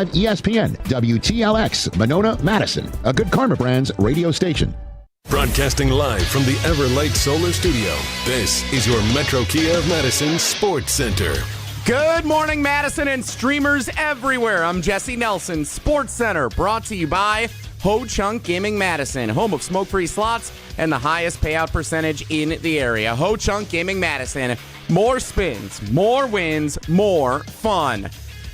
ESPN, WTLX, Monona, Madison, a Good Karma Brands radio station. Broadcasting live from the Everlight Solar Studio, this is your Metro Kia of Madison Sports Center. Good morning, Madison and streamers everywhere. I'm Jesse Nelson, Sports Center, brought to you by Ho Chunk Gaming Madison, home of smoke-free slots and the highest payout percentage in the area. Ho Chunk Gaming Madison, more spins, more wins, more fun.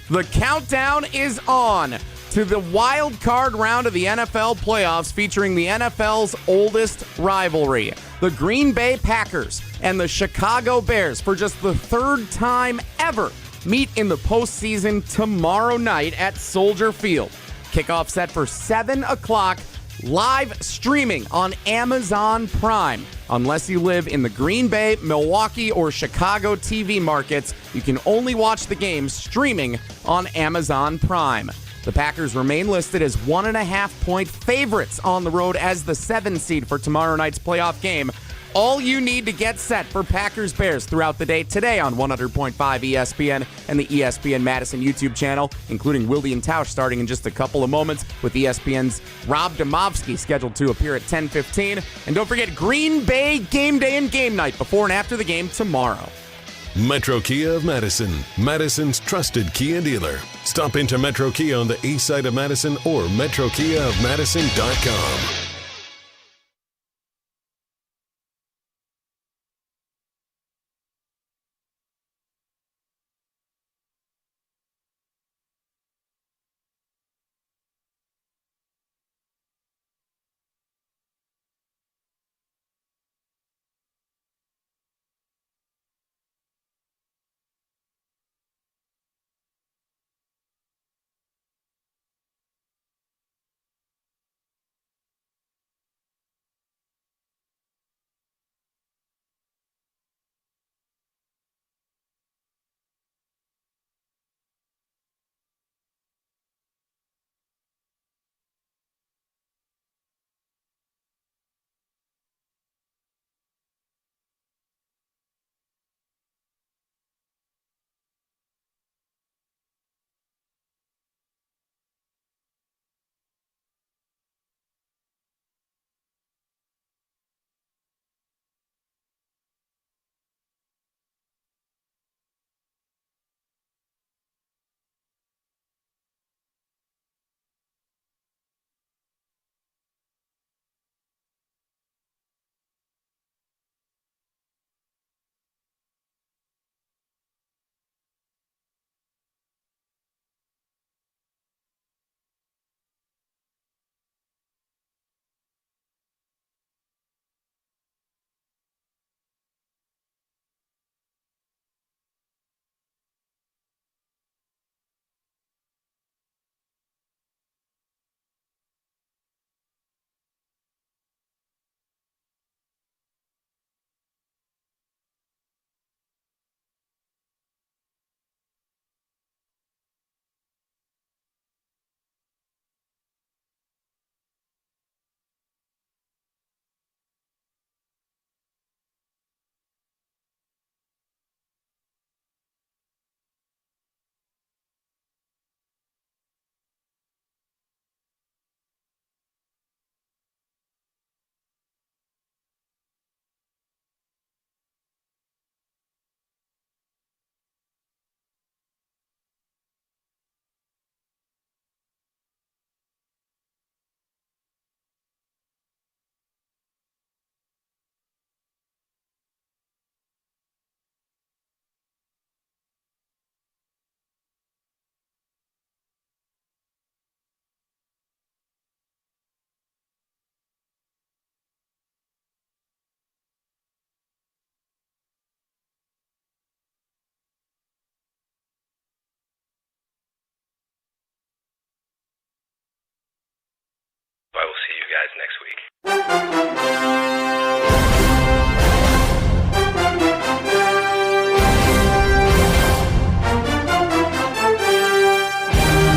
The countdown is on to the wild card round of the NFL playoffs, featuring the NFL's oldest rivalry, the Green Bay Packers and the Chicago Bears, for just the third time ever, meet in the postseason tomorrow night at Soldier Field. Kickoff set for 7 o'clock, live streaming on Amazon Prime. Unless you live in the Green Bay, Milwaukee, or Chicago TV markets, you can only watch the game streaming on Amazon Prime. The Packers remain listed as 1.5-point favorites on the road as the 7 seed for tomorrow night's playoff game. All you need to get set for Packers-Bears throughout the day today on 100.5 ESPN and the ESPN Madison YouTube channel, including Wilde and Tausch starting in just a couple of moments, with ESPN's Rob Demovsky scheduled to appear at 10:15. And don't forget Green Bay game day and game night before and after the game tomorrow. Metro Kia of Madison, Madison's trusted Kia dealer. Stop into Metro Kia on the east side of Madison or metrokiaofmadison.com. I will see you guys next week.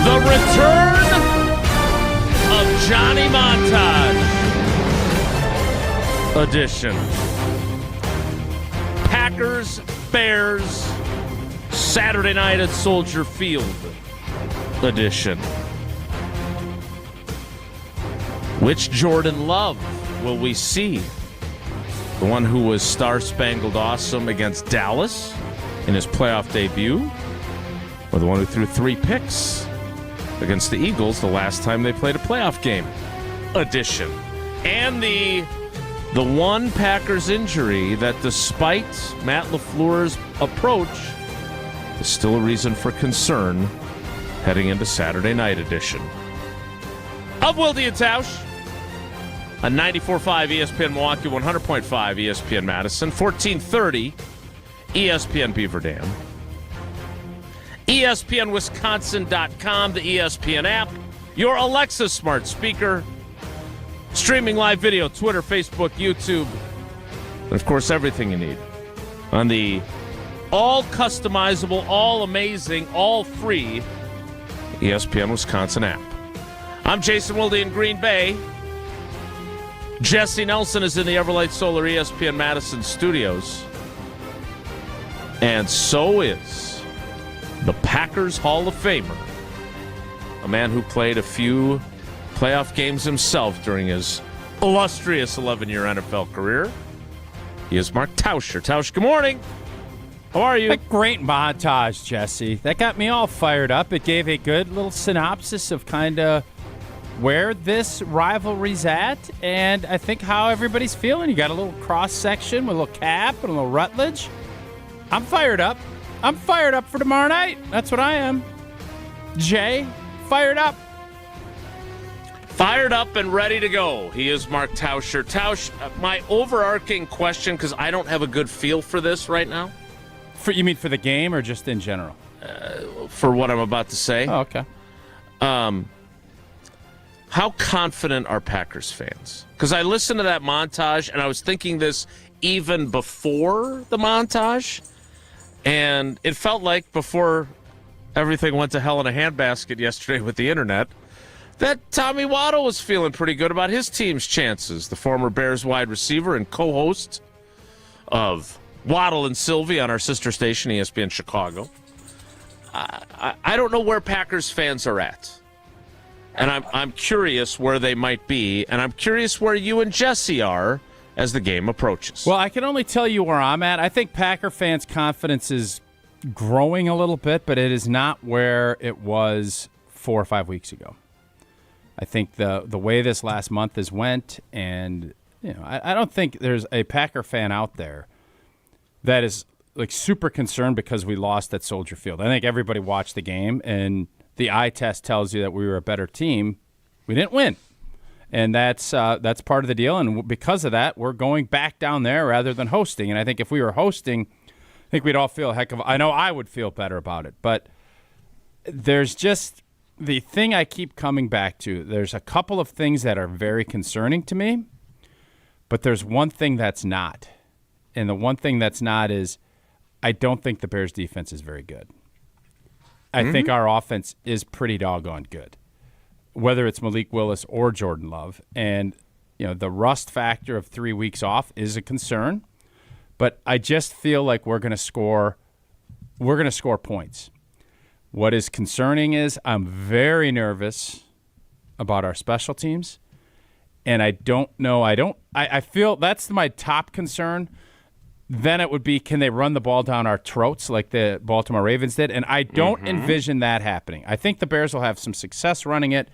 The return of Johnny Montage edition. Packers, Bears, Saturday night at Soldier Field. edition. Which Jordan Love will we see? The one who was star-spangled awesome against Dallas in his playoff debut? Or the one who threw 3 picks against the Eagles the last time they played a playoff game? Edition. And the one Packers injury that, despite Matt LaFleur's approach, is still a reason for concern heading into Saturday night edition of Wilde and Tausch on 94.5 ESPN Milwaukee, 100.5 ESPN Madison, 1430 ESPN Beaver Dam, ESPNWisconsin.com, the ESPN app, your Alexa smart speaker, streaming live video, Twitter, Facebook, YouTube, and of course everything you need on the all customizable, all amazing, all free ESPN Wisconsin app. I'm Jason Wilde in Green Bay. Jesse Nelson is in the Everlight Solar ESPN Madison studios. And so is the Packers Hall of Famer, a man who played a few playoff games himself during his illustrious 11-year NFL career. He is Mark Tauscher. Tausch, good morning. How are you? A great montage, Jesse. That got me all fired up. It gave a good little synopsis of kind of where this rivalry's at, and I think how everybody's feeling. You got a little cross-section with a little Cap and a little Rutledge. I'm fired up. I'm fired up for tomorrow night. That's what I am. Jay, fired up. Fired up and ready to go. He is Mark Tauscher. Tausch, my overarching question, because I don't have a good feel for this right now. You mean for the game or just in general? For what I'm about to say. Oh, okay. How confident are Packers fans? Because I listened to that montage, and I was thinking this even before the montage, and it felt like before everything went to hell in a handbasket yesterday with the internet, that Tommy Waddle was feeling pretty good about his team's chances. The former Bears wide receiver and co-host of Waddle and Sylvie on our sister station, ESPN Chicago. I don't know where Packers fans are at. And I'm curious where they might be, and I'm curious where you and Jesse are as the game approaches. Well, I can only tell you where I'm at. I think Packer fans' confidence is growing a little bit, but it is not where it was 4 or 5 weeks ago. I think the way this last month has went, and I don't think there's a Packer fan out there that is like super concerned because we lost at Soldier Field. I think everybody watched the game, and the eye test tells you that we were a better team. We didn't win, and that's part of the deal. And because of that, we're going back down there rather than hosting. And I think if we were hosting, I think we'd all feel I know I would feel better about it. But there's just the thing I keep coming back to. There's a couple of things that are very concerning to me, but there's one thing that's not. And the one thing that's not is I don't think the Bears' defense is very good. I think our offense is pretty doggone good, whether it's Malik Willis or Jordan Love. And, the rust factor of 3 weeks off is a concern. But I just feel like we're going to score points. What is concerning is I'm very nervous about our special teams. And I don't know. I feel that's my top concern. Then it would be, can they run the ball down our throats like the Baltimore Ravens did? And I don't envision that happening. I think the Bears will have some success running it,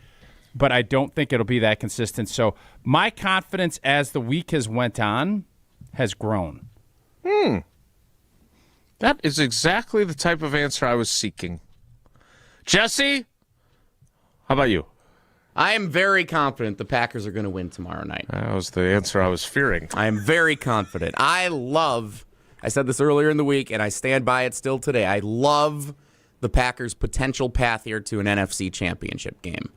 but I don't think it'll be that consistent. So my confidence as the week has went on has grown. That is exactly the type of answer I was seeking. Jesse, how about you? I am very confident the Packers are going to win tomorrow night. That was the answer I was fearing. I am very confident. I said this earlier in the week, and I stand by it still today. I love the Packers' potential path here to an NFC championship game.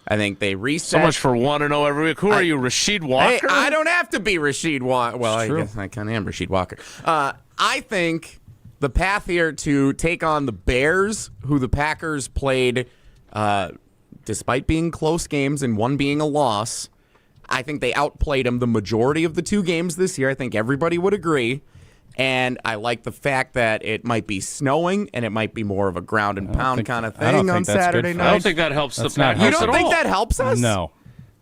I think they reset. So much for 1-0 every week. Who are you, Rasheed Walker? Hey, I don't have to be Rasheed Walker. Well, I guess I kind of am Rasheed Walker. I think the path here to take on the Bears, who the Packers played despite being close games and one being a loss, I think they outplayed them the majority of the 2 games this year. I think everybody would agree. And I like the fact that it might be snowing and it might be more of a ground and pound kind of I don't thing on think that's Saturday good night. I don't think that helps That's the not Packers You don't at think all. that helps us? No.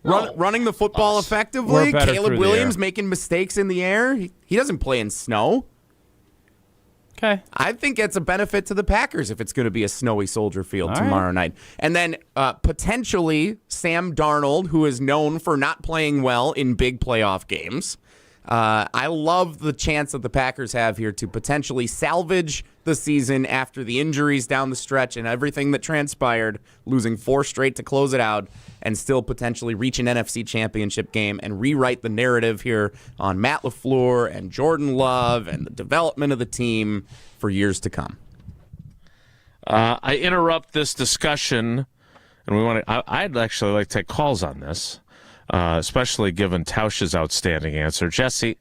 Running the football effectively? We're better Caleb through the Williams air. making mistakes in the air? He doesn't play in snow. Okay. I think it's a benefit to the Packers if it's going to be a snowy Soldier Field All tomorrow night. And then potentially Sam Darnold, who is known for not playing well in big playoff games. I love the chance that the Packers have here to potentially salvage the season after the injuries down the stretch and everything that transpired, losing 4 straight to close it out, and still potentially reach an NFC championship game and rewrite the narrative here on Matt LaFleur and Jordan Love and the development of the team for years to come. I interrupt this discussion, and I'd actually like to take calls on this. Especially given Tausch's outstanding answer. Jesse,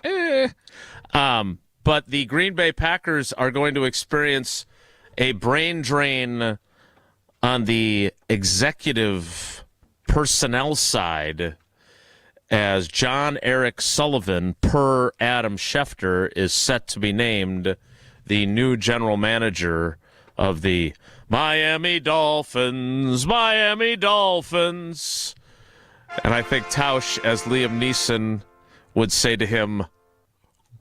but the Green Bay Packers are going to experience a brain drain on the executive personnel side as John Eric Sullivan, per Adam Schefter, is set to be named the new general manager of the Miami Dolphins. Miami Dolphins. And I think Tausch, as Liam Neeson would say to him,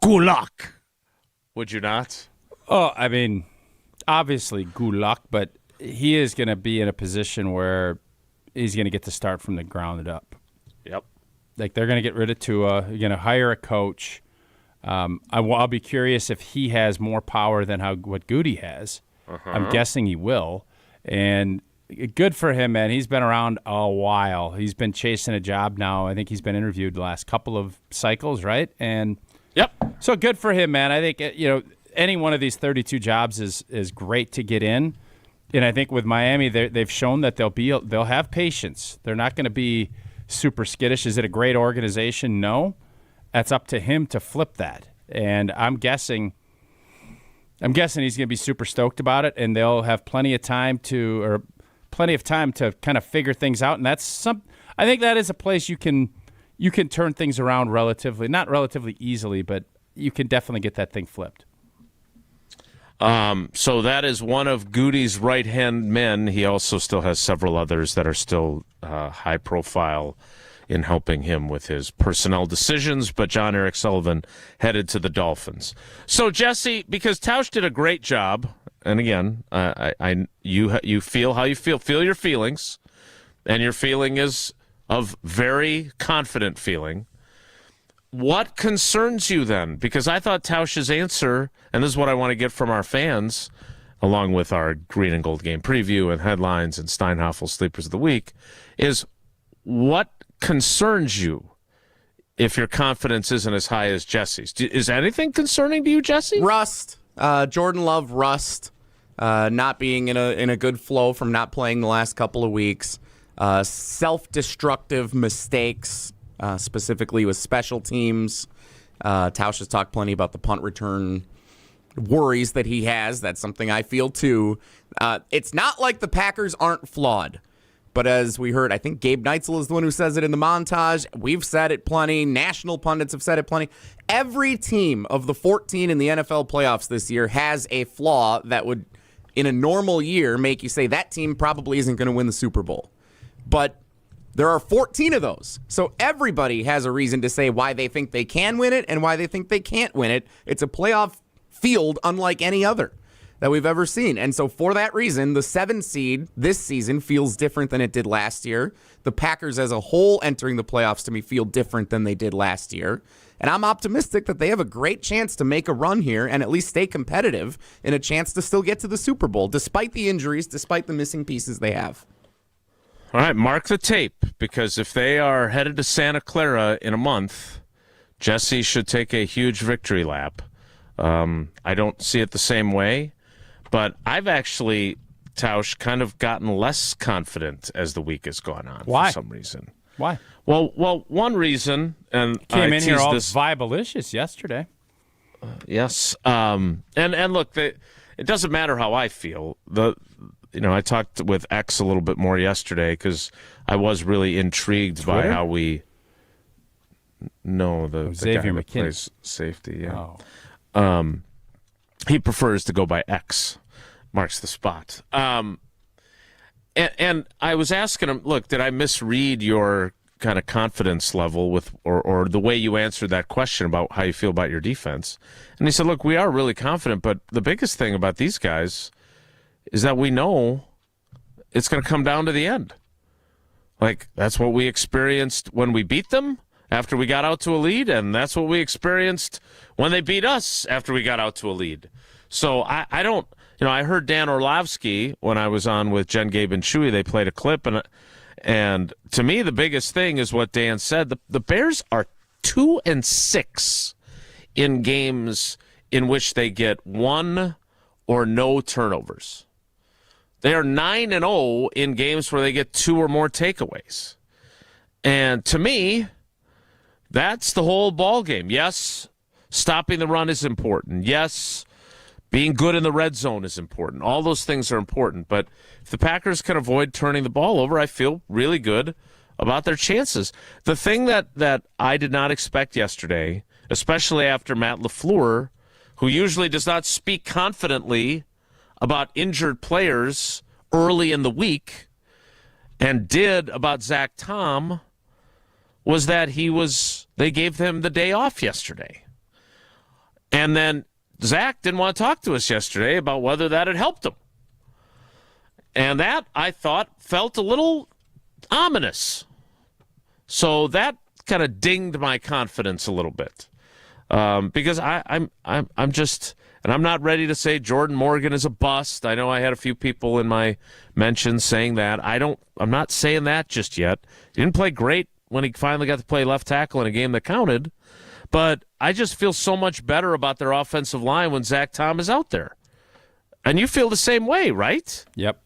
good luck. Would you not? Oh, I mean, obviously, good luck, but he is going to be in a position where he's going to get to start from the ground up. Yep. Like, they're going to get rid of Tua. You're going to hire a coach. I'll be curious if he has more power than what Goody has. I'm guessing he will. And good for him, man. He's been around a while. He's been chasing a job now. I think he's been interviewed the last couple of cycles, right? And Yep. so good for him, man. I think any one of these 32 jobs is great to get in. And I think with Miami, they've shown that they'll have patience. They're not going to be super skittish. Is it a great organization? No. That's up to him to flip that. And I'm guessing he's going to be super stoked about it, and they'll have plenty of time to kind of figure things out. And I think that is a place you can turn things around not relatively easily, but you can definitely get that thing flipped. So that is one of Goody's right-hand men. He also still has several others that are still high profile in helping him with his personnel decisions, but John Eric Sullivan headed to the Dolphins. So, Jesse, because Tausch did a great job, and again, you feel how you feel your feelings, and your feeling is of very confident feeling. What concerns you then? Because I thought Tausch's answer, and this is what I want to get from our fans, along with our Green and Gold Game preview and headlines and Steinhoffel Sleepers of the Week, is what concerns you if your confidence isn't as high as Jesse's? Is anything concerning to you, Jesse? Rust. Jordan Love rust. Not being in a good flow from not playing the last couple of weeks. Self-destructive mistakes, specifically with special teams. Tausch has talked plenty about the punt return worries that he has. That's something I feel too. It's not like the Packers aren't flawed. But as we heard, I think Gabe Neitzel is the one who says it in the montage. We've said it plenty. National pundits have said it plenty. Every team of the 14 in the NFL playoffs this year has a flaw that would, in a normal year, make you say that team probably isn't going to win the Super Bowl. But there are 14 of those. So everybody has a reason to say why they think they can win it and why they think they can't win it. It's a playoff field unlike any other that we've ever seen. And so for that reason, the 7 seed this season feels different than it did last year. The Packers as a whole entering the playoffs to me feel different than they did last year. And I'm optimistic that they have a great chance to make a run here and at least stay competitive and a chance to still get to the Super Bowl, despite the injuries, despite the missing pieces they have. All right, mark the tape, because if they are headed to Santa Clara in a month, Jesse should take a huge victory lap. I don't see it the same way. But I've actually, Tausch, kind of gotten less confident as the week has gone on. Why? For some reason. Why? Well, one reason, and Came I in here all this, vibalicious yesterday. yes, and look, it doesn't matter how I feel. I talked with X a little bit more yesterday because I was really intrigued by how we. No, the Xavier guy that McKinney plays safety. Yeah. Oh. He prefers to go by X, marks the spot. And I was asking him, look, did I misread your kind of confidence level with, or the way you answered that question about how you feel about your defense? And he said, look, we are really confident, but the biggest thing about these guys is that we know it's going to come down to the end. Like, that's what we experienced when we beat them after we got out to a lead, and that's what we experienced when they beat us after we got out to a lead. So I don't, I heard Dan Orlovsky when I was on with Jen, Gabe, and Chewy. They played a clip, and to me, the biggest thing is what Dan said. The Bears are 2-6 in games in which they get 1 or no turnovers. They are 9-0 in games where they get 2 or more takeaways. And to me, that's the whole ball game. Yes, stopping the run is important. Yes, being good in the red zone is important. All those things are important. But if the Packers can avoid turning the ball over, I feel really good about their chances. The thing that I did not expect yesterday, especially after Matt LaFleur, who usually does not speak confidently about injured players early in the week, and did about Zach Tom, was that they gave him the day off yesterday. And then Zach didn't want to talk to us yesterday about whether that had helped him. And that, I thought, felt a little ominous. So that kind of dinged my confidence a little bit. Because I'm just, and I'm not ready to say Jordan Morgan is a bust. I know I had a few people in my mentions saying that. I'm not saying that just yet. He didn't play great when he finally got to play left tackle in a game that counted. But I just feel so much better about their offensive line when Zach Tom is out there. And you feel the same way, right? Yep.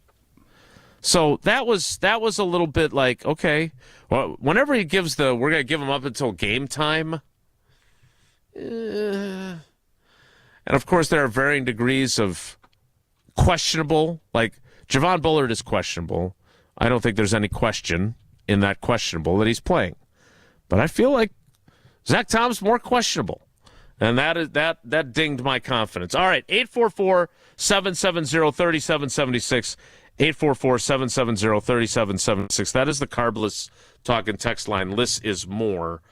So that was a little bit like, okay, well, whenever he gives we're going to give him up until game time. And, of course, there are varying degrees of questionable. Like, Javon Bullard is questionable. I don't think there's any question in that questionable that he's playing. But I feel like Zach Tom's more questionable. And that dinged my confidence. All right, 844-770-3776. 844-770-3776. That is the Carbless talk and text line. Less is more.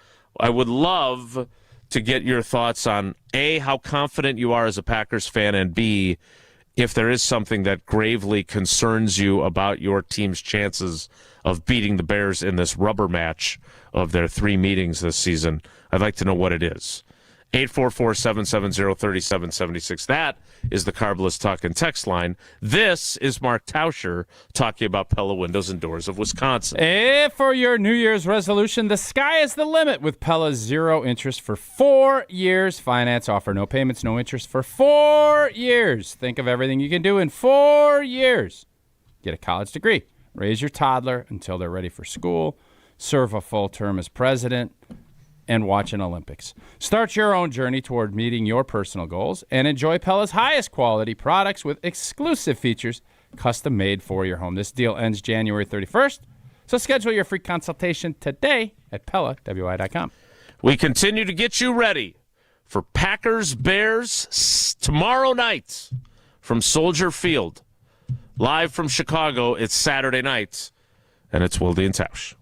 I would love to get your thoughts on, A, how confident you are as a Packers fan, and B, if there is something that gravely concerns you about your team's chances of beating the Bears in this rubber match of their 3 meetings this season. I'd like to know what it is. 844-770-3776. That is the Carbless Talk and Text line. This is Mark Tauscher talking about Pella Windows and Doors of Wisconsin. If for your New Year's resolution, the sky is the limit with Pella's 0 interest for 4 years. Finance offer, no payments, no interest for 4 years. Think of everything you can do in 4 years. Get a college degree. Raise your toddler until they're ready for school. Serve a full term as president. And watch an Olympics. Start your own journey toward meeting your personal goals and enjoy Pella's highest quality products with exclusive features custom made for your home. This deal ends January 31st, so schedule your free consultation today at PellaWI.com. We continue to get you ready for Packers-Bears tomorrow night from Soldier Field. Live from Chicago, it's Saturday night, and it's Wilde and Tausch.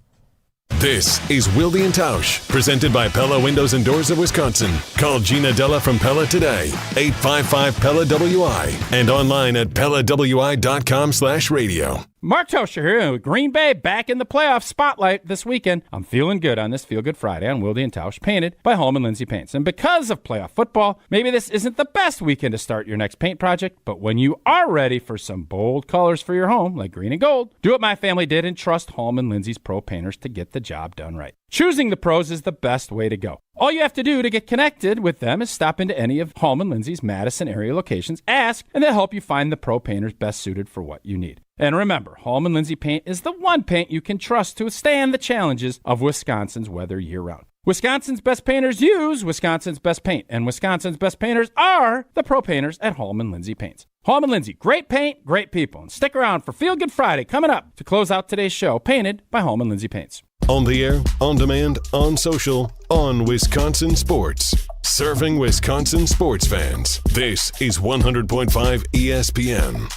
This is Wilde and Tausch, presented by Pella Windows and Doors of Wisconsin. Call Gina Della from Pella today, 855-PELLA-WI, and online at PellaWI.com/radio. Mark Tauscher here with Green Bay back in the playoff spotlight this weekend. I'm feeling good on this Feel Good Friday on Wilde and Tausch, painted by Holman Lindsay Paints. And because of playoff football, maybe this isn't the best weekend to start your next paint project, but when you are ready for some bold colors for your home, like green and gold, do what my family did and trust Holman Lindsay's pro painters to get the job done right. Choosing the pros is the best way to go. All you have to do to get connected with them is stop into any of Holman Lindsay's Madison area locations, ask, and they'll help you find the pro painters best suited for what you need. And remember, Holman Lindsay Paint is the one paint you can trust to withstand the challenges of Wisconsin's weather year-round. Wisconsin's best painters use Wisconsin's best paint, and Wisconsin's best painters are the pro painters at Holman Lindsay Paints. Holman Lindsay, great paint, great people. And stick around for Feel Good Friday coming up to close out today's show, painted by Holman Lindsay Paints. On the air, on demand, on social, on Wisconsin Sports. Serving Wisconsin sports fans. This is 100.5 ESPN.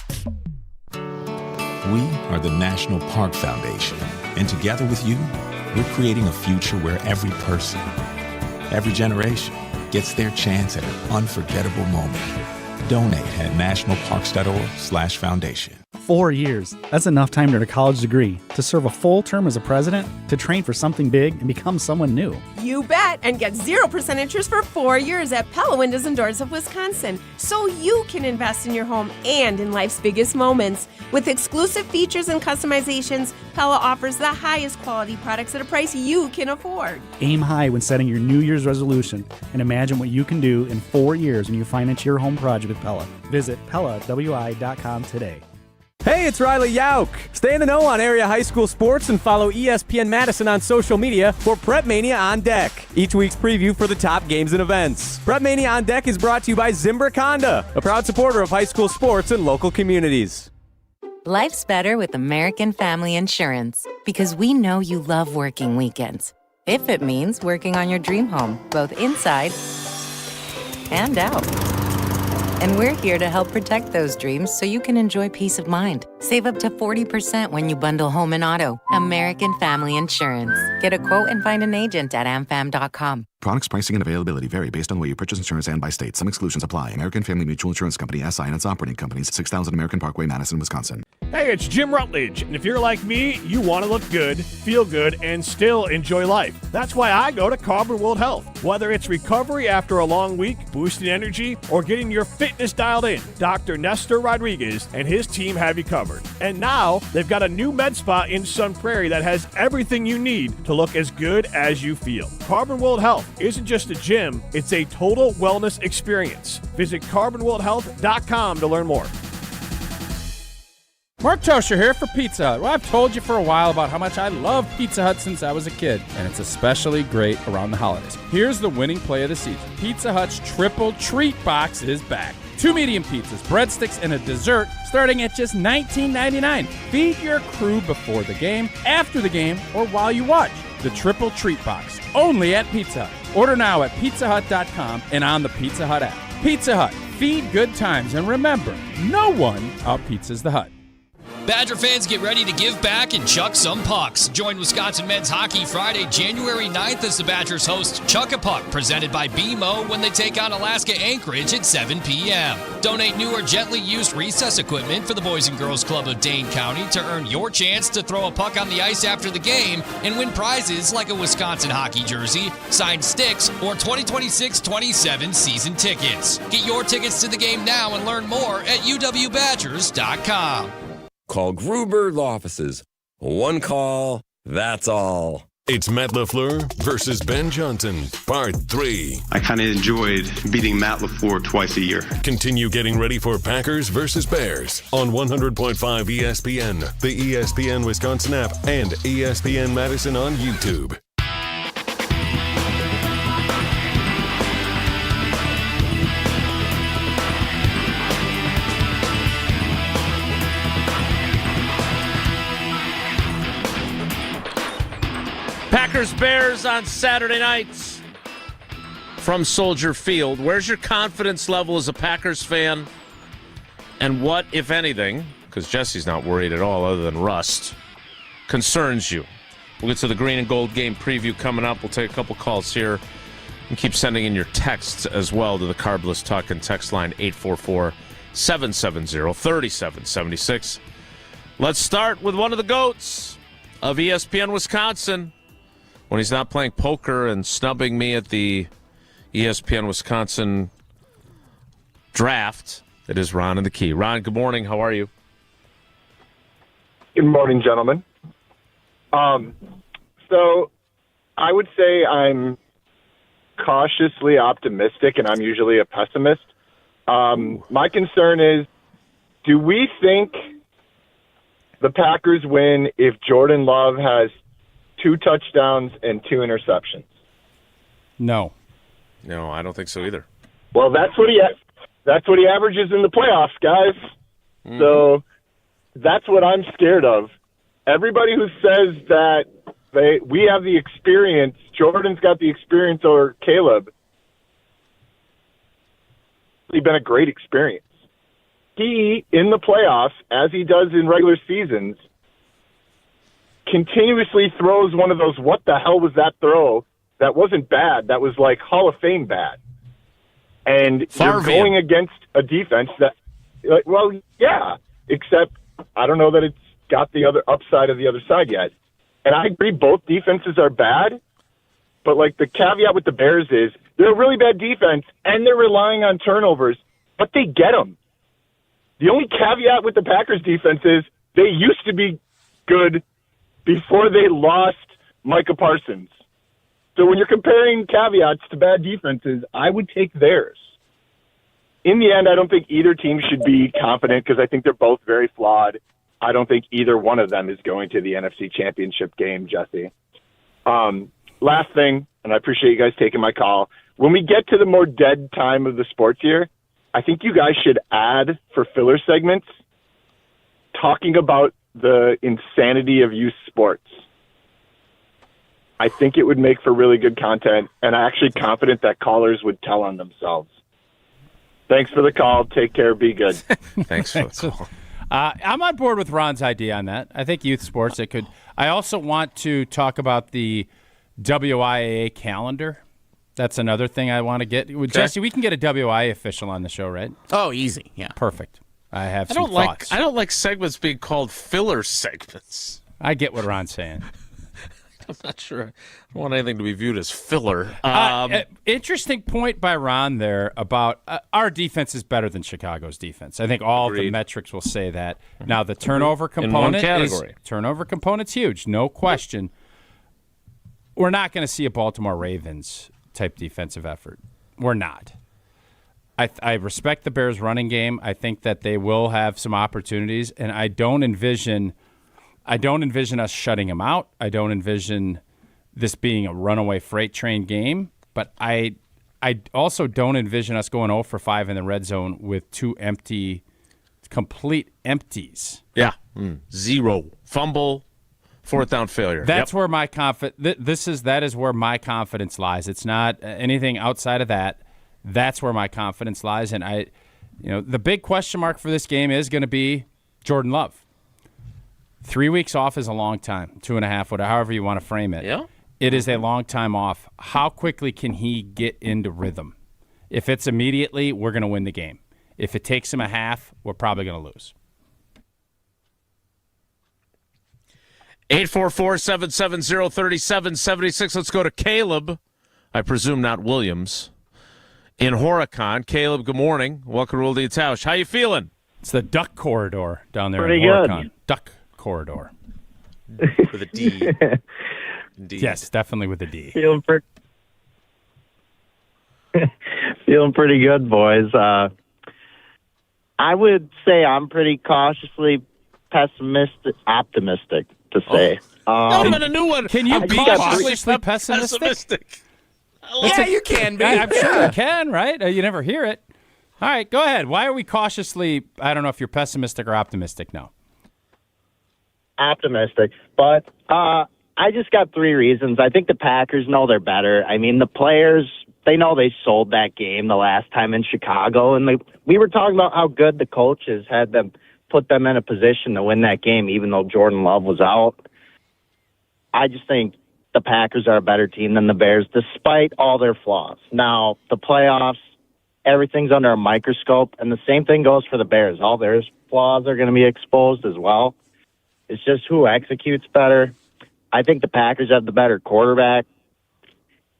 We are the National Park Foundation, and together with you, we're creating a future where every person, every generation, gets their chance at an unforgettable moment. Donate at nationalparks.org/foundation. 4 years. That's enough time to earn a college degree, to serve a full term as a president, to train for something big and become someone new. You bet, and get 0% interest for 4 years at Pella Windows and Doors of Wisconsin, so you can invest in your home and in life's biggest moments. With exclusive features and customizations, Pella offers the highest quality products at a price you can afford. Aim high when setting your New Year's resolution and imagine what you can do in 4 years when you finance your home project with Pella. Visit PellaWI.com today. Hey, it's Riley Yauk. Stay in the know on area high school sports and follow ESPN Madison on social media for Prep Mania on Deck, each week's preview for the top games and events. Prep Mania on Deck is brought to you by Zimbrick Honda, a proud supporter of high school sports and local communities. Life's better with American Family Insurance because we know you love working weekends. If it means working on your dream home, both inside and out. And we're here to help protect those dreams so you can enjoy peace of mind. Save up to 40% when you bundle home and auto. American Family Insurance. Get a quote and find an agent at amfam.com. Products, pricing, and availability vary based on where you purchase insurance and by state. Some exclusions apply. American Family Mutual Insurance Company, SI, and its operating companies, 6000 American Parkway, Madison, Wisconsin. Hey, it's Jim Rutledge, and if you're like me, you want to look good, feel good, and still enjoy life. That's why I go to Carbon World Health. Whether it's recovery after a long week, boosting energy, or getting your fitness dialed in, Dr. Nestor Rodriguez and his team have you covered. And now, they've got a new med spa in Sun Prairie that has everything you need to look as good as you feel. Carbon World Health isn't just a gym, it's a total wellness experience. Visit carbonworldhealth.com to learn more. Mark Tauscher here for Pizza Hut. Well, I've told you for a while about how much I love Pizza Hut since I was a kid, and it's especially great around the holidays. Here's the winning play of the season. Pizza Hut's Triple Treat Box is back. 2 medium pizzas, breadsticks, and a dessert starting at just $19.99. Feed your crew before the game, after the game, or while you watch. The Triple Treat Box, only at Pizza Hut. Order now at pizzahut.com and on the Pizza Hut app. Pizza Hut, feed good times, and remember, no one out-pizzas the Hut. Badger fans, get ready to give back and chuck some pucks. Join Wisconsin Men's Hockey Friday, January 9th as the Badgers host Chuck a Puck, presented by BMO when they take on Alaska Anchorage at 7 p.m. Donate new or gently used recess equipment for the Boys and Girls Club of Dane County to earn your chance to throw a puck on the ice after the game and win prizes like a Wisconsin hockey jersey, signed sticks, or 2026-27 season tickets. Get your tickets to the game now and learn more at uwbadgers.com. Call Gruber Law Offices. One call, that's all. It's Matt LaFleur versus Ben Johnson, Part 3. I kind of enjoyed beating Matt LaFleur twice a year. Continue getting ready for Packers versus Bears on 100.5 ESPN, the ESPN Wisconsin app, and ESPN Madison on YouTube. Packers-Bears on Saturday nights from Soldier Field. Where's your confidence level as a Packers fan? And what, if anything, because Jesse's not worried at all other than rust, concerns you? We'll get to the green and gold game preview coming up. We'll take a couple calls here and keep sending in your texts as well to the Carbless Tuck and text line 844-770-3776. Let's start with one of the GOATs of ESPN Wisconsin. When he's not playing poker and snubbing me at the ESPN Wisconsin draft, it is Ron in the Key. Ron, good morning. How are you? Good morning, gentlemen. So I would say I'm cautiously optimistic, and I'm usually a pessimist. My concern is, do we think the Packers win if Jordan Love has 2 touchdowns and 2 interceptions? No, I don't think so either. Well, that's what he averages in the playoffs, guys. So that's what I'm scared of. Everybody who says that We have the experience. Jordan's got the experience over Caleb. It's been a great experience. He, in the playoffs, as he does in regular seasons, continuously throws one of those, what the hell was that throw? That wasn't bad. That was like Hall of Fame bad. And you're going against a defense that, well, yeah, except I don't know that it's got the other upside of the other side yet. And I agree both defenses are bad, but like the caveat with the Bears is they're a really bad defense and they're relying on turnovers, but they get them. The only caveat with the Packers defense is they used to be good before they lost Micah Parsons. So when you're comparing caveats to bad defenses, I would take theirs. In the end, I don't think either team should be confident because I think they're both very flawed. I don't think either one of them is going to the NFC Championship game, Jesse. Last thing, and I appreciate you guys taking my call. When we get to the more dead time of the sports year, I think you guys should add for filler segments talking about the insanity of youth sports. I think it would make for really good content, and I'm actually confident that callers would tell on themselves. Thanks for the call. Take care. Be good. Thanks for the call. I'm on board with Ron's idea on that. I think youth sports, it could. I also want to talk about the WIAA calendar. That's another thing I want to get. Jesse, we can get a WIAA official on the show, right? Oh, easy. Yeah. Perfect. I have some thoughts. I don't like segments being called filler segments. I get what Ron's saying. I'm not sure. I don't want anything to be viewed as filler. Interesting point by Ron there about our defense is better than Chicago's defense. I think all the metrics will say that. Now, the turnover component turnover component's huge, no question. We're not going to see a Baltimore Ravens type defensive effort. We're not. I respect the Bears' running game. I think that they will have some opportunities, and I don't envision us shutting them out. I don't envision this being a runaway freight train game, but I also don't envision us going 0 for 5 in the red zone with two complete empties. Yeah. 0. Fumble, fourth down failure. That's where my that is where my confidence lies. It's not anything outside of that. That's where my confidence lies, and the big question mark for this game is going to be Jordan Love. 3 weeks off is a long time, 2.5, however you want to frame it. Yeah. It is a long time off. How quickly can he get into rhythm? If it's immediately, we're going to win the game. If it takes him a half, we're probably going to lose. 844-770-3776. Let's go to Caleb. I presume not Williams. In Horicon. Caleb, good morning. Welcome to Wilde and Tausch. How you feeling? It's the duck corridor down there Pretty in Horicon. Good. Duck corridor. With a D. Indeed. Yes, definitely with a D. Feeling pretty good, boys. I would say I'm pretty cautiously optimistic to say. Not even a new one. Can you be cautiously pessimistic? Yeah, you can be. I'm sure you can, right? You never hear it. All right, go ahead. Why are we cautiously, I don't know if you're pessimistic or optimistic now. Optimistic. But I just got 3 reasons. I think the Packers know they're better. I mean, the players, they know they sold that game the last time in Chicago. And we were talking about how good the coaches had them put them in a position to win that game, even though Jordan Love was out. I just think the Packers are a better team than the Bears, despite all their flaws. Now, the playoffs, everything's under a microscope, and the same thing goes for the Bears. All their flaws are going to be exposed as well. It's just who executes better. I think the Packers have the better quarterback.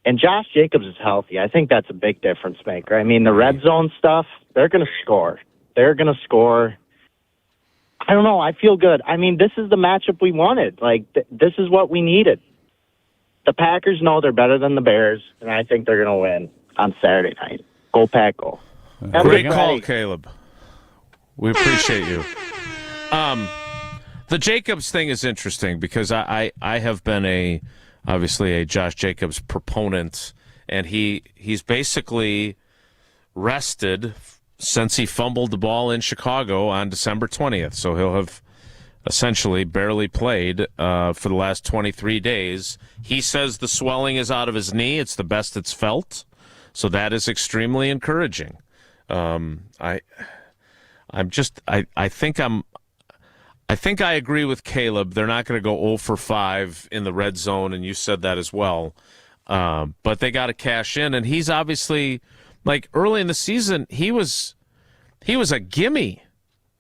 And Josh Jacobs is healthy. I think that's a big difference maker. I mean, the red zone stuff, they're going to score. They're going to score. I don't know. I feel good. I mean, this is the matchup we wanted. Like, this is what we needed. The Packers know they're better than the Bears, and I think they're going to win on Saturday night. Go Pack, go. Great call, Caleb. We appreciate you. The Jacobs thing is interesting because I have been obviously a Josh Jacobs proponent, and he's basically rested since he fumbled the ball in Chicago on December 20th. So he'll have essentially barely played for the last 23 days. He says the swelling is out of his knee. It's the best it's felt. So that is extremely encouraging. I think I agree with Caleb. They're not going to go 0 for 5 in the red zone, and you said that as well. But they got to cash in, and he's obviously, like, early in the season, he was a gimme.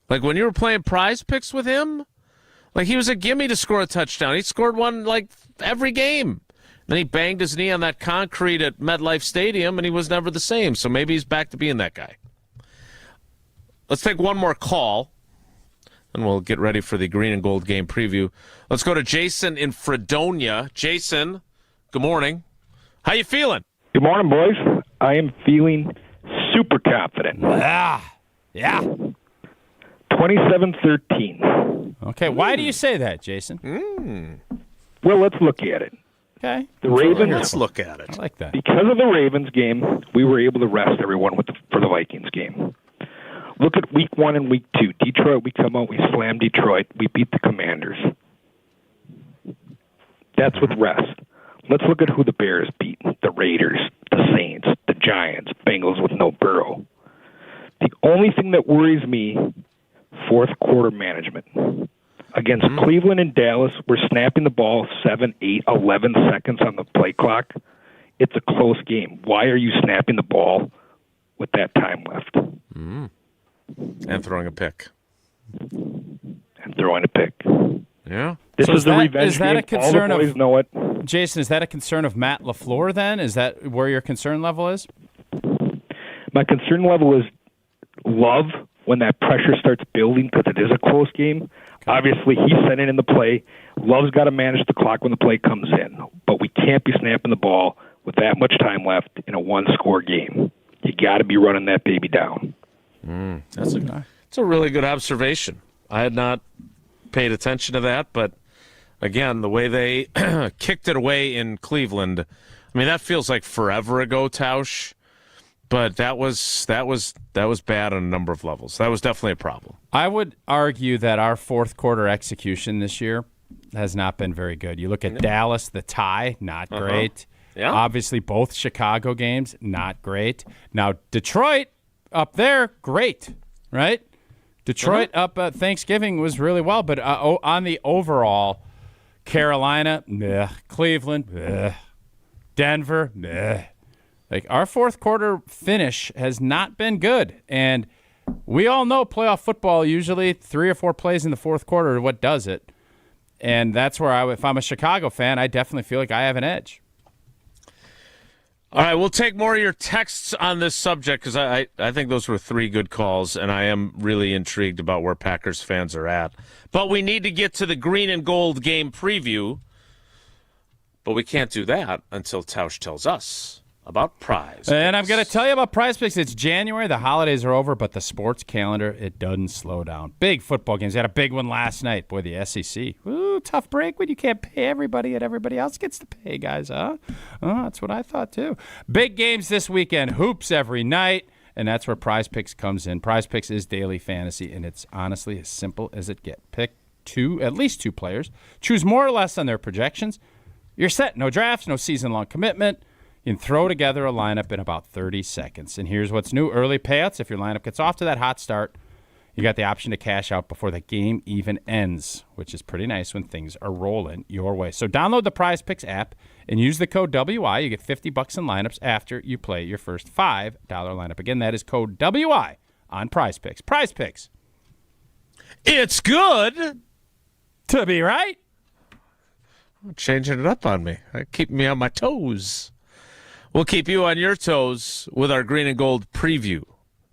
Like, when you were playing Prize Picks with him, like, he was a gimme to score a touchdown. He scored one, like, every game. Then he banged his knee on that concrete at MetLife Stadium, and he was never the same. So maybe he's back to being that guy. Let's take one more call, and we'll get ready for the green and gold game preview. Let's go to Jason in Fredonia. Jason, good morning. How you feeling? Good morning, boys. I am feeling super confident. Yeah. 27-13. Okay, why do you say that, Jason? Well, let's look at it. Okay. The Ravens. Let's look at it. I like that. Because of the Ravens game, we were able to rest everyone for the Vikings game. Look at week 1 and week 2. Detroit, we come out, we slam Detroit. We beat the Commanders. That's with rest. Let's look at who the Bears beat. The Raiders, the Saints, the Giants, Bengals with no Burrow. The only thing that worries me, fourth quarter management. Against Cleveland and Dallas, we're snapping the ball 7, 8, 11 seconds on the play clock. It's a close game. Why are you snapping the ball with that time left? And throwing a pick. Yeah. This So is the revenge is that game. a concern All the boys of know it. Jason? Is that a concern of Matt LaFleur? Then is that where your concern level is? My concern level is Love when that pressure starts building because it is a close game. Okay. Obviously, he's sending in the play. Love's got to manage the clock when the play comes in, but we can't be snapping the ball with that much time left in a one-score game. You got to be running that baby down. That's a really good observation. I had not paid attention to that, but again, the way they kicked it away in Cleveland, I mean, that feels like forever ago, Tausch, but that was bad on a number of levels. That was definitely a problem. I would argue that our fourth quarter execution this year has not been very good. You look at Dallas, the tie, not great. Yeah. Obviously, both Chicago games, not great. Now, Detroit up there, great, right? Detroit up at Thanksgiving was really well, but on the overall, Carolina, meh. Cleveland, meh. Denver, meh. Like, our fourth quarter finish has not been good, and we all know playoff football, usually 3 or 4 plays in the fourth quarter are what does it, and that's where if I'm a Chicago fan, I definitely feel like I have an edge. All right, we'll take more of your texts on this subject because I think those were 3 good calls, and I am really intrigued about where Packers fans are at. But we need to get to the green and gold game preview, but we can't do that until Tausch tells us about Prize. And I'm going to tell you about Prize Picks. It's January. The holidays are over, but the sports calendar, it doesn't slow down. Big football games. We had a big one last night. Boy, the SEC. Ooh, tough break when you can't pay everybody and everybody else gets to pay, guys, huh? Oh, that's what I thought, too. Big games this weekend. Hoops every night, and that's where Prize Picks comes in. Prize Picks is daily fantasy, and it's honestly as simple as it gets. Pick at least two players. Choose more or less on their projections. You're set. No drafts, no season-long commitment. You can throw together a lineup in about 30 seconds. And here's what's new. Early payouts. If your lineup gets off to that hot start, you got the option to cash out before the game even ends, which is pretty nice when things are rolling your way. So download the Prize Picks app and use the code WI. You get $50 in lineups after you play your first $5 lineup. Again, that is code WI on Prize Picks. Prize Picks. It's good to be right. Changing it up on me. Keeping me on my toes. We'll keep you on your toes with our green and gold preview.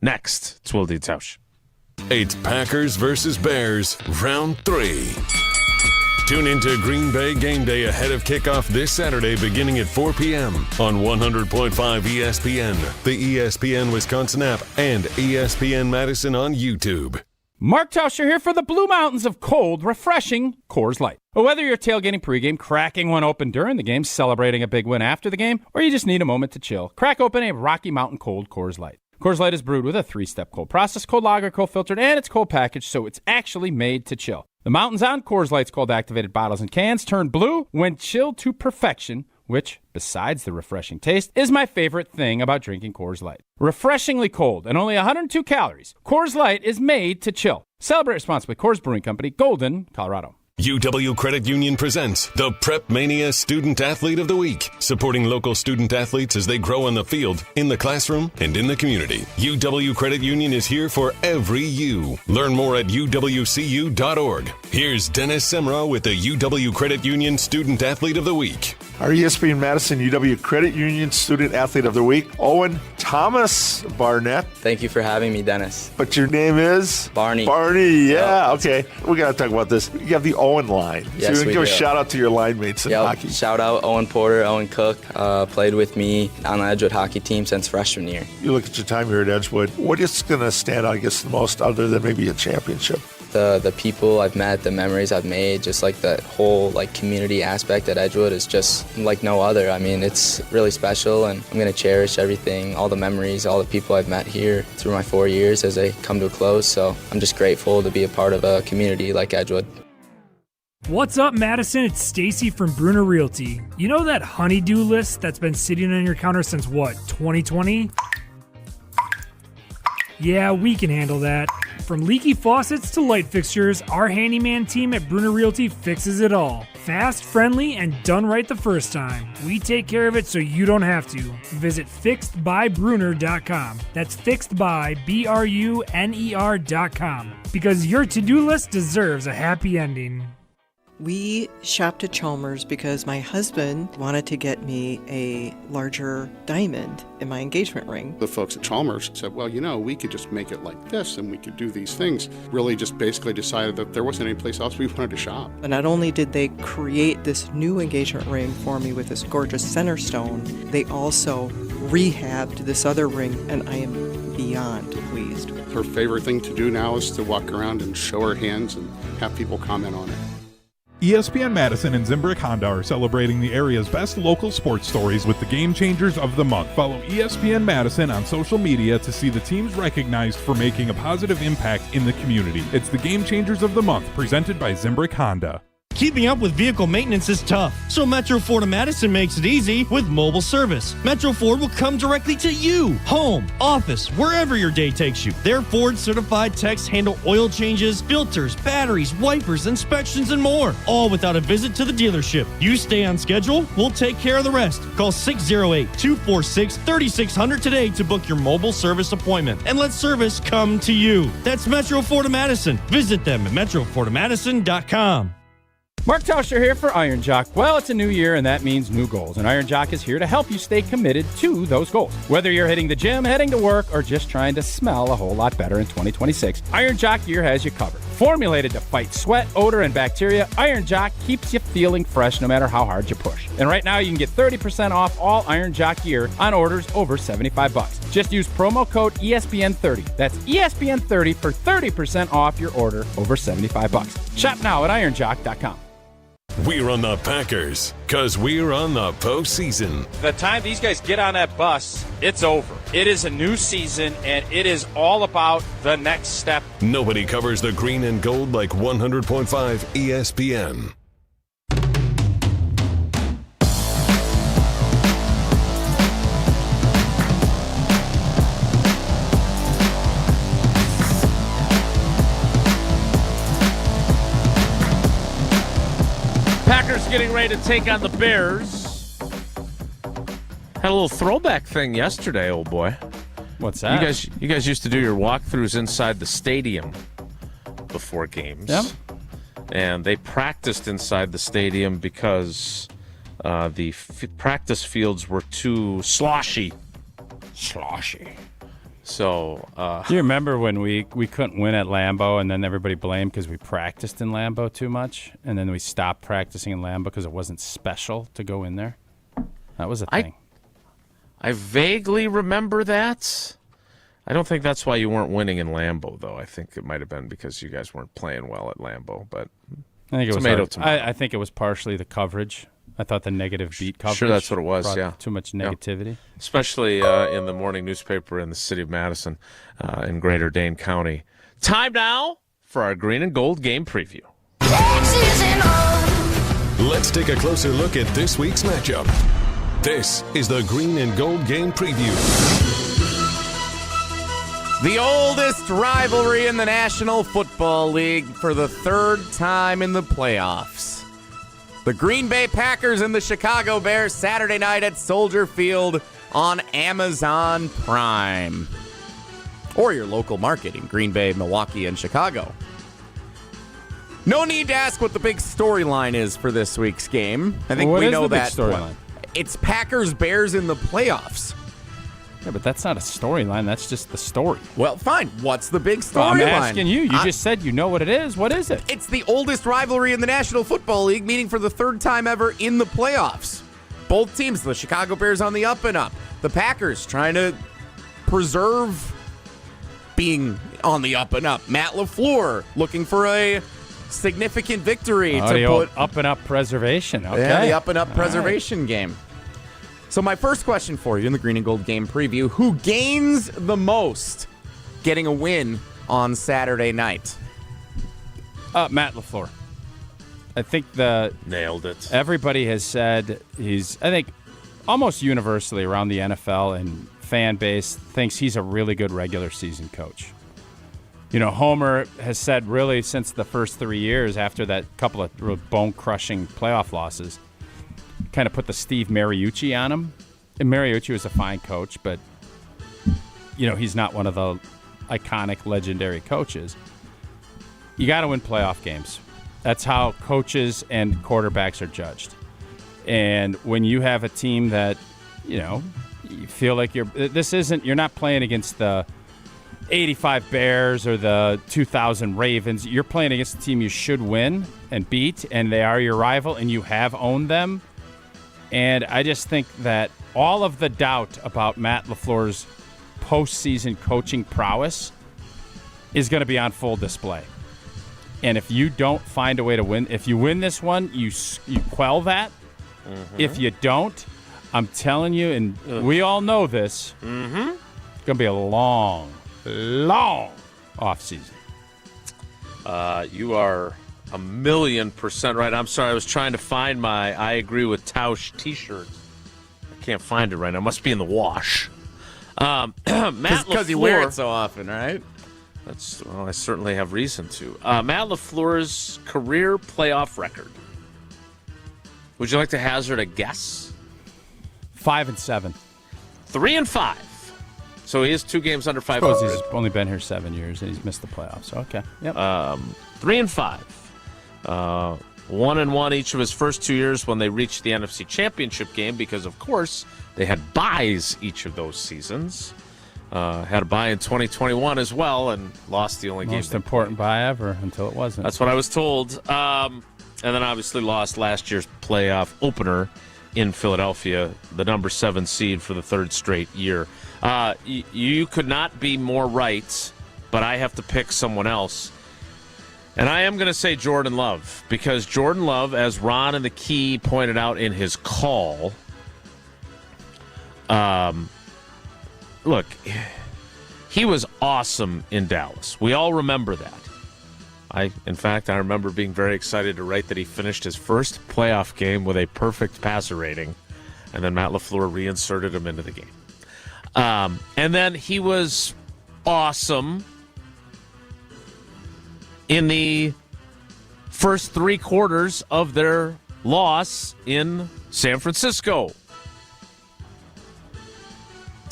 Next, it's Wilde and Tausch. It's Packers versus Bears, round 3. Tune into Green Bay Game Day ahead of kickoff this Saturday beginning at 4 p.m. on 100.5 ESPN, the ESPN Wisconsin app, and ESPN Madison on YouTube. Mark Tauscher here for the Blue Mountains of cold, refreshing Coors Light. Whether you're tailgating pregame, cracking one open during the game, celebrating a big win after the game, or you just need a moment to chill, crack open a Rocky Mountain Cold Coors Light. Coors Light is brewed with a 3-step cold process, cold lager, cold filtered, and it's cold packaged, so it's actually made to chill. The mountains on Coors Light's cold activated bottles and cans turn blue when chilled to perfection, which, besides the refreshing taste, is my favorite thing about drinking Coors Light. Refreshingly cold and only 102 calories, Coors Light is made to chill. Celebrate responsibly. Coors Brewing Company, Golden, Colorado. UW Credit Union presents the Prep Mania Student Athlete of the Week, supporting local student athletes as they grow on the field, in the classroom, and in the community. UW Credit Union is here for every U. Learn more at uwcu.org. Here's Dennis Semrau with the UW Credit Union Student Athlete of the Week. Our ESPN Madison UW Credit Union Student Athlete of the Week, Owen Thomas Barnett. Thank you for having me, Dennis. But your name is? Barney. Barney, yeah, okay. We got to talk about this. You have the Owen line. Yes, so we give do. a shout out to your line mates in hockey. Shout out Owen Porter, Owen Cook. Played with me on the Edgewood hockey team since freshman year. You look at your time here at Edgewood. What is going to stand out, I guess, the most other than maybe a championship? The people I've met, the memories I've made, just like the whole community aspect at Edgewood is just like no other. I mean, it's really special, and I'm going to cherish everything, all the memories, all the people I've met here through my 4 years as they come to a close. So I'm just grateful to be a part of a community like Edgewood. What's up, Madison? It's Stacy from Bruner Realty. You know that honeydew list that's been sitting on your counter since what, 2020? Yeah, we can handle that. From leaky faucets to light fixtures, our handyman team at Bruner Realty fixes it all. Fast, friendly, and done right the first time. We take care of it so you don't have to. Visit fixedbybruner.com. That's fixedbybruner.com. Because your to-do list deserves a happy ending. We shopped at Chalmers because my husband wanted to get me a larger diamond in my engagement ring. The folks at Chalmers said, well, we could just make it like this and we could do these things. Really just basically decided that there wasn't any place else we wanted to shop. And not only did they create this new engagement ring for me with this gorgeous center stone, they also rehabbed this other ring, and I am beyond pleased. Her favorite thing to do now is to walk around and show her hands and have people comment on it. ESPN Madison and Zimbrick Honda are celebrating the area's best local sports stories with the Game Changers of the Month. Follow ESPN Madison on social media to see the teams recognized for making a positive impact in the community. It's the Game Changers of the Month, presented by Zimbrick Honda. Keeping up with vehicle maintenance is tough, so Metro Ford of Madison makes it easy with mobile service. Metro Ford will come directly to you, home, office, wherever your day takes you. Their Ford certified techs handle oil changes, filters, batteries, wipers, inspections, and more, all without a visit to the dealership. You stay on schedule, we'll take care of the rest. Call 608-246-3600 today to book your mobile service appointment, and let service come to you. That's Metro Ford of Madison. Visit them at metrofordofmadison.com. Mark Tauscher here for Iron Jock. Well, it's a new year, and that means new goals. And Iron Jock is here to help you stay committed to those goals. Whether you're hitting the gym, heading to work, or just trying to smell a whole lot better in 2026, Iron Jock gear has you covered. Formulated to fight sweat, odor, and bacteria, Iron Jock keeps you feeling fresh no matter how hard you push. And right now, you can get 30% off all Iron Jock gear on orders over $75. Just use promo code ESPN30. That's ESPN30 for 30% off your order over $75. Shop now at ironjock.com. We're on the Packers, because we're on the postseason. The time these guys get on that bus, it's over. It is a new season, and it is all about the next step. Nobody covers the green and gold like 100.5 ESPN. Packers getting ready to take on the Bears. Had a little throwback thing yesterday, old boy. What's that? You guys used to do your walkthroughs inside the stadium before games. Yep. And they practiced inside the stadium because the practice fields were too sloshy. So, do you remember when we couldn't win at Lambeau, and then everybody blamed because we practiced in Lambeau too much, and then we stopped practicing in Lambeau because it wasn't special to go in there? That was a thing. I vaguely remember that. I don't think that's why you weren't winning in Lambeau, though. I think it might have been because you guys weren't playing well at Lambeau. But I think it was I think it was partially the coverage. I thought the negative beat coverage. Sure, that's what it was, yeah. Too much negativity. Yeah. Especially in the morning newspaper in the city of Madison in Greater Dane County. Time now for our green and gold game preview. Let's take a closer look at this week's matchup. This is the Green and Gold Game Preview. The oldest rivalry in the National Football League for the third time in the playoffs. The Green Bay Packers and the Chicago Bears Saturday night at Soldier Field on Amazon Prime. Or your local market in Green Bay, Milwaukee, and Chicago. No need to ask what the big storyline is for this week's game. I think we know that. Storyline? It's Packers-Bears in the playoffs. Yeah, but that's not a storyline. That's just the story. Well, fine. What's the big storyline? I'm asking you. You just said you know what it is. What is it? It's the oldest rivalry in the National Football League, meeting for the third time ever in the playoffs. Both teams, the Chicago Bears on the up and up. The Packers trying to preserve being on the up and up. Matt LaFleur looking for a significant victory the to put up and up preservation. Okay. Yeah, the up and up preservation game. So my first question for you in the Green and Gold Game Preview, who gains the most getting a win on Saturday night? Matt LaFleur. I think nailed it. Everybody has said I think almost universally around the NFL and fan base thinks he's a really good regular season coach. You know, Homer has said really since the first 3 years after that couple of real bone-crushing playoff losses, kind of put the Steve Mariucci on him. And Mariucci was a fine coach, but, you know, he's not one of the iconic, legendary coaches. You got to win playoff games. That's how coaches and quarterbacks are judged. And when you have a team that, you know, you feel like you're not playing against the 85 Bears or the 2000 Ravens. You're playing against a team you should win and beat, and they are your rival, and you have owned them. And I just think that all of the doubt about Matt LaFleur's postseason coaching prowess is going to be on full display. And if you don't find a way to win, if you win this one, you quell that. Mm-hmm. If you don't, I'm telling you, and we all know this, it's going to be a long offseason. You are 1,000,000% right. I'm sorry, I was trying to find my I agree with Tausch t-shirt. I can't find it right now. It must be in the wash. Matt LaFleur, because you wear it so often, right? I certainly have reason to. Matt LaFleur's career playoff record. Would you like to hazard a guess? 5-7. 3-5. So he is 2 games under 500. I suppose he's only been here 7 years and he's missed the playoffs. Okay. Yep. 3-5. 1-1 each of his first 2 years when they reached the NFC Championship game because, of course, they had byes each of those seasons. Had a bye in 2021 as well and lost the only game. Most important bye ever until it wasn't. That's what I was told. And then obviously lost last year's playoff opener in Philadelphia, the number 7 seed for the 3rd straight year. You could not be more right, but I have to pick someone else. And I am going to say Jordan Love, because Jordan Love, as Ron and the Key pointed out in his call, look, he was awesome in Dallas. We all remember that. In fact, I remember being very excited to write that he finished his first playoff game with a perfect passer rating, and then Matt LaFleur reinserted him into the game. And then he was awesome in the first 3 quarters of their loss in San Francisco.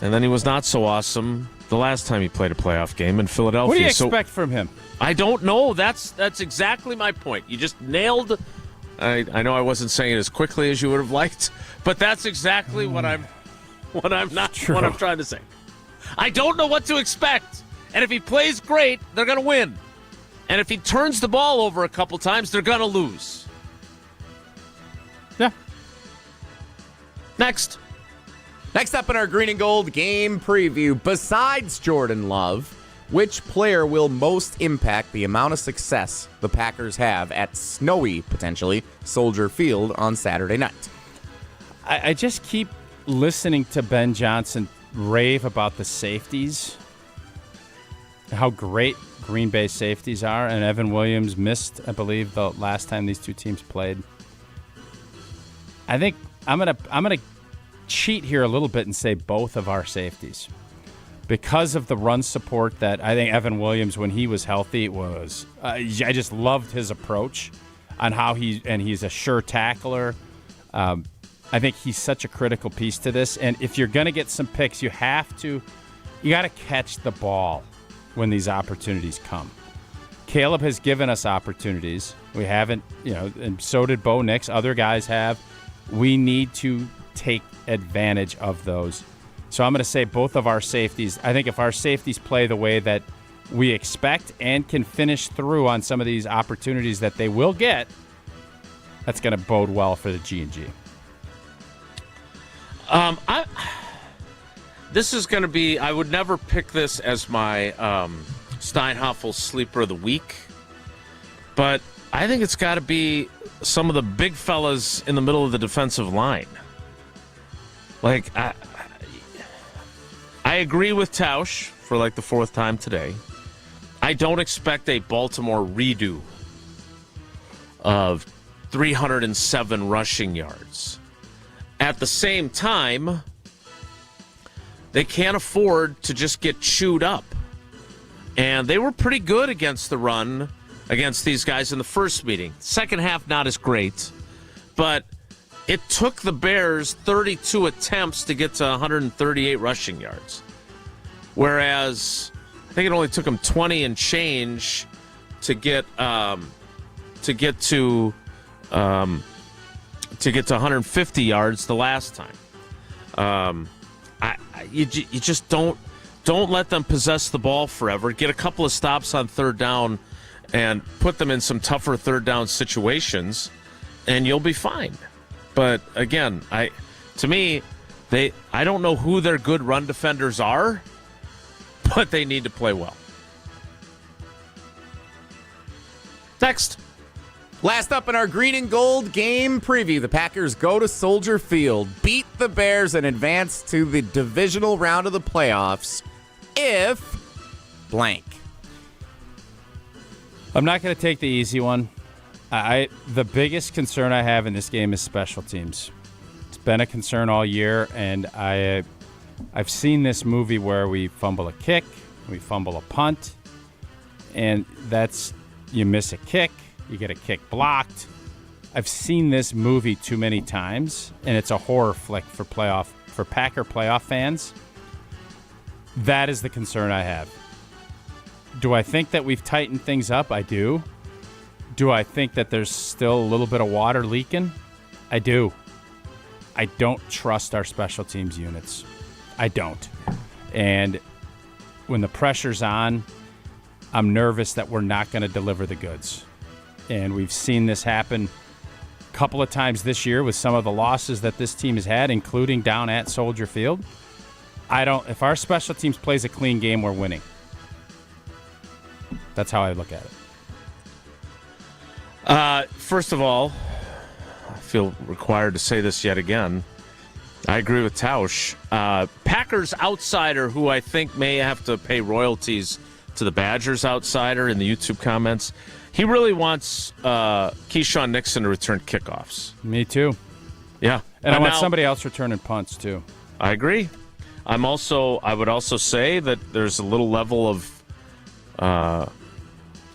And then he was not so awesome the last time he played a playoff game in Philadelphia. What do you expect from him? I don't know. That's exactly my point. You just nailed. I know I wasn't saying it as quickly as you would have liked, but that's exactly what I'm trying to say. I don't know what to expect. And if he plays great, they're going to win. And if he turns the ball over a couple times, they're going to lose. Yeah. Next up in our Green and Gold Game Preview, besides Jordan Love, which player will most impact the amount of success the Packers have at snowy, potentially, Soldier Field on Saturday night? I just keep listening to Ben Johnson rave about the safeties, how great Green Bay safeties are, and Evan Williams missed, I believe, the last time these two teams played. I think I'm gonna cheat here a little bit and say both of our safeties. Because of the run support that I think Evan Williams, when he was healthy, was I just loved his approach on how he's a sure tackler. I think he's such a critical piece to this. And if you're going to get some picks, you got to catch the ball when these opportunities come. Caleb has given us opportunities. We haven't, and so did Bo Nix. Other guys have. We need to take advantage of those. So I'm going to say both of our safeties. I think if our safeties play the way that we expect and can finish through on some of these opportunities that they will get, that's going to bode well for the G&G. This is going to be, I would never pick this as my Steinhoffel sleeper of the week, but I think it's got to be some of the big fellas in the middle of the defensive line. Like, I agree with Tausch for like the fourth time today. I don't expect a Baltimore redo of 307 rushing yards. At the same time, they can't afford to just get chewed up. And they were pretty good against the run against these guys in the first meeting. Second half, not as great. But it took the Bears 32 attempts to get to 138 rushing yards. Whereas I think it only took them 20 and change to get to 150 yards the last time. You just don't let them possess the ball forever. Get a couple of stops on third down and put them in some tougher third down situations, and you'll be fine. But again, I don't know who their good run defenders are, but they need to play well. Next. Last up in our green and gold game preview, the Packers go to Soldier Field, beat the Bears, and advance to the divisional round of the playoffs if blank. I'm not going to take the easy one. The biggest concern I have in this game is special teams. It's been a concern all year, and I've seen this movie where we fumble a kick, we fumble a punt, and you miss a kick, you get a kick blocked. I've seen this movie too many times, and it's a horror flick for Packer playoff fans. That is the concern I have. Do I think that we've tightened things up? I do. Do I think that there's still a little bit of water leaking? I do. I don't trust our special teams units. I don't. And when the pressure's on, I'm nervous that we're not going to deliver the goods. And we've seen this happen a couple of times this year with some of the losses that this team has had, including down at Soldier Field. If our special teams plays a clean game, we're winning. That's how I look at it. First of all, I feel required to say this yet again. I agree with Tausch. Packers outsider, who I think may have to pay royalties to the Badgers outsider in the YouTube comments, he really wants Keyshawn Nixon to return kickoffs. Me too. Yeah. And I want somebody else returning punts too. I agree. I would also say that there's a little level of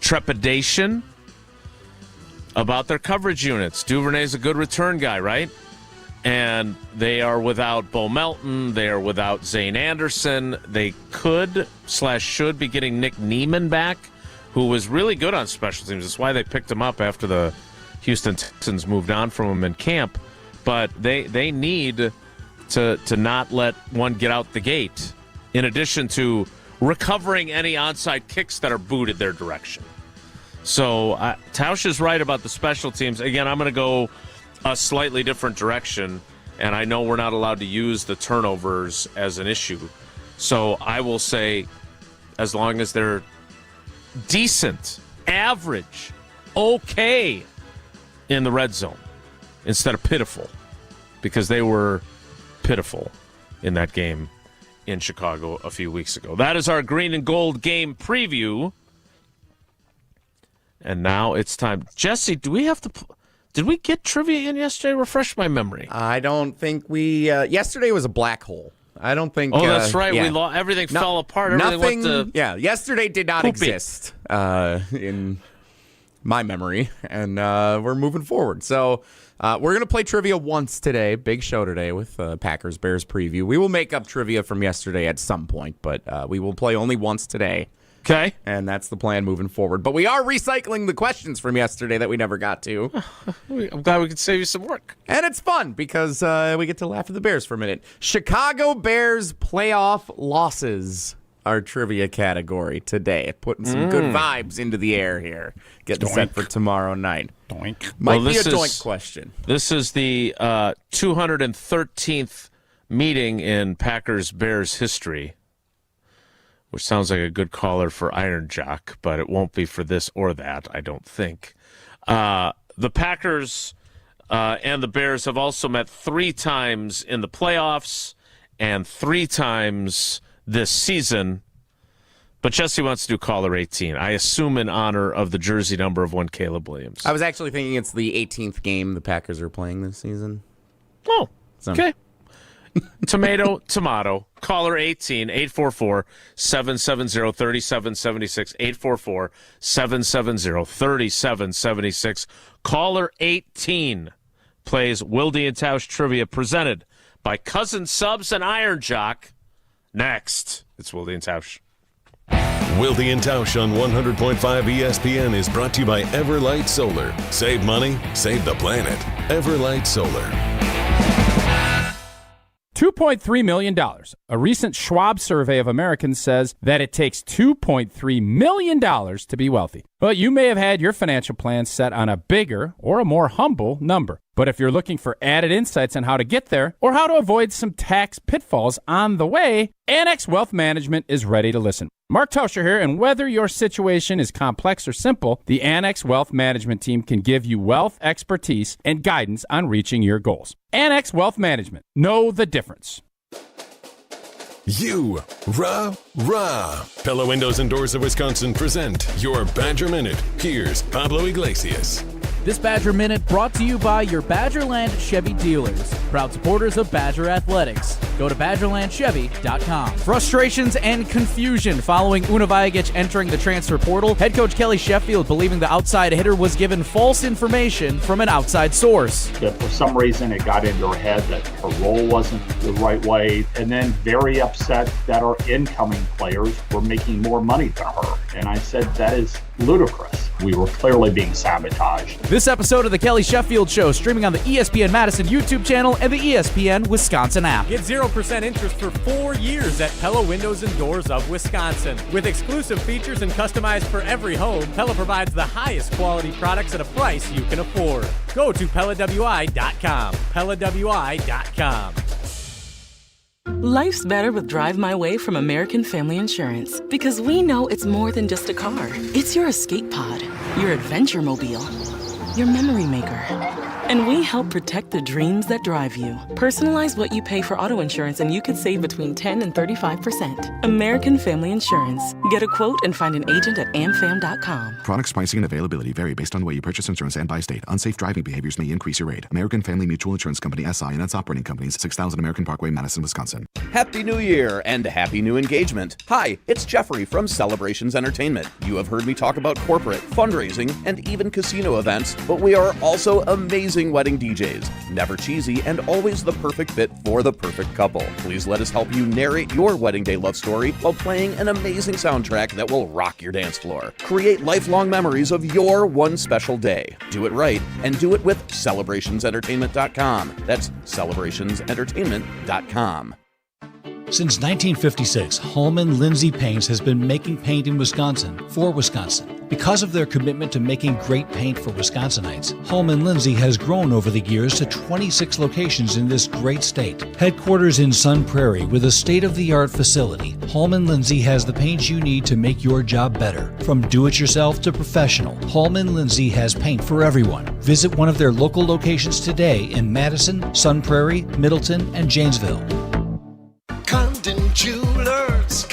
trepidation about their coverage units. Duvernay's a good return guy, right? And they are without Bo Melton. They are without Zane Anderson. They should be getting Nick Neiman back, who was really good on special teams. That's why they picked him up after the Houston Texans moved on from him in camp. But they need to not let one get out the gate, in addition to recovering any onside kicks that are booted their direction. So Tausch is right about the special teams. Again, I'm going to go a slightly different direction, and I know we're not allowed to use the turnovers as an issue. So I will say, as long as they're decent, average, okay in the red zone instead of pitiful, because they were pitiful in that game in Chicago a few weeks ago. That is our green and gold game preview. And now it's time. Jesse, did we get trivia in yesterday? Refresh my memory. I don't think we. Yesterday was a black hole. I don't think. Oh, that's right. Yeah. We lost. Everything fell apart. Everything went to yesterday did not exist in my memory, and we're moving forward. So we're gonna play trivia once today. Big show today with Packers Bears preview. We will make up trivia from yesterday at some point, but we will play only once today. Okay. And that's the plan moving forward. But we are recycling the questions from yesterday that we never got to. I'm glad we could save you some work. And it's fun because we get to laugh at the Bears for a minute. Chicago Bears playoff losses, our trivia category today. Putting some good vibes into the air here. Getting set for tomorrow night. Doink. Might be a doink question. This is the 213th meeting in Packers Bears history, which sounds like a good caller for Iron Jock, but it won't be for this or that, I don't think. The Packers and the Bears have also met 3 times in the playoffs and 3 times this season. But Jesse wants to do caller 18, I assume in honor of the jersey number of one Caleb Williams. I was actually thinking it's the 18th game the Packers are playing this season. Oh, okay. Tomato, caller 18, 844-770-3776, 844-770-3776. Caller 18 plays Wilde and Tausch Trivia presented by Cousin Subs and Iron Jock. Next, it's Wilde and Tausch. Wilde and Tausch on 100.5 ESPN is brought to you by Everlight Solar. Save money, save the planet. Everlight Solar. $2.3 million. A recent Schwab survey of Americans says that it takes $2.3 million to be wealthy. Well, you may have had your financial plan set on a bigger or a more humble number. But if you're looking for added insights on how to get there or how to avoid some tax pitfalls on the way, Annex Wealth Management is ready to listen. Mark Tauscher here, and whether your situation is complex or simple, the Annex Wealth Management team can give you wealth expertise and guidance on reaching your goals. Annex Wealth Management. Know the difference. Pella Windows and Doors of Wisconsin present your Badger Minute. Here's Pablo Iglesias. This Badger Minute brought to you by your Badgerland Chevy dealers, proud supporters of Badger Athletics. Go to BadgerlandChevy.com. Frustrations and confusion following Unavagic entering the transfer portal. Head coach Kelly Sheffield believing the outside hitter was given false information from an outside source. That for some reason it got into her head that her role wasn't the right way, and then very upset that our incoming players were making more money than her. And I said, that is ludicrous. We were clearly being sabotaged. This episode of The Kelly Sheffield Show, streaming on the ESPN Madison YouTube channel and the ESPN Wisconsin app. Get 0% interest for 4 years at Pella Windows and Doors of Wisconsin. With exclusive features and customized for every home, Pella provides the highest quality products at a price you can afford. Go to PellaWI.com. PellaWI.com. Life's better with Drive My Way from American Family Insurance, because we know it's more than just a car. It's your escape pod, your adventure mobile, your memory maker. And we help protect the dreams that drive you. Personalize what you pay for auto insurance and you could save between 10 and 35%. American Family Insurance. Get a quote and find an agent at amfam.com. Products, pricing, and availability vary based on the way you purchase insurance and by state. Unsafe driving behaviors may increase your rate. American Family Mutual Insurance Company, SI, and its operating companies, 6000 American Parkway, Madison, Wisconsin. Happy New Year and happy new engagement. Hi, it's Jeffrey from Celebrations Entertainment. You have heard me talk about corporate, fundraising, and even casino events, but we are also amazing wedding DJs. Never cheesy and always the perfect fit for the perfect couple. Please let us help you narrate your wedding day love story while playing an amazing soundtrack that will rock your dance floor. Create lifelong memories of your one special day. Do it right and do it with celebrationsentertainment.com. That's celebrationsentertainment.com. Since 1956, Holman Lindsay Paints has been making paint in Wisconsin for Wisconsin. Because of their commitment to making great paint for Wisconsinites, Holman Lindsay has grown over the years to 26 locations in this great state. Headquarters in Sun Prairie with a state-of-the-art facility, Holman Lindsay has the paint you need to make your job better. From do-it-yourself to professional, Holman Lindsay has paint for everyone. Visit one of their local locations today in Madison, Sun Prairie, Middleton, and Janesville. Condon Jewelers,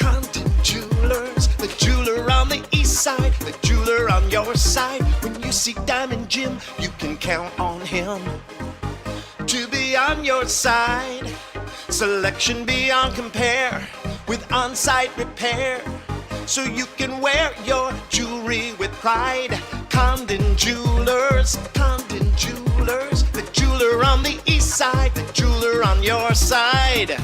the jeweler on the east side, the jeweler on on your side. When you see Diamond Jim, you can count on him to be on your side. Selection beyond compare with on-site repair, so you can wear your jewelry with pride. Condon Jewelers, the jeweler on the east side, the jeweler on your side.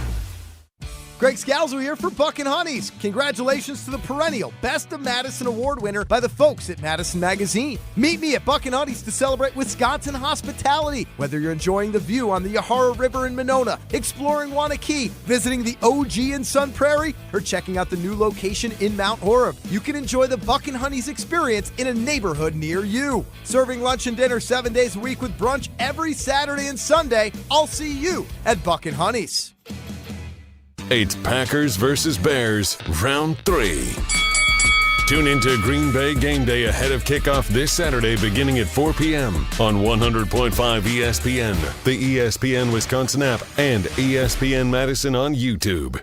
Greg Scalzo here for Buck and Honey's. Congratulations to the perennial Best of Madison Award winner by the folks at Madison Magazine. Meet me at Buck and Honey's to celebrate Wisconsin hospitality. Whether you're enjoying the view on the Yahara River in Monona, exploring Wanakee, visiting the OG in Sun Prairie, or checking out the new location in Mount Horeb, you can enjoy the Buck and Honey's experience in a neighborhood near you. Serving lunch and dinner 7 days a week with brunch every Saturday and Sunday. I'll see you at Buck and Honey's. It's Packers versus Bears, round 3. Tune into Green Bay Game Day ahead of kickoff this Saturday beginning at 4 p.m. on 100.5 ESPN, the ESPN Wisconsin app, and ESPN Madison on YouTube.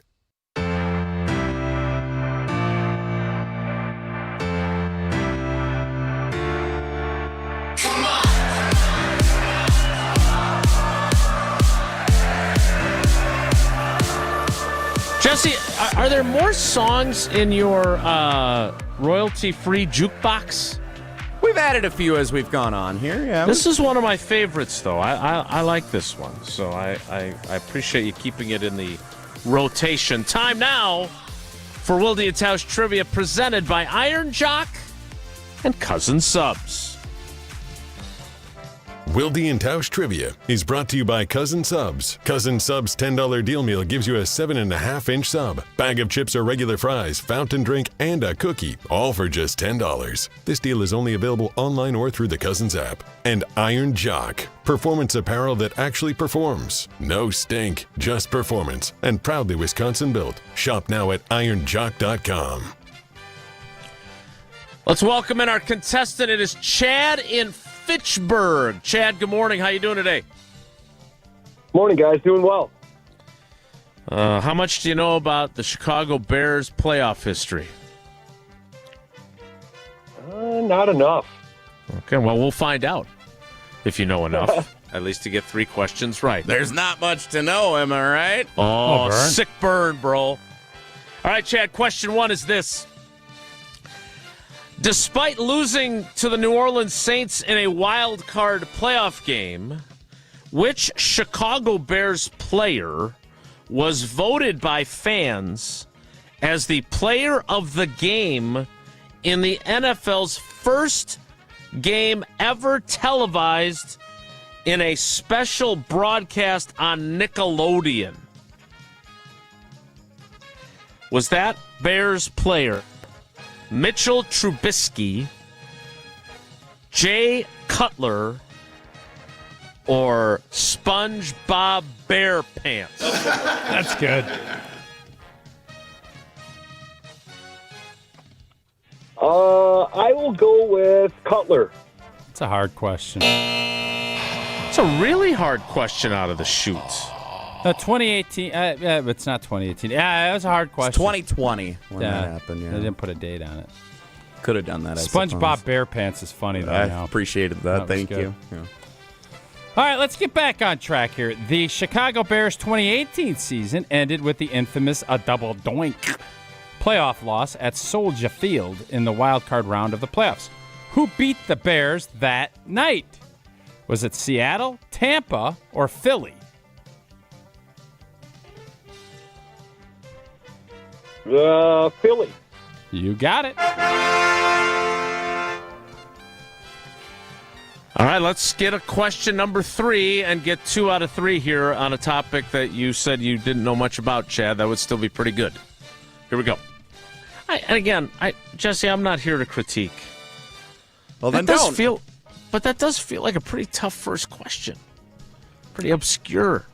Jesse, are there more songs in your royalty-free jukebox? We've added a few as we've gone on here. Yeah, this is one of my favorites, though. I like this one, so I appreciate you keeping it in the rotation. Time now for Wilde and Tausch Trivia, presented by Iron Jock and Cousin Subs. Wilde and Tausch Trivia is brought to you by Cousin Subs. Cousin Subs' $10 deal meal gives you a 7.5-inch sub, bag of chips or regular fries, fountain drink, and a cookie, all for just $10. This deal is only available online or through the Cousins app. And Iron Jock, performance apparel that actually performs. No stink, just performance, and proudly Wisconsin built. Shop now at ironjock.com. Let's welcome in our contestant. It is Chad in Fitchburg. Chad, good morning. How you doing today? Morning, guys. Doing well. How much do you know about the Chicago Bears playoff history? Not enough. Okay, well, we'll find out if you know enough. At least to get 3 questions right. There's not much to know, am I right? Oh, burn. Sick burn, bro. All right, Chad, question 1 is this. Despite losing to the New Orleans Saints in a wild card playoff game, which Chicago Bears player was voted by fans as the player of the game in the NFL's first game ever televised in a special broadcast on Nickelodeon? Was that Bears player Mitchell Trubisky, Jay Cutler, or SpongeBob Bearpants? That's good. I will go with Cutler. It's a hard question. It's a really hard question out of the chute. 2018. It's not 2018. Yeah, it was a hard question. It's 2020 when that happened. Yeah, they didn't put a date on it. Could have done that. SpongeBob Bearpants is funny though. I now. appreciated that. Thank you. Yeah. All right, let's get back on track here. The Chicago Bears 2018 season ended with the infamous a double doink playoff loss at Soldier Field in the wild card round of the playoffs. Who beat the Bears that night? Was it Seattle, Tampa, or Philly? Philly. You got it. All right, let's get a question number 3 and get 2 out of 3 here on a topic that you said you didn't know much about, Chad. That would still be pretty good. Here we go. Jesse, I'm not here to critique. Well, then don't. But that does feel like a pretty tough first question. Pretty obscure.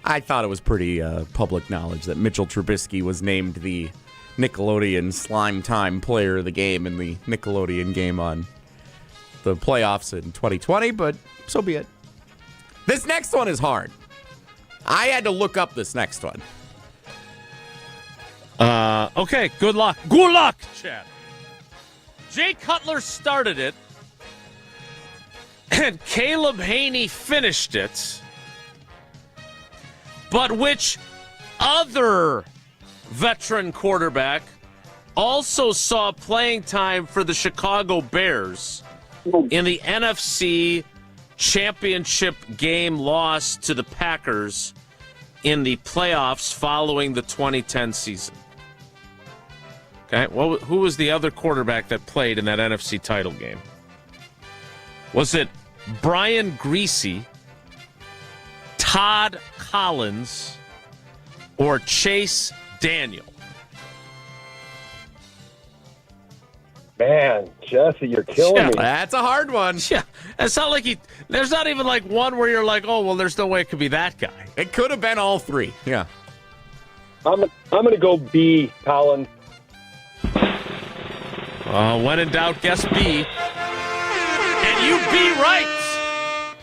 I thought it was pretty public knowledge that Mitchell Trubisky was named the Nickelodeon Slime Time Player of the Game in the Nickelodeon game on the playoffs in 2020, but so be it. This next one is hard. I had to look up this next one. Okay, good luck. Good luck, Chad. Jay Cutler started it, and Caleb Haney finished it. But which other veteran quarterback also saw playing time for the Chicago Bears in the NFC Championship game loss to the Packers in the playoffs following the 2010 season? Okay, well, who was the other quarterback that played in that NFC title game? Was it Brian Griese, Todd Collins, or Chase Daniel? Man, Jesse, you're killing me. That's a hard one. Yeah, it's not like there's not even like one where you're like, oh, well, there's no way it could be that guy. It could have been all three. Yeah. I'm going to go B, Collins. When in doubt, guess B. And you be right.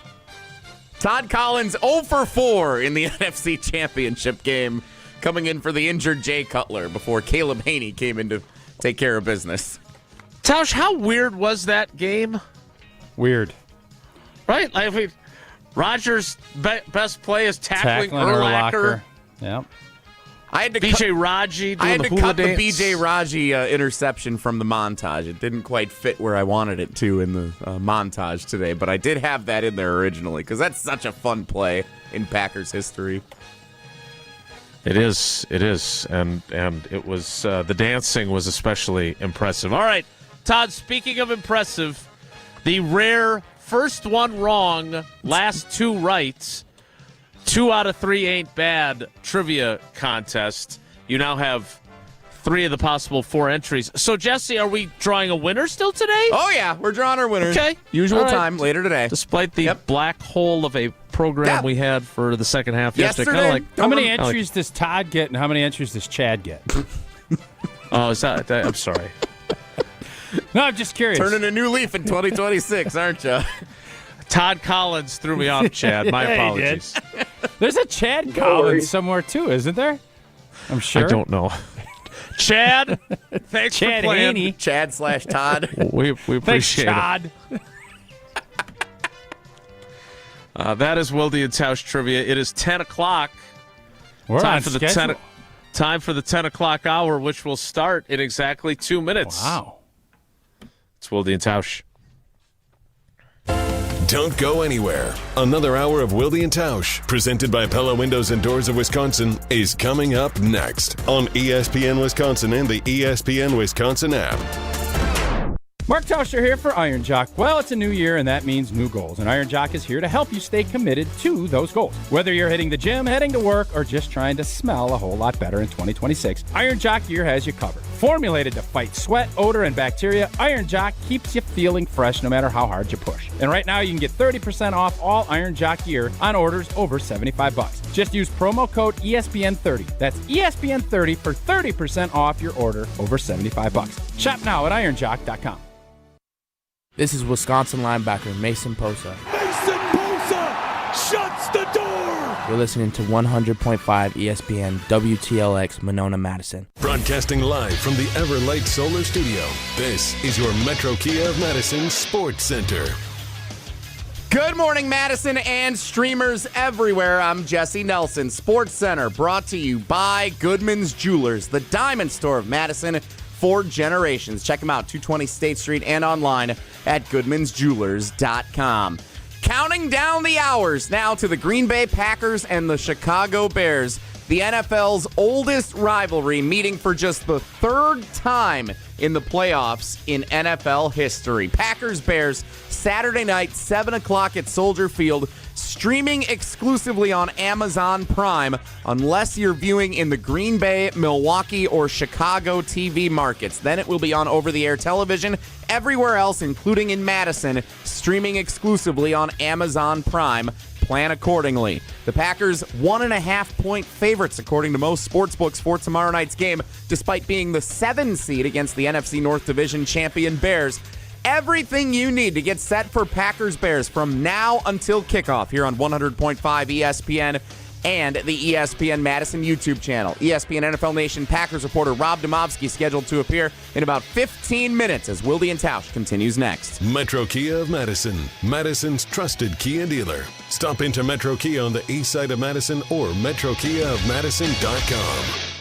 Todd Collins 0 for 4 in the NFC Championship game, coming in for the injured Jay Cutler before Caleb Haney came in to take care of business. Tausch, how weird was that game? Weird. Right? I mean, Rodgers' best play is tackling Urlacher. Yep. I had to B.J. Raji doing the hula cut dance. the B.J. Raji interception from the montage. It didn't quite fit where I wanted it to in the montage today, but I did have that in there originally because that's such a fun play in Packers history. It is, and it was the dancing was especially impressive. All right, Todd. Speaking of impressive, the rare first one wrong, last two rights. 2 out of 3 ain't bad trivia contest. You now have 3 of the possible 4 entries. So, Jesse, are we drawing a winner still today? Oh, yeah. We're drawing our winners. Okay. Usual right. time later today. Despite the black hole of a program we had for the second half yesterday. Yesterday. Like, how many entries does Todd get and how many entries does Chad get? Oh, is that? I'm sorry. No, I'm just curious. Turning a new leaf in 2026, aren't you? Todd Collins threw me off, Chad. My apologies. There's a Chad Collins somewhere, too, isn't there? I'm sure. I don't know. Chad, thanks Chad for playing. Haney. Chad/Todd. We appreciate Thanks, it. That is Wilde and Tausch trivia. It is 10 o'clock. We're time on for schedule. the time for the 10 o'clock hour, which will start in exactly 2 minutes. Wow. It's Wilde and Tausch. Don't go anywhere. Another hour of Wilde and Tausch, presented by Pella Windows and Doors of Wisconsin, is coming up next on ESPN Wisconsin and the ESPN Wisconsin app. Mark Tauscher here for Iron Jock. Well, it's a new year, and that means new goals. And Iron Jock is here to help you stay committed to those goals. Whether you're hitting the gym, heading to work, or just trying to smell a whole lot better in 2026, Iron Jock gear has you covered. Formulated to fight sweat, odor, and bacteria, Iron Jock keeps you feeling fresh no matter how hard you push. And right now, you can get 30% off all Iron Jock gear on orders over $75. Just use promo code ESPN30. That's ESPN30 for 30% off your order over $75. Shop now at ironjock.com. This is Wisconsin linebacker Mason Posa. Mason Posa shuts the door! You're listening to 100.5 ESPN WTLX Monona, Madison. Broadcasting live from the Everlight Solar Studio, this is your Metro Kia of Madison Sports Center. Good morning, Madison and streamers everywhere. I'm Jesse Nelson. Sports Center brought to you by Goodman's Jewelers, the diamond store of Madison for generations. Check them out, 220 State Street and online at goodmansjewelers.com. Counting down the hours now to the Green Bay Packers and the Chicago Bears, the NFL's oldest rivalry, meeting for just the third time in the playoffs in NFL history. Packers-Bears, Saturday night, 7 o'clock at Soldier Field, streaming exclusively on Amazon Prime, unless you're viewing in the Green Bay, Milwaukee, or Chicago TV markets. Then it will be on over-the-air television everywhere else, including in Madison, streaming exclusively on Amazon Prime. Plan accordingly. The Packers 1.5-point favorites, according to most sportsbooks, for tomorrow night's game, despite being the 7 seed against the NFC North Division champion Bears. Everything you need to get set for Packers-Bears from now until kickoff here on 100.5 ESPN and the ESPN Madison YouTube channel. ESPN NFL Nation Packers reporter Rob Demovsky scheduled to appear in about 15 minutes as Wilde and Tausch continues next. Metro Kia of Madison, Madison's trusted Kia dealer. Stop into Metro Kia on the east side of Madison or metrokiaofmadison.com.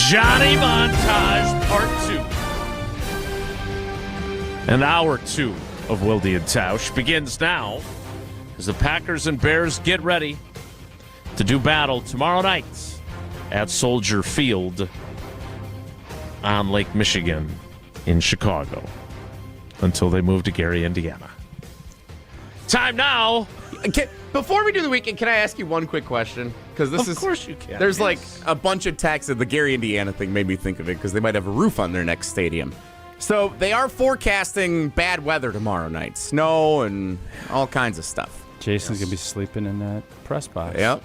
Johnny Montage Part 2. And Hour 2 of Wilde and Tausch begins now as the Packers and Bears get ready to do battle tomorrow night at Soldier Field on Lake Michigan in Chicago until they move to Gary, Indiana. Time now. Before we do the weekend, can I ask you one quick question? Because Of course you can. There's like a bunch of texts, and the Gary, Indiana thing made me think of it because they might have a roof on their next stadium. So they are forecasting bad weather tomorrow night, snow and all kinds of stuff. Jason's gonna be sleeping in that press box. Yep.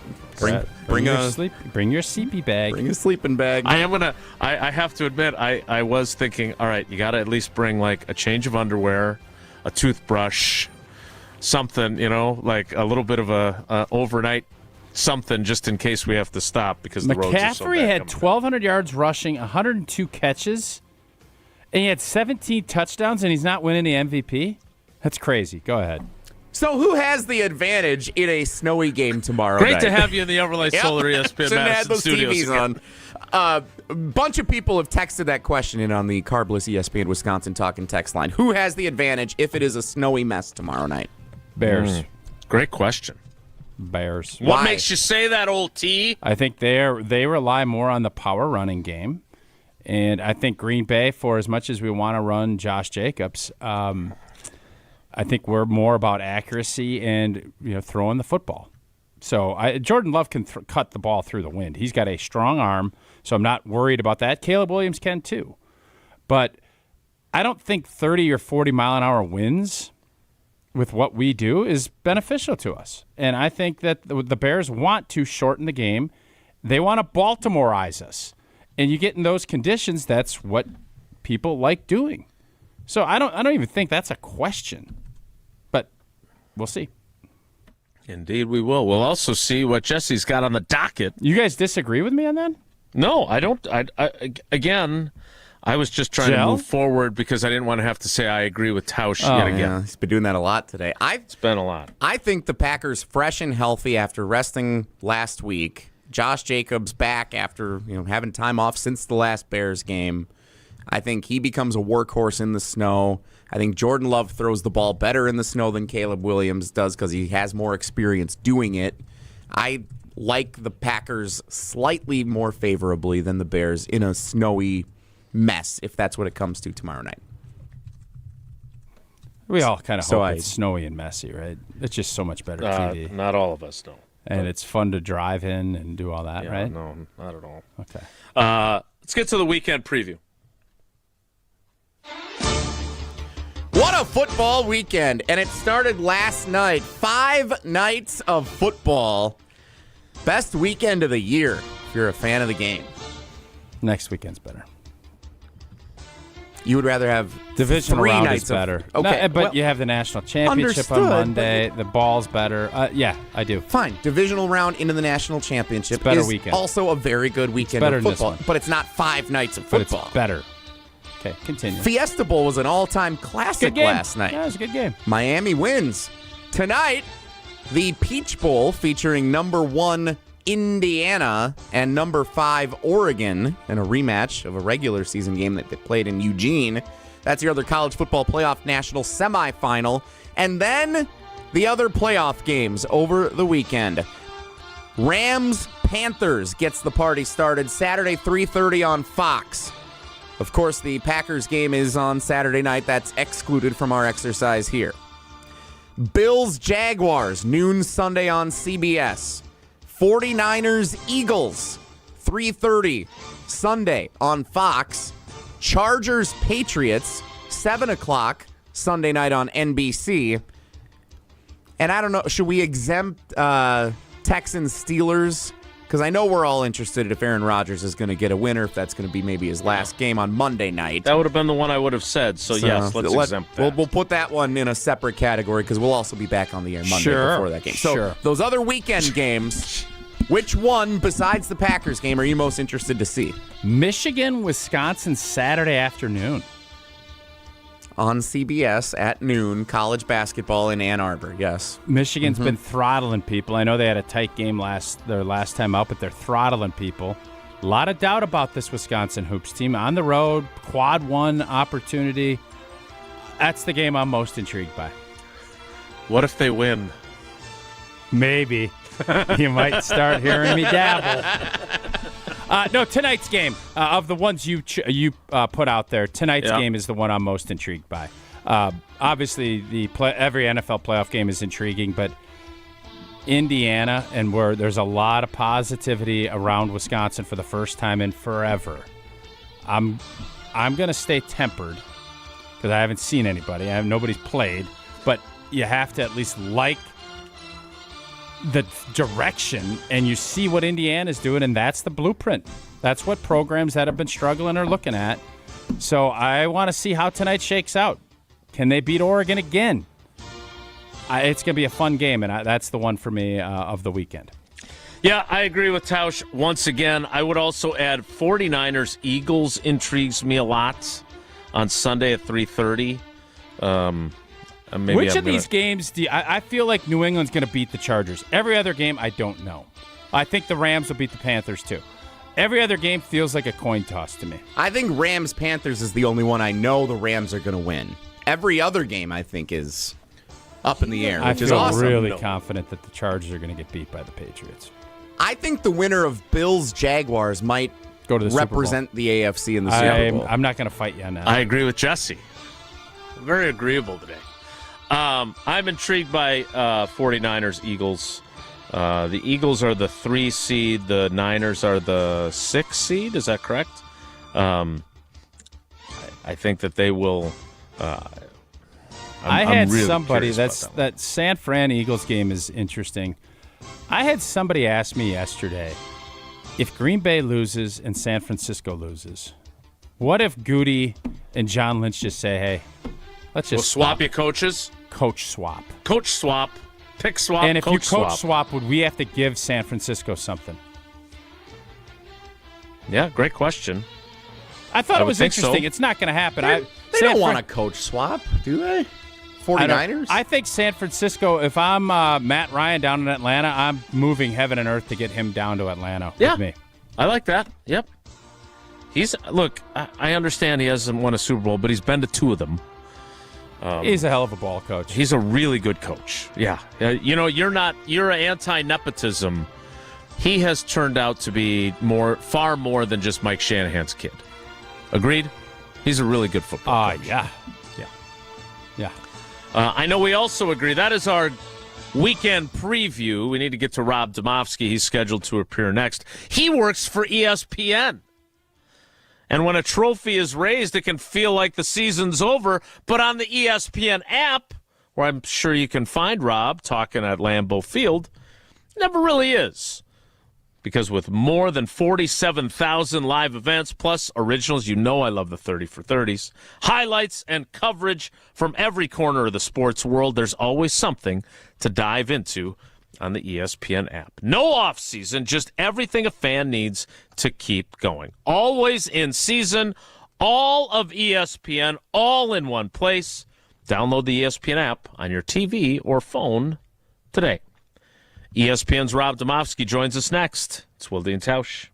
Bring your CP bag. Bring a sleeping bag. I have to admit, I was thinking, all right, you got to at least bring like a change of underwear, a toothbrush, something, like a little bit of a overnight something just in case we have to stop because the roads are so bad. McCaffrey had 1,200 yards rushing, 102 catches, and he had 17 touchdowns, and he's not winning the MVP? That's crazy. Go ahead. So who has the advantage in a snowy game tomorrow Great night? to have you in the Overlay Solar ESPN Shouldn't have Madison those studios TVs again. on. A bunch of people have texted that question in on the Carbless ESPN Wisconsin talking text line. Who has the advantage if it is a snowy mess tomorrow night? Bears. Great question. Bears. What makes you say that, old T? I think they rely more on the power running game. And I think Green Bay, for as much as we want to run Josh Jacobs, I think we're more about accuracy and throwing the football. So Jordan Love can cut the ball through the wind. He's got a strong arm, so I'm not worried about that. Caleb Williams can too. But I don't think 30 or 40 mile an hour winds with what we do is beneficial to us. And I think that the Bears want to shorten the game. They want to Baltimoreize us. And you get in those conditions, that's what people like doing. So I don't even think that's a question. But we'll see. Indeed we will. We'll also see what Jesse's got on the docket. You guys disagree with me on that? No, I don't. Again, I was just trying to move forward because I didn't want to have to say I agree with Tausch yet again. Yeah, he's been doing that a lot today. It's been a lot. I think the Packers fresh and healthy after resting last week. Josh Jacobs back after having time off since the last Bears game. I think he becomes a workhorse in the snow. I think Jordan Love throws the ball better in the snow than Caleb Williams does because he has more experience doing it. I like the Packers slightly more favorably than the Bears in a snowy mess, if that's what it comes to tomorrow night. We all kind of hope it's snowy and messy, right? It's just so much better TV. Not all of us, no. And it's fun to drive in and do all that, right? No, not at all. Okay. Let's get to the weekend preview. What a football weekend. And it started last night. 5 nights of football. Best weekend of the year if you're a fan of the game. Next weekend's better. You would rather have divisional 3 round nights is better. Okay, no, but you have the national championship on Monday. The ball's better. Yeah, I do. Fine. Divisional round into the national championship it's better is weekend. Also a very good weekend better of football. But it's not 5 nights of football. But it's better. Okay, continue. Fiesta Bowl was an all-time classic last night. Yeah, it was a good game. Miami wins. Tonight, the Peach Bowl featuring number 1 Indiana and number 5 Oregon in a rematch of a regular season game that they played in Eugene. That's your other college football playoff national semifinal. And then the other playoff games over the weekend. Rams-Panthers gets the party started Saturday, 3:30 on Fox. Of course, the Packers game is on Saturday night. That's excluded from our exercise here. Bills-Jaguars, noon Sunday on CBS. 49ers-Eagles, 3:30 Sunday on Fox. Chargers-Patriots, 7 o'clock Sunday night on NBC. And I don't know, should we exempt Texans-Steelers? Because I know we're all interested if Aaron Rodgers is going to get a winner, if that's going to be maybe his last game on Monday night. That would have been the one I would have said, so yes, let's exempt that. We'll put that one in a separate category because we'll also be back on the air Monday before that game. So those other weekend games, which one besides the Packers game are you most interested to see? Michigan, Wisconsin, Saturday afternoon. On CBS at noon, college basketball in Ann Arbor, yes. Michigan's been throttling people. I know they had a tight game their last time out, but they're throttling people. A lot of doubt about this Wisconsin hoops team. On the road, quad one opportunity. That's the game I'm most intrigued by. What if they win? Maybe. You might start hearing me dabble. No, tonight's game, of the ones you put out there, tonight's game is the one I'm most intrigued by. Obviously, every NFL playoff game is intriguing, but Indiana, and where there's a lot of positivity around Wisconsin for the first time in forever, I'm going to stay tempered because I haven't seen anybody. Nobody's played, but you have to at least like the direction, and you see what Indiana's doing, and that's the blueprint. That's what programs that have been struggling are looking at. So I want to see how tonight shakes out. Can they beat Oregon again? It's going to be a fun game, and that's the one for me of the weekend. Yeah, I agree with Tausch once again. I would also add 49ers-Eagles intrigues me a lot on Sunday at 3:30. Which of these games do I feel like New England's going to beat the Chargers? Every other game, I don't know. I think the Rams will beat the Panthers, too. Every other game feels like a coin toss to me. I think Rams-Panthers is the only one I know the Rams are going to win. Every other game, I think, is up in the air, which is awesome. I feel really confident that the Chargers are going to get beat by the Patriots. I think the winner of Bills-Jaguars might go to the represent the AFC in the Super Bowl. I'm not going to fight you on that. I agree with Jesse. Very agreeable today. I'm intrigued by 49ers-Eagles. The Eagles are the 3 seed. The Niners are the 6 seed. Is that correct? I think that they will. I had really somebody that San Fran Eagles game is interesting. I had somebody ask me yesterday, if Green Bay loses and San Francisco loses, what if Goody and John Lynch just say, hey, let's just swap your coaches? Coach swap. Coach swap. Pick swap. And if you coach swap, would we have to give San Francisco something? Yeah, great question. I thought it was interesting. So. It's not going to happen. They don't want a coach swap, do they? 49ers? I think San Francisco, if I'm Matt Ryan down in Atlanta, I'm moving heaven and earth to get him down to Atlanta with me. I like that. Yep. I understand he hasn't won a Super Bowl, but he's been to 2 of them. He's a hell of a ball coach. He's a really good coach. Yeah. You're anti-nepotism. He has turned out to be far more than just Mike Shanahan's kid. Agreed? He's a really good football coach. Yeah. I know we also agree. That is our weekend preview. We need to get to Rob Demovsky. He's scheduled to appear next. He works for ESPN. And when a trophy is raised, it can feel like the season's over. But on the ESPN app, where I'm sure you can find Rob talking at Lambeau Field, it never really is. Because with more than 47,000 live events, plus originals, I love the 30 for 30s, highlights and coverage from every corner of the sports world, there's always something to dive into on the ESPN app. No off-season, just everything a fan needs to keep going. Always in season, all of ESPN, all in one place. Download the ESPN app on your TV or phone today. ESPN's Rob Demovsky joins us next. It's Wilde and Tausch.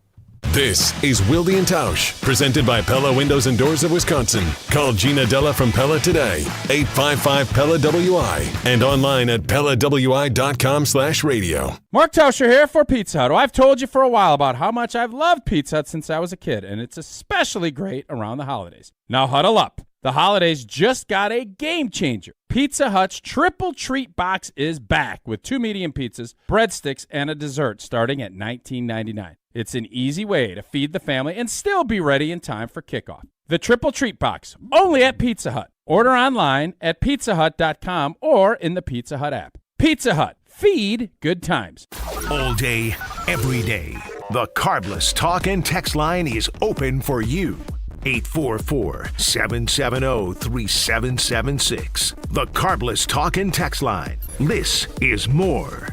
This is Wilde and Tausch, presented by Pella Windows and Doors of Wisconsin. Call Gina Della from Pella today, 855-PELLA-WI, and online at PellaWI.com/radio. Mark Tauscher here for Pizza Hut. I've told you for a while about how much I've loved Pizza Hut since I was a kid, and it's especially great around the holidays. Now huddle up. The holidays just got a game changer. Pizza Hut's Triple Treat Box is back with 2 medium pizzas, breadsticks, and a dessert starting at $19.99. It's an easy way to feed the family and still be ready in time for kickoff. The Triple Treat Box, only at Pizza Hut. Order online at pizzahut.com or in the Pizza Hut app. Pizza Hut, feed good times. All day, every day, the Carbless Talk and Text line is open for you. 844-770-3776. The Carbless Talk and Text line. This is more.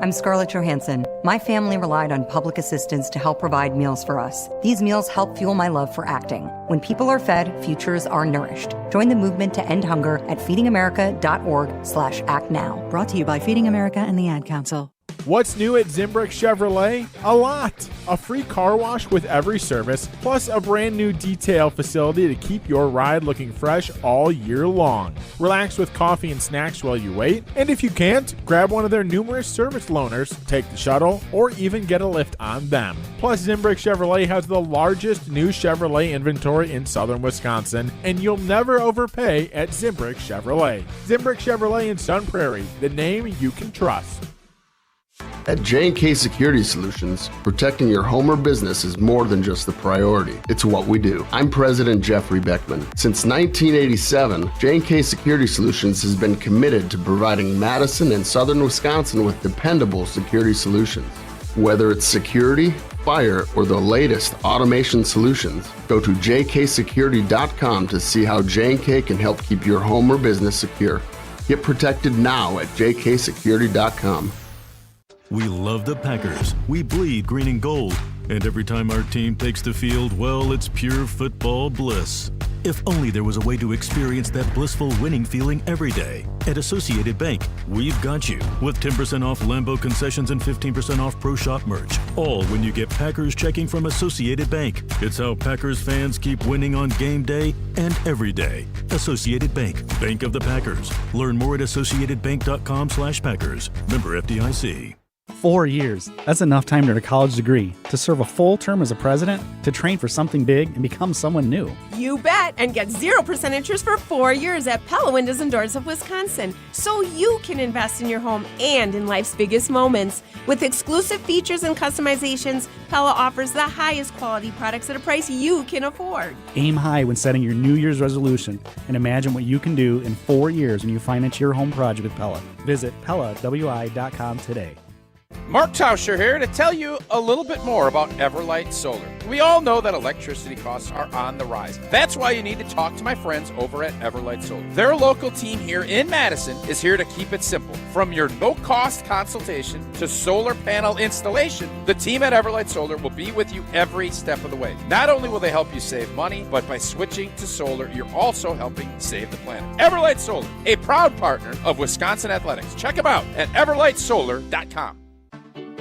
I'm Scarlett Johansson. My family relied on public assistance to help provide meals for us. These meals help fuel my love for acting. When people are fed, futures are nourished. Join the movement to end hunger at feedingamerica.org/actnow. Brought to you by Feeding America and the Ad Council. What's new at Zimbrick Chevrolet? A lot. A free car wash with every service, plus a brand new detail facility to keep your ride looking fresh all year long. Relax with coffee and snacks while you wait, and if you can't, grab one of their numerous service loaners, take the shuttle, or even get a lift on them. Plus, Zimbrick Chevrolet has the largest new Chevrolet inventory in southern Wisconsin, and you'll never overpay at Zimbrick Chevrolet. Zimbrick Chevrolet in Sun Prairie, the name you can trust. At J&K Security Solutions, protecting your home or business is more than just the priority. It's what we do. I'm President Jeffrey Beckman. Since 1987, J&K Security Solutions has been committed to providing Madison and southern Wisconsin with dependable security solutions. Whether it's security, fire, or the latest automation solutions, go to jksecurity.com to see how J&K can help keep your home or business secure. Get protected now at jksecurity.com. We love the Packers. We bleed green and gold. And every time our team takes the field, well, it's pure football bliss. If only there was a way to experience that blissful winning feeling every day. At Associated Bank, we've got you with 10% off Lambeau concessions and 15% off Pro Shop merch. All when you get Packers checking from Associated Bank. It's how Packers fans keep winning on game day and every day. Associated Bank, Bank of the Packers. Learn more at associatedbank.com/Packers. Member FDIC. 4 years. That's enough time to earn a college degree, to serve a full term as a president, to train for something big and become someone new. You bet, and get 0% interest for 4 years at Pella Windows and Doors of Wisconsin, so you can invest in your home and in life's biggest moments. With exclusive features and customizations, Pella offers the highest quality products at a price you can afford. Aim high when setting your New Year's resolution, and imagine what you can do in 4 years when you finance your home project with Pella. Visit PellaWI.com today. Mark Tauscher here to tell you a little bit more about Everlight Solar. We all know that electricity costs are on the rise. That's why you need to talk to my friends over at Everlight Solar. Their local team here in Madison is here to keep it simple. From your no-cost consultation to solar panel installation, the team at Everlight Solar will be with you every step of the way. Not only will they help you save money, but by switching to solar, you're also helping save the planet. Everlight Solar, a proud partner of Wisconsin Athletics. Check them out at everlightsolar.com.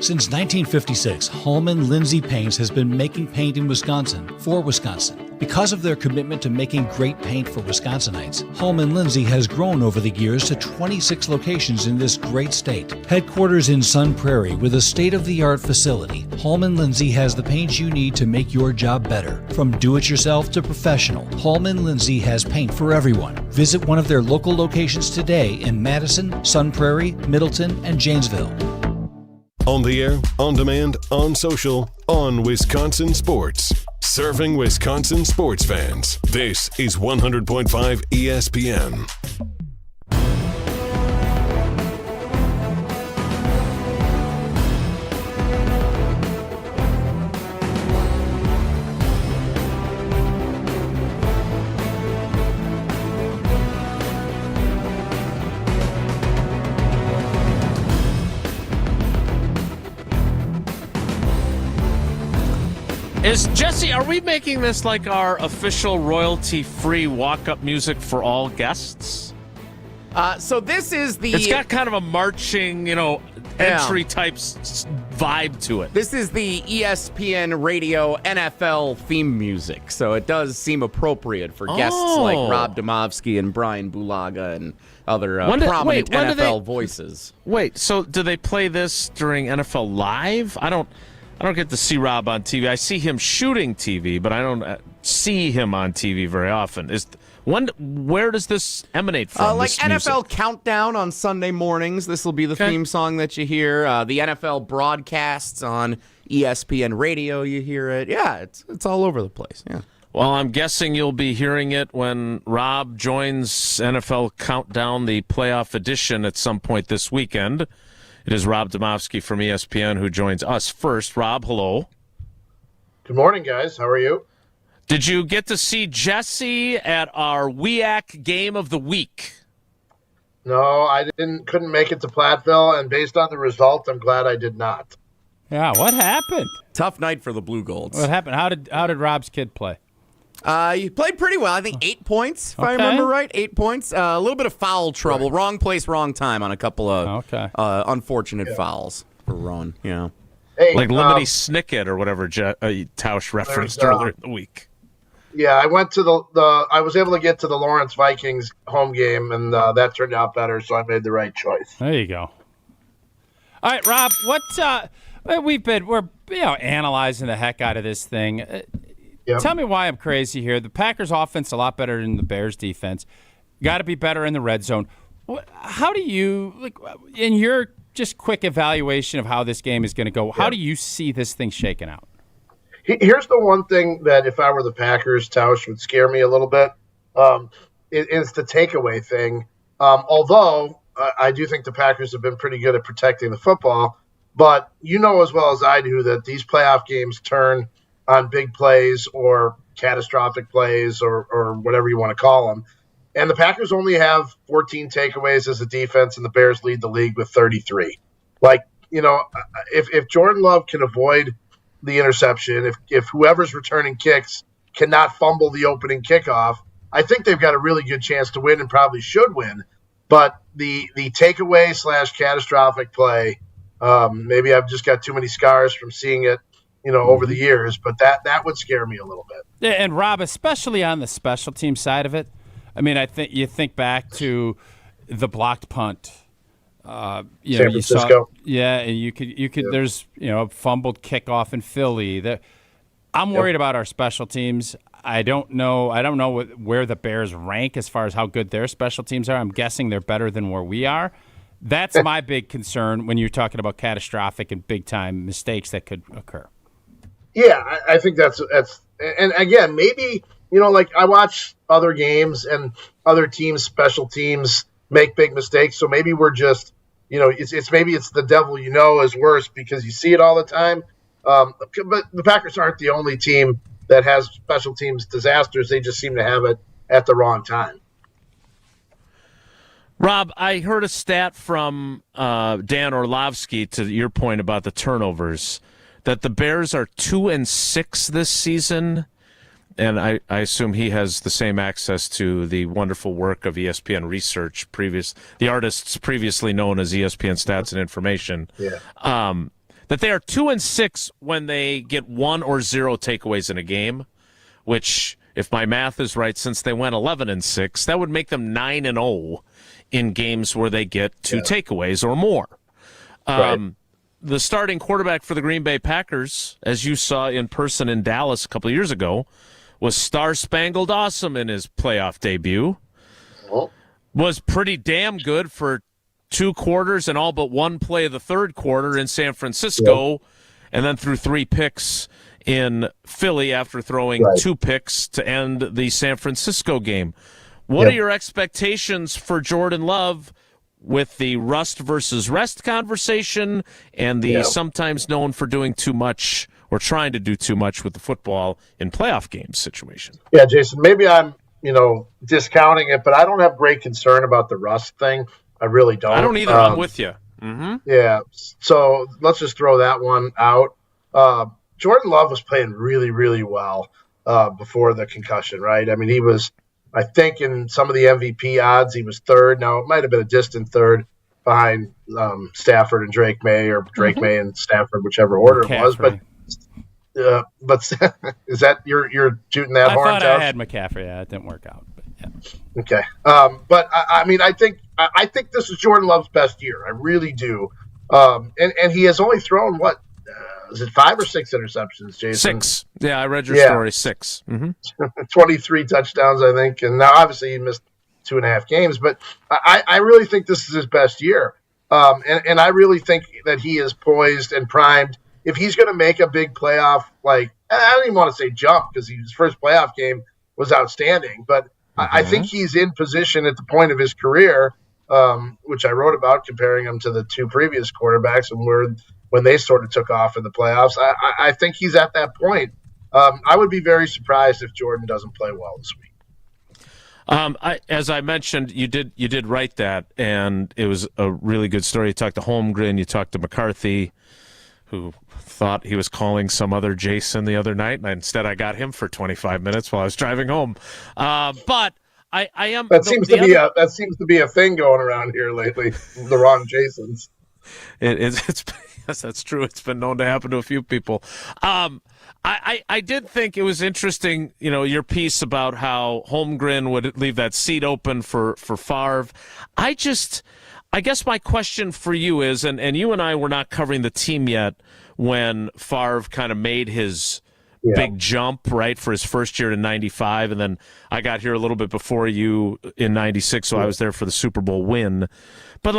Since 1956, Holman Lindsay Paints has been making paint in Wisconsin for Wisconsin. Because of their commitment to making great paint for Wisconsinites, Holman Lindsay has grown over the years to 26 locations in this great state. Headquarters in Sun Prairie with a state-of-the-art facility, Holman Lindsay has the paint you need to make your job better. From do-it-yourself to professional, Holman Lindsay has paint for everyone. Visit one of their local locations today in Madison, Sun Prairie, Middleton, and Janesville. On the air, on demand, on social, on Wisconsin Sports. Serving Wisconsin sports fans. This is 100.5 ESPN. Jesse, are we making this like our official royalty-free walk-up music for all guests? So this is the... It's got kind of a marching, entry-type vibe to it. This is the ESPN Radio NFL theme music, so it does seem appropriate for guests like Rob Demovsky and Brian Bulaga and other prominent NFL voices. Wait, so do they play this during NFL Live? I don't get to see Rob on TV. I see him shooting TV, but I don't see him on TV very often. Where does this emanate from? Like this NFL music? Countdown on Sunday mornings. This will be the theme song that you hear. The NFL broadcasts on ESPN Radio, you hear it. Yeah, it's all over the place. Yeah. Well, I'm guessing you'll be hearing it when Rob joins NFL Countdown, the playoff edition, at some point this weekend. It is Rob Demovsky from ESPN who joins us first. Rob, hello. Good morning, guys. How are you? Did you get to see Jesse at our WEAC Game of the Week? No, I couldn't make it to Platteville, and based on the result, I'm glad I did not. Yeah, what happened? Tough night for the Blue Golds. What happened? How did Rob's kid play? He played pretty well. I think 8 points, if I remember right. 8 points. A little bit of foul trouble. Right. Wrong place, wrong time on a couple of unfortunate fouls for Ron. Yeah. Hey, like Lemony Snicket or whatever Tausch referenced earlier in the week. Yeah, I went to I was able to get to the Lawrence Vikings home game, and that turned out better, so I made the right choice. There you go. All right, Rob, we're analyzing the heck out of this thing. Yep. Tell me why I'm crazy here. The Packers' offense a lot better than the Bears' defense. Got to be better in the red zone. How do you, in your just quick evaluation of how this game is going to go, how do you see this thing shaking out? Here's the one thing that if I were the Packers, Tausch, would scare me a little bit. It's the takeaway thing. Although I do think the Packers have been pretty good at protecting the football, but you know as well as I do that these playoff games turn on big plays or catastrophic plays or whatever you want to call them. And the Packers only have 14 takeaways as a defense, and the Bears lead the league with 33. If Jordan Love can avoid the interception, if whoever's returning kicks cannot fumble the opening kickoff, I think they've got a really good chance to win and probably should win. But the takeaway / catastrophic play, maybe I've just got too many scars from seeing it over the years, but that would scare me a little bit. Yeah, and Rob, especially on the special team side of it, I mean, I think you think back to the blocked punt. San Francisco. And you could. Yep. There's a fumbled kickoff in Philly. I'm worried about our special teams. I don't know where the Bears rank as far as how good their special teams are. I'm guessing they're better than where we are. That's my big concern when you're talking about catastrophic and big time mistakes that could occur. Yeah, I think that's and again, maybe, I watch other games and other teams' special teams make big mistakes. So maybe we're just, it's the devil is worse because you see it all the time. But the Packers aren't the only team that has special teams disasters. They just seem to have it at the wrong time. Rob, I heard a stat from Dan Orlovsky to your point about the turnovers, that the Bears are 2-6 this season, and I assume he has the same access to the wonderful work of ESPN Research, the artists previously known as ESPN Stats and Information. Yeah. that they are 2-6 when they get 1 or 0 takeaways in a game, which, if my math is right, since they went 11-6, that would make them 9-0 in games where they get 2 takeaways or more. Right. The starting quarterback for the Green Bay Packers, as you saw in person in Dallas a couple of years ago, was star-spangled awesome in his playoff debut. Was pretty damn good for 2 quarters and all but 1 play of the third quarter in San Francisco, and then threw 3 picks in Philly after throwing 2 picks to end the San Francisco game. What are your expectations for Jordan Love with the rust versus rest conversation and the sometimes known for doing too much or trying to do too much with the football in playoff games situation? Yeah, Jason, maybe I'm, discounting it, but I don't have great concern about the rust thing. I really don't. I don't either. I'm with you. Mm-hmm. Yeah. So let's just throw that one out. Jordan Love was playing really, really well before the concussion, right? I mean, he was, I think, in some of the MVP odds, he was third. Now, it might have been a distant third behind Stafford and Drake May, or Drake May and Stafford, whichever order it was. But is that you're shooting that horn? I thought I had McCaffrey. Yeah, it didn't work out. But yeah. Okay. But I mean, I think this is Jordan Love's best year. I really do. And he has only thrown what? Is it 5 or 6 interceptions, Jason? 6. Yeah, I read your story. 6. Mm-hmm. 23 touchdowns, I think. And now, obviously, he missed 2.5 games. But I really think this is his best year. And I really think that he is poised and primed. If he's going to make a big playoff, I don't even want to say jump, because his first playoff game was outstanding. But I think he's in position at the point of his career, which I wrote about, comparing him to the 2 previous quarterbacks and when they sort of took off in the playoffs. I think he's at that point. I would be very surprised if Jordan doesn't play well this week. As I mentioned, you did write that, and it was a really good story. You talked to Holmgren, you talked to McCarthy, who thought he was calling some other Jason the other night, and instead I got him for 25 minutes while I was driving home. But I am that seems to be a thing going around here lately. The wrong Jasons. It's yes, that's true. It's been known to happen to a few people. I did think it was interesting, your piece about how Holmgren would leave that seat open for Favre. I guess my question for you is, and you and I were not covering the team yet when Favre kind of made his big jump, right, for his first year in 95, and then I got here a little bit before you in 96, so I was there for the Super Bowl win. But,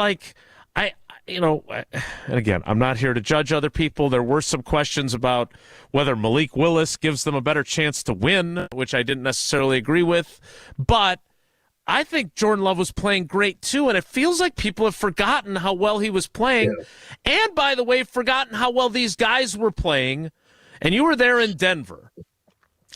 and again, I'm not here to judge other people. There were some questions about whether Malik Willis gives them a better chance to win, which I didn't necessarily agree with, but I think Jordan Love was playing great, too, and it feels like people have forgotten how well he was playing, and, by the way, forgotten how well these guys were playing. And you were there in Denver,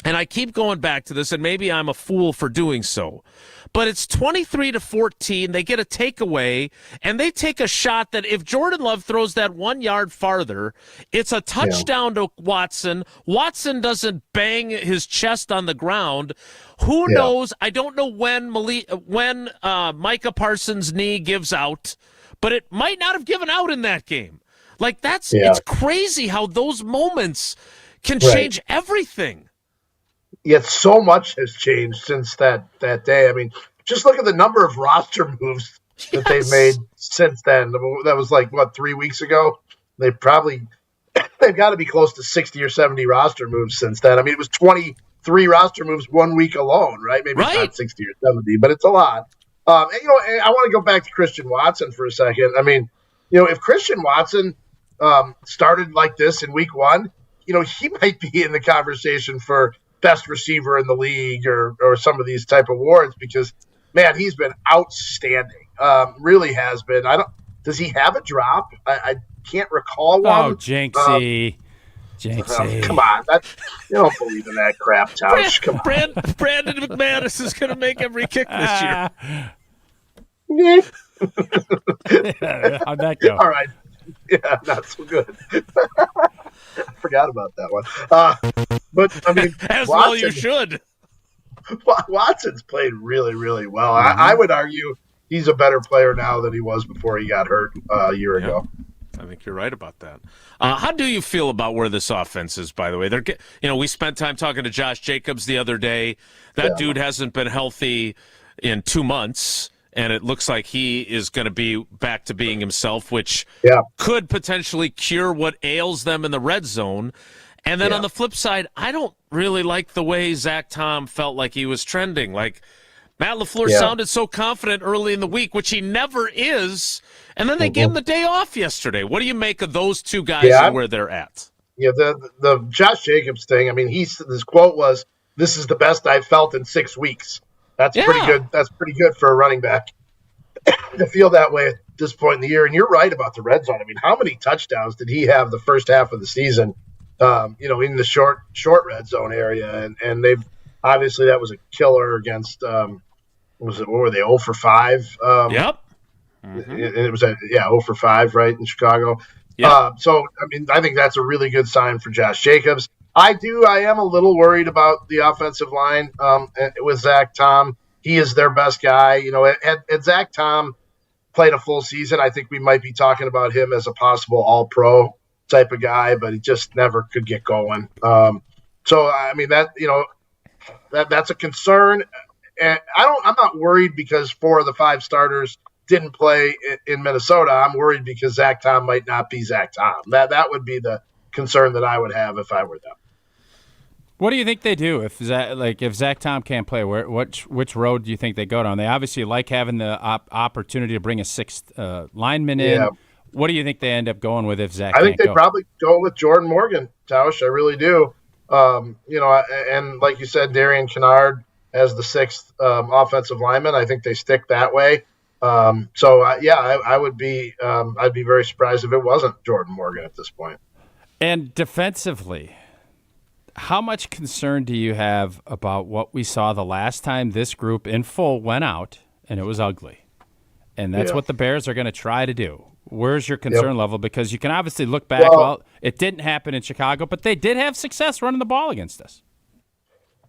and I keep going back to this, and maybe I'm a fool for doing so, but it's 23-14. They get a takeaway, and they take a shot that if Jordan Love throws that 1 yard farther, it's a touchdown to Watson. Watson doesn't bang his chest on the ground. Who knows? I don't know when Micah Parsons' knee gives out, but it might not have given out in that game. It's crazy how those moments can change everything. Yet so much has changed since that day. I mean, just look at the number of roster moves that they've made since then. That was 3 weeks ago? They've got to be close to 60 or 70 roster moves since then. I mean, it was 23 roster moves 1 week alone, right? Maybe it's not 60 or 70, but it's a lot. And I want to go back to Christian Watson for a second. I mean, if Christian Watson started like this in week 1, he might be in the conversation for best receiver in the league or some of these type of awards, because, man, he's been outstanding. Really has been. Does he have a drop? I can't recall one. Oh, Jinxie. Come on. You don't believe in that crap, Tausch. Come on. Brandon McManus is going to make every kick this year. How'd that go? All right. Yeah, not so good. I forgot about that one. But, I mean, as well you should. Watson's played really, really well. I would argue he's a better player now than he was before he got hurt a year ago. think you're right about that. How do you feel about where this offense is, by the way? We spent time talking to Josh Jacobs the other day. That dude hasn't been healthy in 2 months, and it looks like he is going to be back to being himself, which could potentially cure what ails them in the red zone. And then on the flip side, I don't really like the way Zach Tom felt like he was trending. Like, Matt LaFleur sounded so confident early in the week, which he never is, and then they gave him the day off yesterday. What do you make of those two guys and where they're at? Yeah, the Josh Jacobs thing, I mean, his quote was, "This is the best I've felt in 6 weeks." That's pretty good. That's pretty good for a running back to feel that way at this point in the year. And you're right about the red zone. I mean, how many touchdowns did he have the first half of the season, in the short red zone area? And they've obviously that was a killer against what were they, 0 for 5? Yep. It was 0 for 5, right, in Chicago. Yep. So, I mean, I think that's a really good sign for Josh Jacobs. I am a little worried about the offensive line with Zach Tom. He is their best guy. Had Zach Tom played a full season, I think we might be talking about him as a possible all-pro type of guy, but he just never could get going. So, I mean, that's a concern. And I'm not worried because 4 of the 5 starters didn't play in Minnesota. I'm worried because Zach Tom might not be Zach Tom. That would be the concern that I would have if I were them. What do you think they do if Zach Tom can't play? Which road do you think they go down? They obviously like having the opportunity to bring a 6th lineman in. What do you think they end up going with if Zach? I think they probably go with Jordan Morgan, Tausch. I really do. And like you said, Darian Kennard as the 6th offensive lineman. I think they stick that way. I would be. I'd be very surprised if it wasn't Jordan Morgan at this point. And defensively, how much concern do you have about what we saw the last time this group in full went out and it was ugly? And that's what the Bears are going to try to do. Where's your concern level? Because you can obviously look back, well, it didn't happen in Chicago, but they did have success running the ball against us.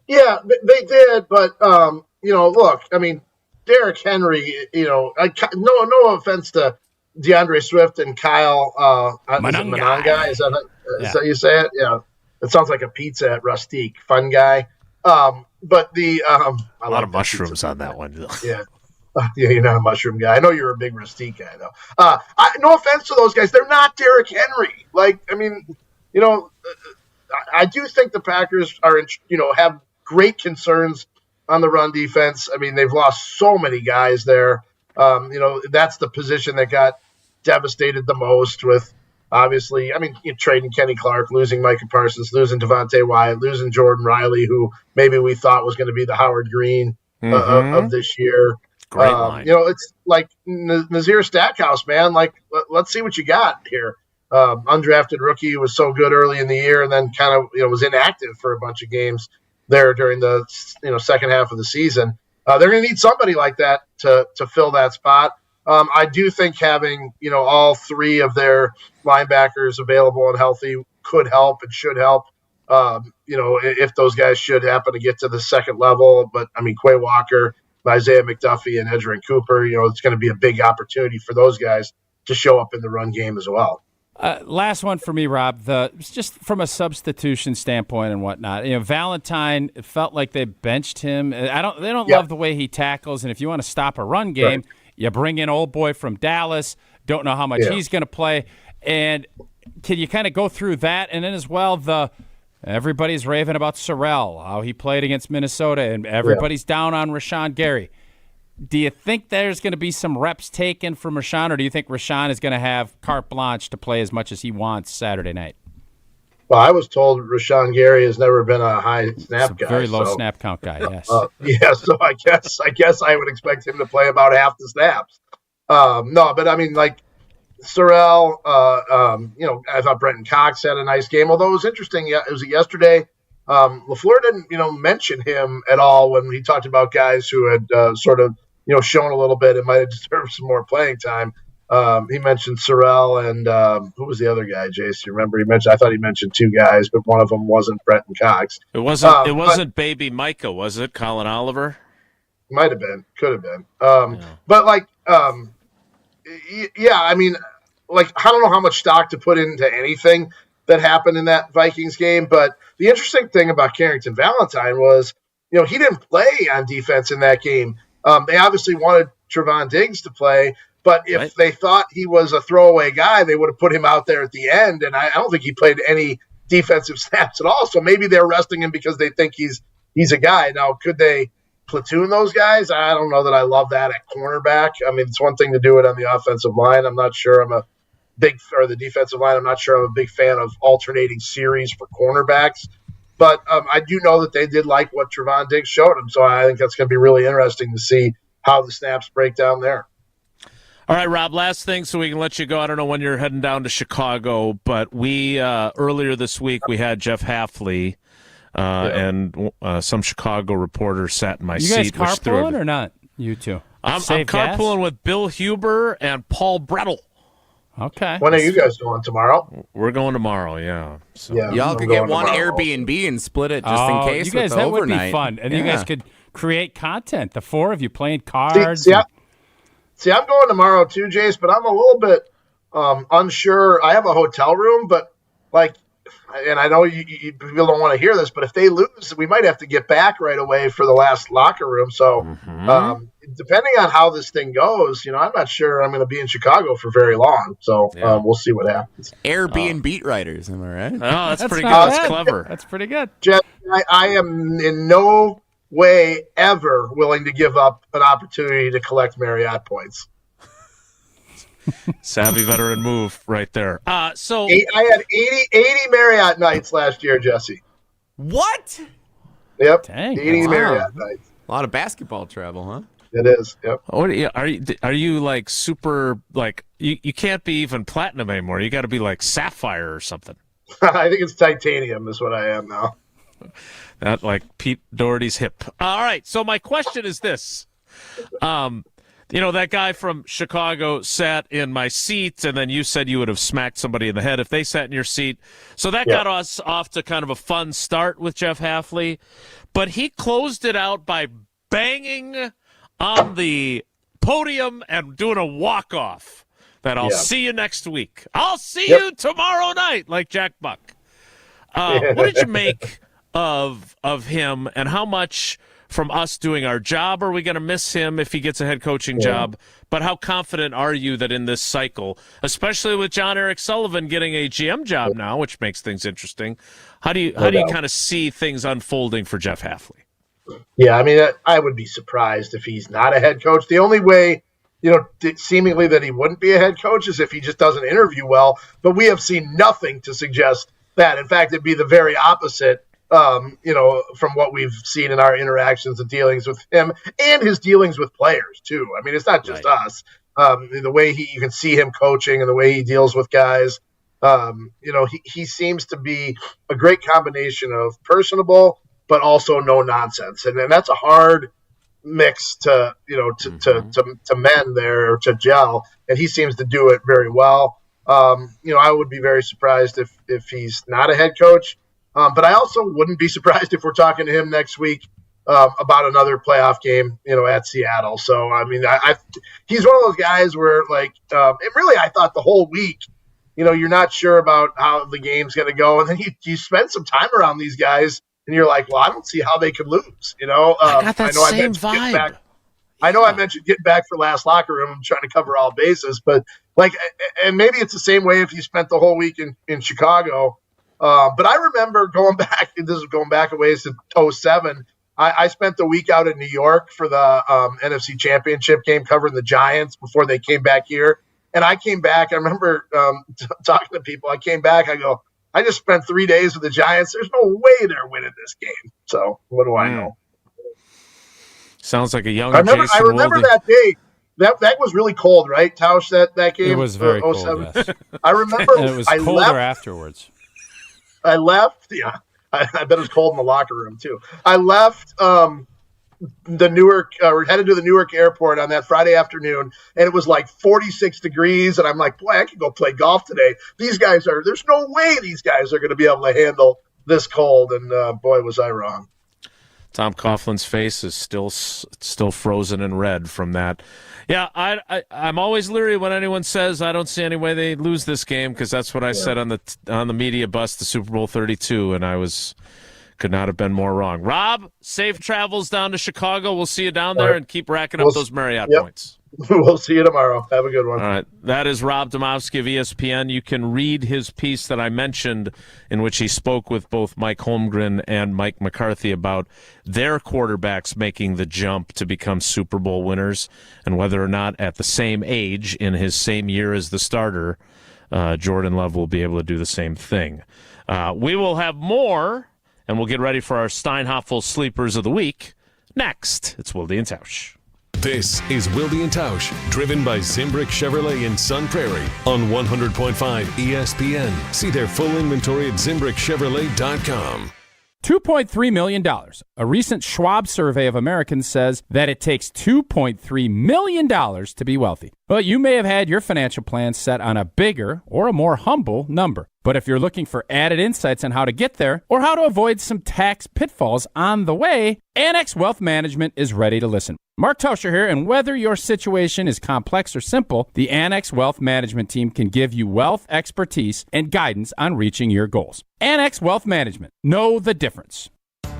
Yeah, they did, but, look, I mean, Derrick Henry, no offense to DeAndre Swift and Kyle Monangai. Is that how you say it? Yeah. It sounds like a pizza at Rustique. Fun guy. But a lot of mushrooms on that one. Yeah. You're not a mushroom guy. I know you're a big Rustique guy, though. No offense to those guys. They're not Derrick Henry. I do think the Packers have great concerns on the run defense. I mean, they've lost so many guys there. That's the position that got devastated the most with, obviously, trading Kenny Clark, losing Micah Parsons, losing Devontae Wyatt, losing Jordan Riley, who maybe we thought was going to be the Howard Green of this year. Great line. It's like Nazir Stackhouse, man. Let's see what you got here. Undrafted rookie was so good early in the year, and then kind of was inactive for a bunch of games there during the second half of the season. They're going to need somebody like that to fill that spot. I do think having all 3 of their linebackers available and healthy could help and should help. If those guys should happen to get to the second level, but Quay Walker, Isaiah McDuffie, and Edgerrin Cooper, it's going to be a big opportunity for those guys to show up in the run game as well. Last one for me, Rob. Just from a substitution standpoint and whatnot. Valentine, it felt like they benched him. They don't love the way he tackles, and if you want to stop a run game, you bring in old boy from Dallas. Don't know how much he's going to play. And can you kind of go through that? And then as well, everybody's raving about Sorrell, how he played against Minnesota, and everybody's down on Rashawn Gary. Do you think there's going to be some reps taken from Rashawn, or do you think Rashawn is going to have carte blanche to play as much as he wants Saturday night? Well, I was told Rashawn Gary has never been a high snap guy. Very low snap count guy, yes. So I guess I would expect him to play about half the snaps. Sorrell, I thought Brenton Cox had a nice game, although it was interesting. It was yesterday. LaFleur didn't, mention him at all when he talked about guys who had shown a little bit and might have deserved some more playing time. He mentioned Sorrell and who was the other guy, Jace? You remember? I thought he mentioned 2 guys, but one of them wasn't Brenton Cox. It wasn't baby Micah, was it? Colin Oliver? Might have been. Could have been. like, I don't know how much stock to put into anything that happened in that Vikings game, but the interesting thing about Carrington Valentine was, he didn't play on defense in that game. They obviously wanted Trevon Diggs to play, but if they thought he was a throwaway guy, they would have put him out there at the end, and I don't think he played any defensive snaps at all, so maybe they're resting him because they think he's a guy. Now, could they platoon those guys? I don't know that I love that at cornerback. I mean, it's one thing to do it on the offensive line. I'm not sure the defensive line. I'm not sure I'm a big fan of alternating series for cornerbacks. But I do know that they did like what Trevon Diggs showed them. So I think that's going to be really interesting to see how the snaps break down there. All right, Rob, last thing so we can let you go. I don't know when you're heading down to Chicago, but we earlier this week we had Jeff Hafley and some Chicago reporter sat in my seat. You guys carpooling or not? You two? I'm carpooling with Bill Huber and Paul Brettel. Okay. When are you guys going tomorrow? We're going tomorrow, yeah. So. Yeah, y'all could get one Airbnb and split it just in case. You guys, that overnight. would be fun. And you guys could create content. The four of you playing cards. See, I'm going tomorrow too, Jace, but I'm a little bit unsure. I have a hotel room, but and I know you people don't want to hear this, but if they lose, we might have to get back right away for the last locker room. So depending on how this thing goes, I'm not sure I'm going to be in Chicago for very long. So we'll see what happens. Airbnb beat writers, am I right? Oh, that's pretty good. That's clever. That's pretty good. Jeff, I am in no way ever willing to give up an opportunity to collect Marriott points. Savvy veteran move right there. I had 80 Marriott nights last year, Jesse. What? Yep. Dang, 80 Marriott nights. A lot of basketball travel, huh? It is. Yep. What are you like super like you can't be even platinum anymore. You got to be like sapphire or something. I think it's titanium is what I am now. That like Pete Doherty's hip. All right. So my question is this. That guy from Chicago sat in my seat, and then you said you would have smacked somebody in the head if they sat in your seat. So that got us off to kind of a fun start with Jeff Hafley. But he closed it out by banging on the podium and doing a walk-off that I'll see you next week. I'll see you tomorrow night, like Jack Buck. What did you make of him, and how much from us doing our job are we going to miss him if he gets a head coaching job? But how confident are you that in this cycle, especially with John Eric Sullivan getting a GM job now, which makes things interesting, how do you kind of see things unfolding for Jeff Hafley? Yeah, I mean, I would be surprised if he's not a head coach. The only way, seemingly that he wouldn't be a head coach is if he just doesn't interview well. But we have seen nothing to suggest that. In fact, it'd be the very opposite. From what we've seen in our interactions and dealings with him and his dealings with players too. I mean, it's not just us. The way you can see him coaching and the way he deals with guys. He seems to be a great combination of personable but also no nonsense, and that's a hard mix to mend there, or to gel, and he seems to do it very well. I would be very surprised if he's not a head coach. But I also wouldn't be surprised if we're talking to him next week about another playoff game, at Seattle. So, I mean, he's one of those guys where, I thought the whole week, you're not sure about how the game's going to go. And then you spend some time around these guys, and you're like, well, I don't see how they could lose, I got that same vibe. I mentioned getting back for last locker room. I'm trying to cover all bases. But, and maybe it's the same way if you spent the whole week in Chicago. But I remember going back, and this is going back a ways to 2007. I spent the week out in New York for the NFC Championship game covering the Giants before they came back here. And I came back. I remember talking to people. I came back. I go, I just spent 3 days with the Giants. There's no way they're winning this game. So what do I know? Sounds like a young I remember that day. That was really cold, right, Tausch, that game? It was very cold, yes. I remember. And it was colder afterwards. I left. Yeah, I bet it was cold in the locker room too. I left the Newark, headed to the Newark airport on that Friday afternoon, and it was like 46 degrees. And I'm like, boy, I could go play golf today. There's no way these guys are going to be able to handle this cold. And boy, was I wrong. Tom Coughlin's face is still frozen in red from that. Yeah, I'm always leery when anyone says I don't see any way they lose this game, because that's what I said on the media bus to Super Bowl 32, and I could not have been more wrong. Rob, safe travels down to Chicago. We'll see you down there, and keep racking up those Marriott points. We'll see you tomorrow. Have a good one. All right. That is Rob Demovsky of ESPN. You can read his piece that I mentioned in which he spoke with both Mike Holmgren and Mike McCarthy about their quarterbacks making the jump to become Super Bowl winners, and whether or not at the same age, in his same year as the starter, Jordan Love will be able to do the same thing. We will have more, and we'll get ready for our Steinhoffel Sleepers of the Week next. It's Wilde and Tausch. This is Wilde and Tausch, driven by Zimbrick Chevrolet in Sun Prairie on 100.5 ESPN. See their full inventory at ZimbrickChevrolet.com. $2.3 million. A recent Schwab survey of Americans says that it takes $2.3 million to be wealthy. Well, you may have had your financial plan set on a bigger or a more humble number. But if you're looking for added insights on how to get there or how to avoid some tax pitfalls on the way, Annex Wealth Management is ready to listen. Mark Tauscher here, and whether your situation is complex or simple, the Annex Wealth Management team can give you wealth expertise and guidance on reaching your goals. Annex Wealth Management. Know the difference.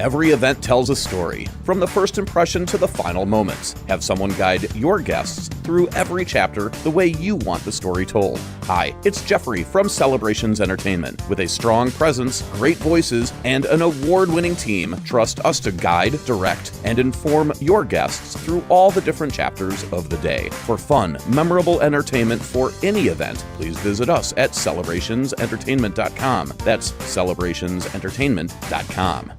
Every event tells a story, from the first impression to the final moments. Have someone guide your guests through every chapter the way you want the story told. Hi, it's Jeffrey from Celebrations Entertainment. With a strong presence, great voices, and an award-winning team, trust us to guide, direct, and inform your guests through all the different chapters of the day. For fun, memorable entertainment for any event, please visit us at celebrationsentertainment.com. That's celebrationsentertainment.com.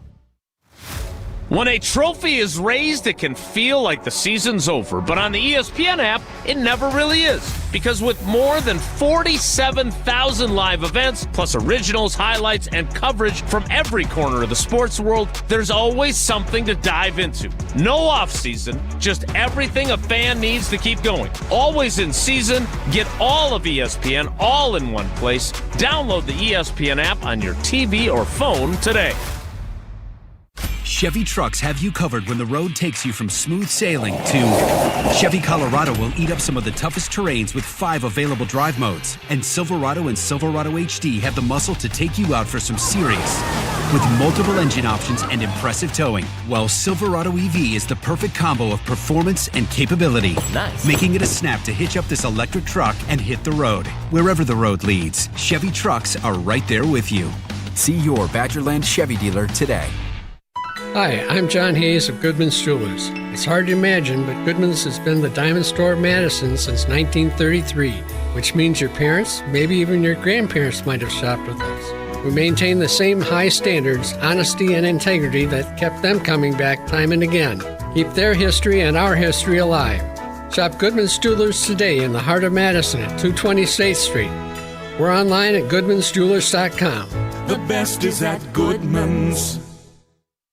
When a trophy is raised, it can feel like the season's over. But on the ESPN app, it never really is. Because with more than 47,000 live events, plus originals, highlights, and coverage from every corner of the sports world, there's always something to dive into. No off-season, just everything a fan needs to keep going. Always in season, get all of ESPN all in one place. Download the ESPN app on your TV or phone today. Chevy trucks have you covered when the road takes you from smooth sailing to Chevy Colorado will eat up some of the toughest terrains with 5 available drive modes. And Silverado and Silverado HD have the muscle to take you out for some serious with multiple engine options and impressive towing. While Silverado EV is the perfect combo of performance and capability. Nice. Making it a snap to hitch up this electric truck and hit the road. Wherever the road leads, Chevy trucks are right there with you. See your Badgerland Chevy dealer today. Hi, I'm John Hayes of Goodman's Jewelers. It's hard to imagine, but Goodman's has been the diamond store of Madison since 1933, which means your parents, maybe even your grandparents might have shopped with us. We maintain the same high standards, honesty, and integrity that kept them coming back time and again. Keep their history and our history alive. Shop Goodman's Jewelers today in the heart of Madison at 220 State Street. We're online at goodmansjewelers.com. The best is at Goodman's.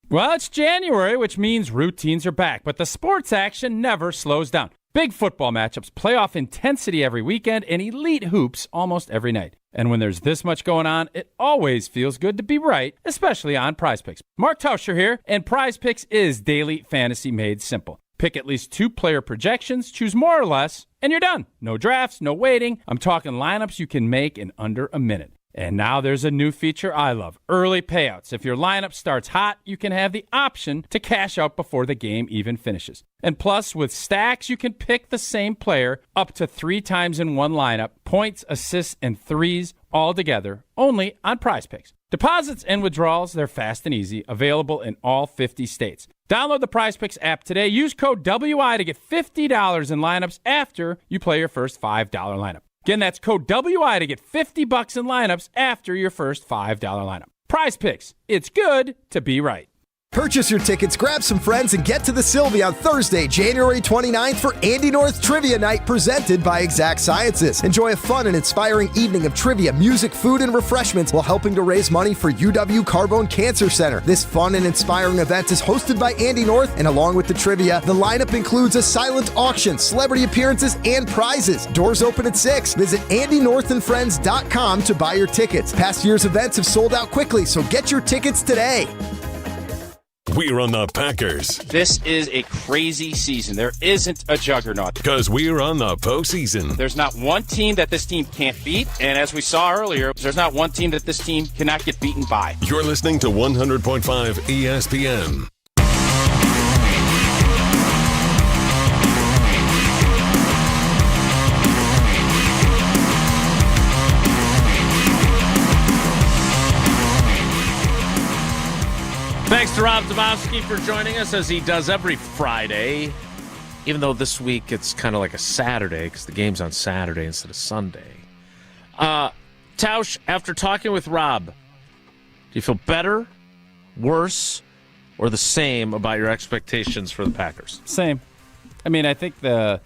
Well, it's January, which means routines are back, but the sports action never slows down. Big football matchups, playoff intensity every weekend, and elite hoops almost every night. And when there's this much going on, it always feels good to be right, especially on Prize Picks. Mark Tauscher here, and Prize Picks is daily fantasy made simple. Pick at least 2 player projections, choose more or less, and you're done. No drafts, no waiting. I'm talking lineups you can make in under a minute. And now there's a new feature I love, early payouts. If your lineup starts hot, you can have the option to cash out before the game even finishes. And plus, with stacks, you can pick the same player up to 3 times in one lineup, points, assists, and threes all together, only on Prize Picks. Deposits and withdrawals, they're fast and easy, available in all 50 states. Download the Prize Picks app today. Use code WI to get $50 in lineups after you play your first $5 lineup. Again, that's code WI to get $50 in lineups after your first $5 lineup. Prize Picks. It's good to be right. Purchase your tickets, grab some friends, and get to the Sylvie on Thursday, January 29th for Andy North Trivia Night presented by Exact Sciences. Enjoy a fun and inspiring evening of trivia, music, food, and refreshments while helping to raise money for UW Carbone Cancer Center. This fun and inspiring event is hosted by Andy North, and along with the trivia, the lineup includes a silent auction, celebrity appearances, and prizes. Doors open at 6. Visit AndyNorthAndFriends.com to buy your tickets. Past year's events have sold out quickly, so get your tickets today. We run the Packers. This is a crazy season. There isn't a juggernaut. Because we're on the postseason. There's not one team that this team can't beat. And as we saw earlier, there's not one team that this team cannot get beaten by. You're listening to 100.5 ESPN. Thanks to Rob Demovsky for joining us as he does every Friday, even though this week it's kind of like a Saturday because the game's on Saturday instead of Sunday. Tausch, after talking with Rob, do you feel better, worse, or the same about your expectations for the Packers? Same. I mean, I think the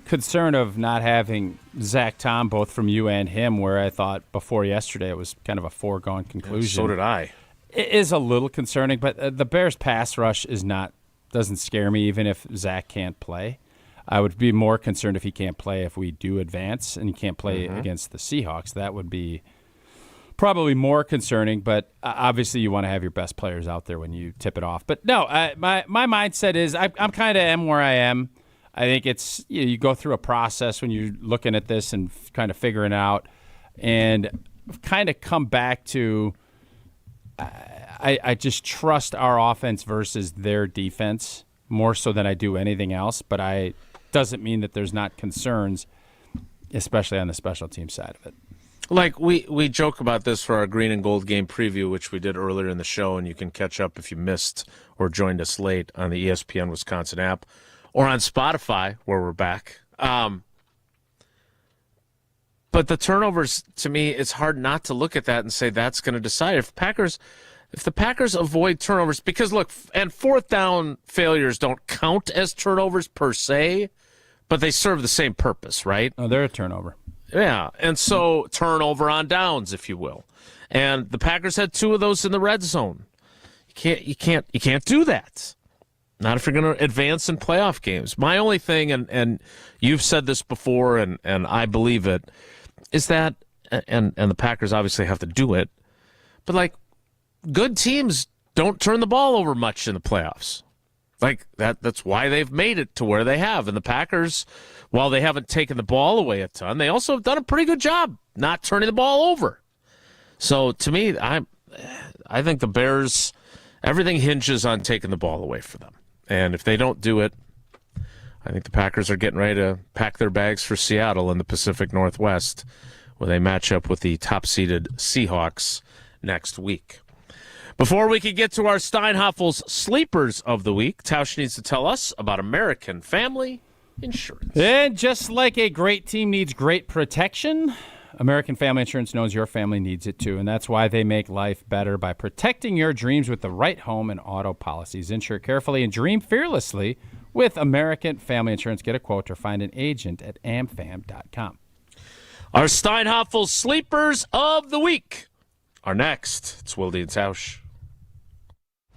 concern of not having Zach Tom, both from you and him, where I thought before yesterday it was kind of a foregone conclusion. So did I. It is a little concerning, but the Bears' pass rush doesn't scare me, even if Zach can't play. I would be more concerned if he can't play if we do advance and he can't play against the Seahawks. That would be probably more concerning, but obviously you want to have your best players out there when you tip it off. But no, my mindset is I'm kind of am where I am. I think it's you go through a process when you're looking at this and kind of figuring it out and kind of come back to I just trust our offense versus their defense more so than I do anything else, but doesn't mean that there's not concerns, especially on the special team side of it. Like we joke about this for our Green and Gold game preview, which we did earlier in the show, and you can catch up if you missed or joined us late on the ESPN Wisconsin app or on Spotify, where we're back. But the turnovers, to me, it's hard not to look at that and say that's going to decide. If the Packers avoid turnovers, because look, and fourth down failures don't count as turnovers per se, but they serve the same purpose, right? Oh, they're a turnover. Yeah, and so turnover on downs, if you will. And the Packers had 2 of those in the red zone. You can't do that. Not if you're going to advance in playoff games. My only thing, and you've said this before, and I believe it, is that, and the Packers obviously have to do it, but like good teams don't turn the ball over much in the playoffs. Like that's why they've made it to where they have. And the Packers, while they haven't taken the ball away a ton, they also have done a pretty good job not turning the ball over. So to me, I think the Bears, everything hinges on taking the ball away for them. And if they don't do it, I think the Packers are getting ready to pack their bags for Seattle in the Pacific Northwest, where they match up with the top-seeded Seahawks next week. Before we can get to our Steinhoffel's Sleepers of the Week, Tausch needs to tell us about American Family Insurance. And just like a great team needs great protection, American Family Insurance knows your family needs it too, and that's why they make life better by protecting your dreams with the right home and auto policies. Insure carefully and dream fearlessly with American Family Insurance. Get a quote or find an agent at amfam.com. Our Steinhoffel's Sleepers of the Week are next. It's Wilde and Tausch.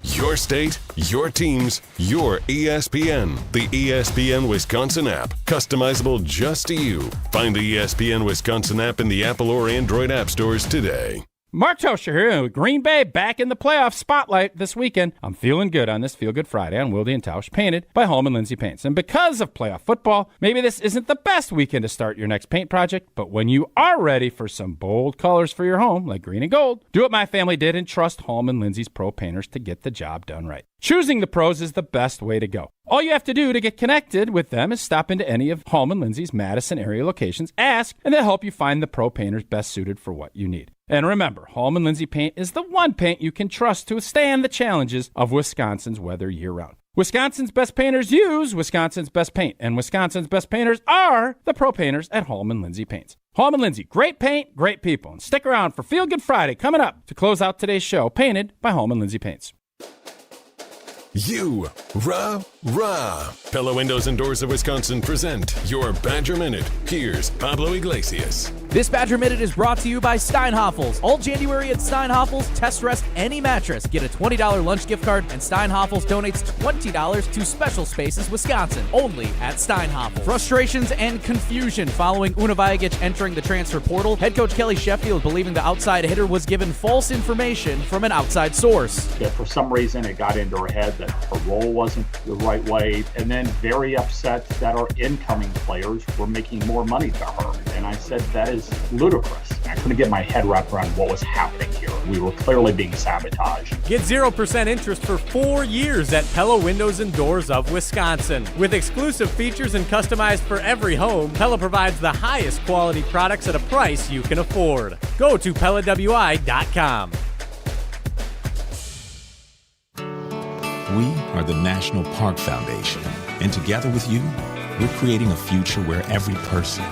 Your state, your teams, your ESPN. The ESPN Wisconsin app. Customizable just to you. Find the ESPN Wisconsin app in the Apple or Android app stores today. Mark Tauscher here with Green Bay back in the playoff spotlight this weekend. I'm feeling good on this Feel Good Friday on Wilde and Tausch, painted by Holman Lindsay Paints. And because of playoff football, maybe this isn't the best weekend to start your next paint project, but when you are ready for some bold colors for your home, like green and gold, do what my family did and trust Holman Lindsay's pro painters to get the job done right. Choosing the pros is the best way to go. All you have to do to get connected with them is stop into any of Holman Lindsay's Madison area locations, ask, and they'll help you find the pro painters best suited for what you need. And remember, Holman Lindsay Paint is the one paint you can trust to withstand the challenges of Wisconsin's weather year-round. Wisconsin's best painters use Wisconsin's best paint, and Wisconsin's best painters are the pro painters at Holman Lindsay Paints. Holman Lindsay, great paint, great people. And stick around for Feel Good Friday coming up to close out today's show, painted by Holman Lindsay Paints. You, rah. Pella Windows and Doors of Wisconsin present your Badger Minute. Here's Pablo Iglesias. This Badger Minute is brought to you by Steinhoffels. All January at Steinhoffels, test rest any mattress. Get a $20 lunch gift card, and Steinhoffels donates $20 to Special Spaces Wisconsin, only at Steinhoffels. Frustrations and confusion following Una Vajagic entering the transfer portal. Head coach Kelly Sheffield believing the outside hitter was given false information from an outside source. That for some reason it got into her head that her role wasn't the right way, and then very upset that our incoming players were making more money to her. And I said, that is ludicrous. I couldn't get my head wrapped around what was happening here. We were clearly being sabotaged. Get 0% interest for 4 years at Pella Windows and Doors of Wisconsin. With exclusive features and customized for every home, Pella provides the highest quality products at a price you can afford. Go to PellaWI.com. We are the National Park Foundation, and together with you, we're creating a future where every person,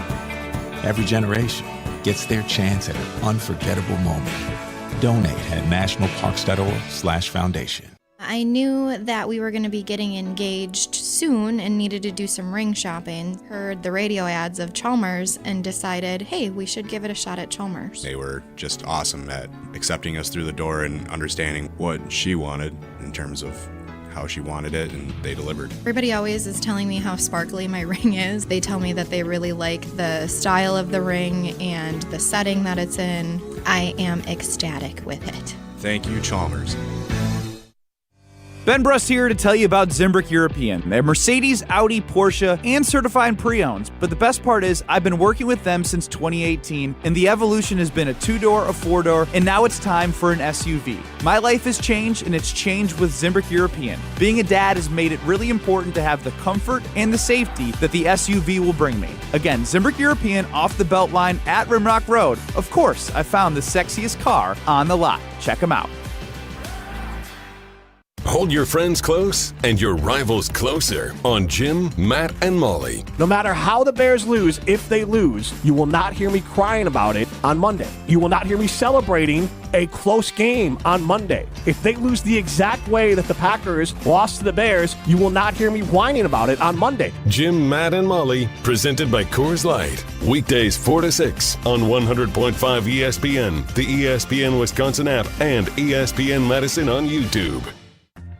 every generation gets their chance at an unforgettable moment. Donate at nationalparks.org/foundation. I knew that we were going to be getting engaged soon and needed to do some ring shopping. Heard the radio ads of Chalmers and decided, hey, we should give it a shot at Chalmers. They were just awesome at accepting us through the door and understanding what she wanted in terms of how she wanted it, and they delivered. Everybody always is telling me how sparkly my ring is. They tell me that they really like the style of the ring and the setting that it's in. I am ecstatic with it. Thank you, Chalmers. Ben Brust here to tell you about Zimbrick European. They're Mercedes, Audi, Porsche, and certified pre-owns. But the best part is I've been working with them since 2018, and the evolution has been a 2-door, a 4-door, and now it's time for an SUV. My life has changed, and it's changed with Zimbrick European. Being a dad has made it really important to have the comfort and the safety that the SUV will bring me. Again, Zimbrick European off the belt line at Rimrock Road. Of course, I found the sexiest car on the lot. Check them out. Hold your friends close and your rivals closer on Jim, Matt, and Molly. No matter how the Bears lose, if they lose, you will not hear me crying about it on Monday. You will not hear me celebrating a close game on Monday. If they lose the exact way that the Packers lost to the Bears, you will not hear me whining about it on Monday. Jim, Matt, and Molly, presented by Coors Light. Weekdays 4 to 6 on 100.5 ESPN, the ESPN Wisconsin app, and ESPN Madison on YouTube.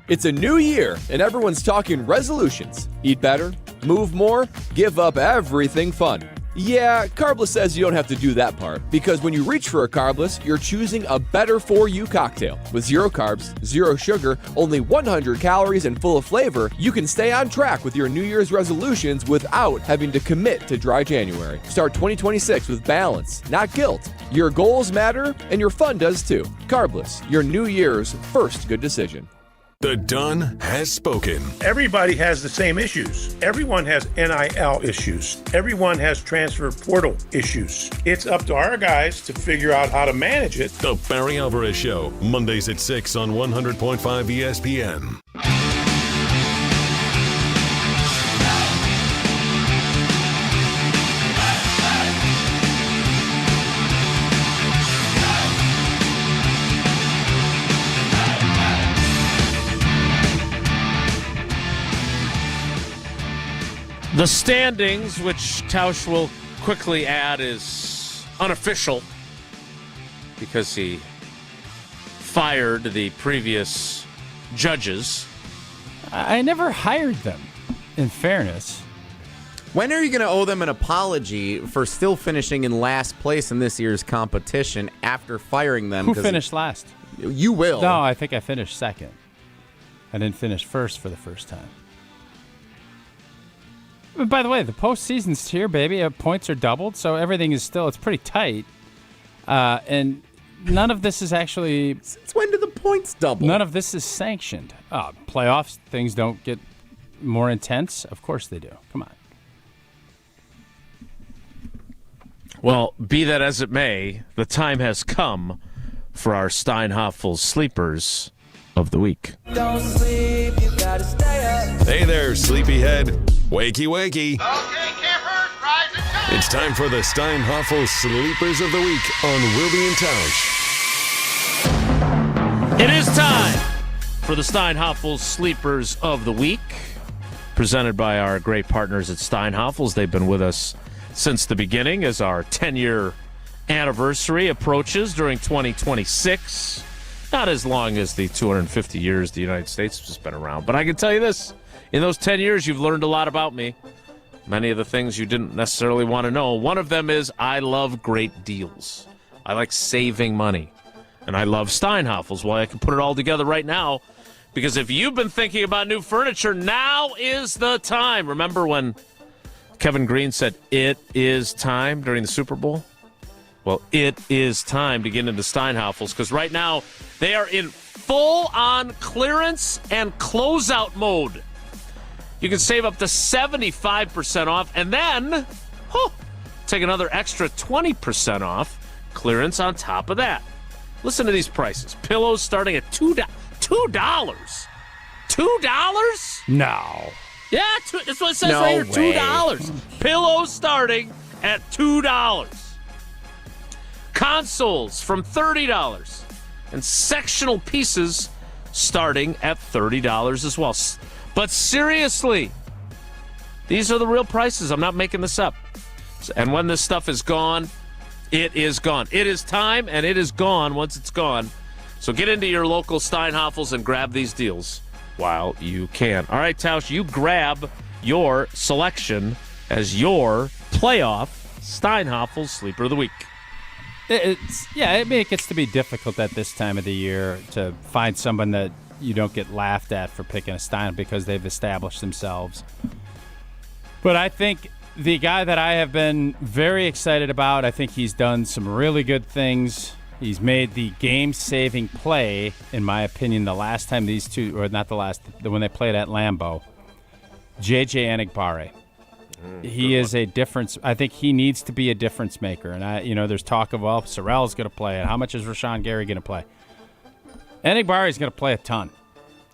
It's a new year, and everyone's talking resolutions. Eat better, move more, give up everything fun. Yeah, Carbless says you don't have to do that part, because when you reach for a Carbless, you're choosing a better-for-you cocktail. With 0 carbs, 0 sugar, only 100 calories, and full of flavor, you can stay on track with your New Year's resolutions without having to commit to dry January. Start 2026 with balance, not guilt. Your goals matter, and your fun does too. Carbless, your New Year's first good decision. The Don has spoken. Everybody has the same issues. Everyone has NIL issues. Everyone has transfer portal issues. It's up to our guys to figure out how to manage it. The Barry Alvarez Show, Mondays at 6 on 100.5 ESPN. The standings, which Tausch will quickly add, is unofficial because he fired the previous judges. I never hired them, in fairness. When are you going to owe them an apology for still finishing in last place in this year's competition after firing them? Who finished last? You will. No, I think I finished second. I didn't finish first for the first time. But by the way, the postseason's here, baby. Points are doubled, so everything is still, it's pretty tight. And none of this is actually... Since when do the points double? None of this is sanctioned. Playoffs, things don't get more intense? Of course they do. Come on. Well, be that as it may, the time has come for our Steinhoffel Sleepers of the Week. Don't sleep, you gotta stay up. Hey there, sleepyhead. Wakey, wakey. Okay, campers, rise and shine. It's time for the Steinhoffel Sleepers of the Week on Wilde and Tausch. It is time for the Steinhoffel Sleepers of the Week, presented by our great partners at Steinhoffels. They've been with us since the beginning as our 10-year anniversary approaches during 2026. Not as long as the 250 years the United States has been around. But I can tell you this. In those 10 years, you've learned a lot about me. Many of the things you didn't necessarily want to know. One of them is I love great deals. I like saving money. And I love Steinhafels. Well, I can put it all together right now. Because if you've been thinking about new furniture, now is the time. Remember when Kevin Green said, "It is time" during the Super Bowl? Well, it is time to get into Steinhafels because right now they are in full-on clearance and closeout mode. You can save up to 75% off and then take another extra 20% off clearance on top of that. Listen to these prices. Pillows starting at $2. $2? No. Yeah, that's what it says right here. $2. Pillows starting at $2. Consoles from $30. And sectional pieces starting at $30 as well. But seriously, these are the real prices. I'm not making this up. And when this stuff is gone, it is gone. It is time, and it is gone once it's gone. So get into your local Steinhafels and grab these deals while you can. All right, Tausch, you grab your selection as your playoff Steinhafels Sleeper of the Week. It gets to be difficult at this time of the year to find someone that you don't get laughed at for picking a Stein because they've established themselves. But I think the guy that I have been very excited about, I think he's done some really good things. He's made the game-saving play, in my opinion, the last time these two, or not the last, when they played at Lambeau. J.J. Enigbare. He is a difference. I think he needs to be a difference maker. And there's talk of, well, Sorrell's going to play, and how much is Rashawn Gary going to play? Enigbare is going to play a ton.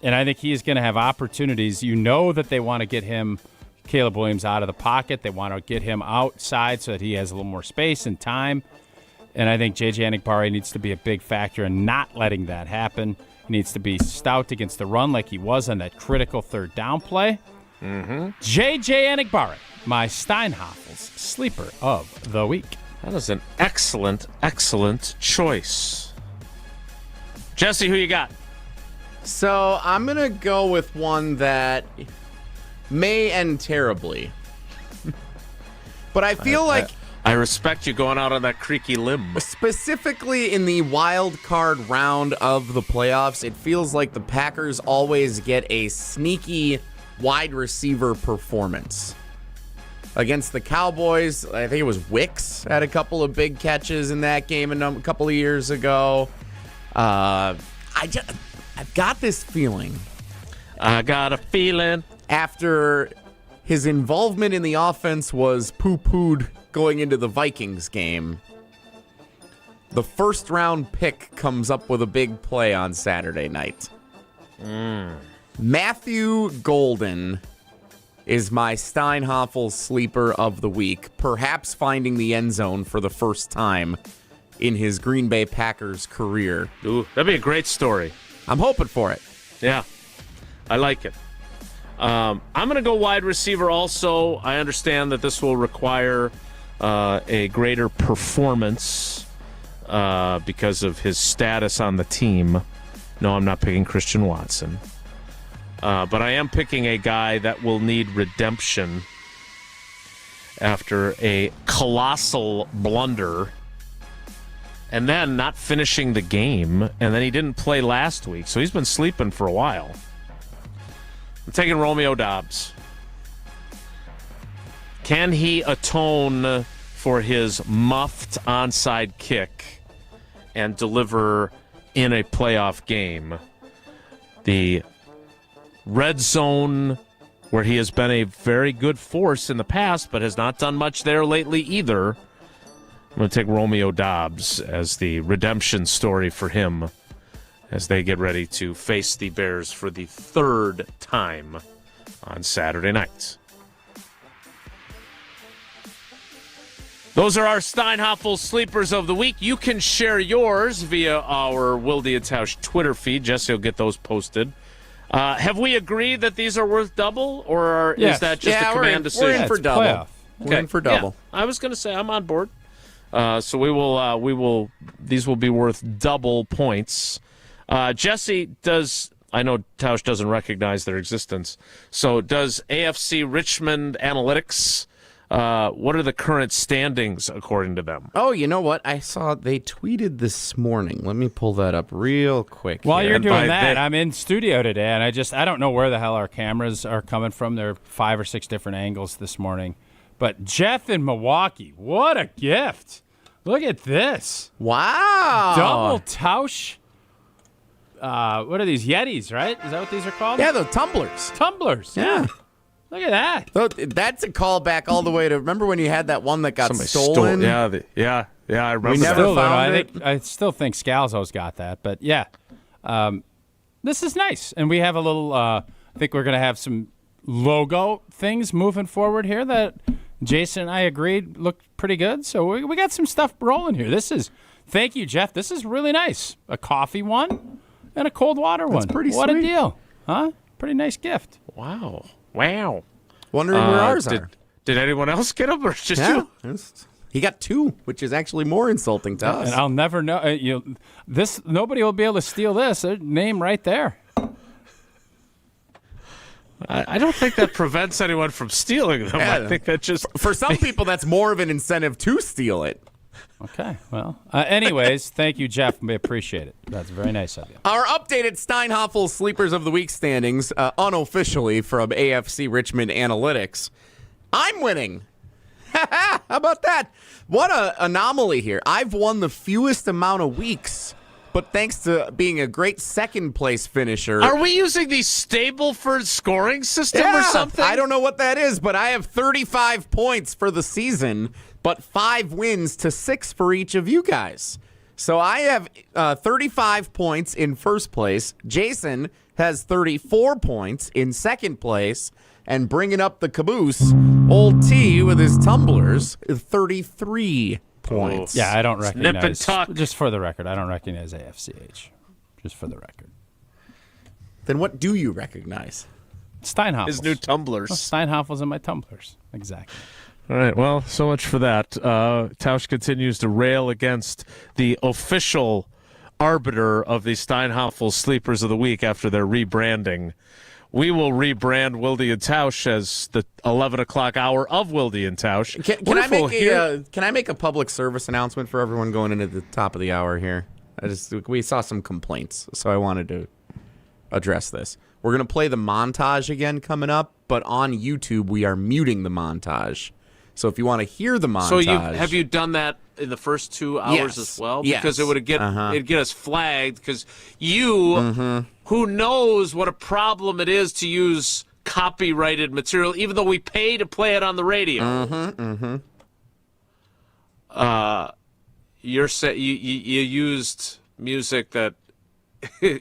And I think he is going to have opportunities. You know that they want to get him, Caleb Williams, out of the pocket. They want to get him outside so that he has a little more space and time. And I think J.J. Enigbare needs to be a big factor in not letting that happen. He needs to be stout against the run like he was on that critical third down play. J.J. Enigbare, my Steinhafels Sleeper of the Week. That is an excellent, excellent choice. Jesse, who you got? So I'm going to go with one that may end terribly. But I feel like... I respect you going out on that creaky limb. Specifically in the wild card round of the playoffs, it feels like the Packers always get a sneaky wide receiver performance. Against the Cowboys, I think it was Wicks had a couple of big catches in that game a couple of years ago. I've got this feeling. I got a feeling. After his involvement in the offense was poo-pooed going into the Vikings game, the first round pick comes up with a big play on Saturday night. Matthew Golden is my Steinhafels Sleeper of the Week, perhaps finding the end zone for the first time in his Green Bay Packers career. Ooh, that'd be a great story. I'm hoping for it. Yeah, I like it. I'm going to go wide receiver also. I understand that this will require a greater performance because of his status on the team. No, I'm not picking Christian Watson. But I am picking a guy that will need redemption after a colossal blunder and then not finishing the game, and then he didn't play last week, so he's been sleeping for a while. I'm taking Romeo Doubs. Can he atone for his muffed onside kick and deliver in a playoff game? The red zone, where he has been a very good force in the past, but has not done much there lately either. I'm going to take Romeo Doubs as the redemption story for him as they get ready to face the Bears for the third time on Saturday night. Those are our Steinhafels Sleepers of the Week. You can share yours via our Wilde and Tausch Twitter feed. Jesse will get those posted. Have we agreed that these are worth double, or is that just a command decision? We're in for double. Okay. We're in for double. Yeah, I was going to say I'm on board. So we will. These will be worth double points. Jesse, I know Tausch doesn't recognize their existence. So does AFC Richmond Analytics? What are the current standings according to them? Oh, you know what? I saw they tweeted this morning. Let me pull that up real quick. While here. you're doing that, I'm in studio today, and I don't know where the hell our cameras are coming from. There are 5 or 6 different angles this morning. But Jeff in Milwaukee, what a gift. Look at this. Wow. Double Tausch. What are these? Yetis, right? Is that what these are called? Yeah, the tumblers. Tumblers. Yeah. Look at that. So that's a callback all the way to, remember when you had that one that got Somebody stolen? Yeah, I remember we never found it. I still think Scalzo's got that, but yeah. This is nice. And we have a little, I think we're going to have some logo things moving forward here that Jason and I agreed looked pretty good. So we got some stuff rolling here. Thank you, Jeff. This is really nice. A coffee one and a cold water one. That's pretty What sweet. a deal. Huh? Pretty nice gift. Wow. Wondering where ours are. Did anyone else get them, or just you? He got 2, which is actually more insulting to us. And I'll never know. Nobody will be able to steal this. Name right there. I don't think that prevents anyone from stealing them. Yeah. I think that just For some people, that's more of an incentive to steal it. Okay. Well, anyways, thank you, Jeff. We appreciate it. That's very nice of you. Our updated Steinhoffel Sleepers of the Week standings, unofficially from AFC Richmond Analytics. I'm winning. How about that? What an anomaly here. I've won the fewest amount of weeks, but thanks to being a great second-place finisher. Are we using the Stableford scoring system or something? I don't know what that is, but I have 35 points for the season, but 5 wins to 6 for each of you guys. So I have 35 points in first place. Jason has 34 points in second place. And bringing up the caboose, old T with his tumblers, 33 points. Yeah, I don't recognize. Nip and tuck. Just for the record, I don't recognize AFCH. Just for the record. Then what do you recognize? Steinhoffels. His new tumblers. Well, Steinhoffels and my tumblers. Exactly. All right, well, so much for that. Tausch continues to rail against the official arbiter of the Steinhoffel Sleepers of the Week after their rebranding. We will rebrand Wilde and Tausch as the 11 o'clock hour of Wilde and Tausch. Can I make a public service announcement for everyone going into the top of the hour here? We saw some complaints, so I wanted to address this. We're going to play the montage again coming up, but on YouTube we are muting the montage. So if you want to hear the montage... So have you done that in the first 2 hours as well? Because it would get us flagged, because you, who knows what a problem it is to use copyrighted material, even though we pay to play it on the radio. You used music that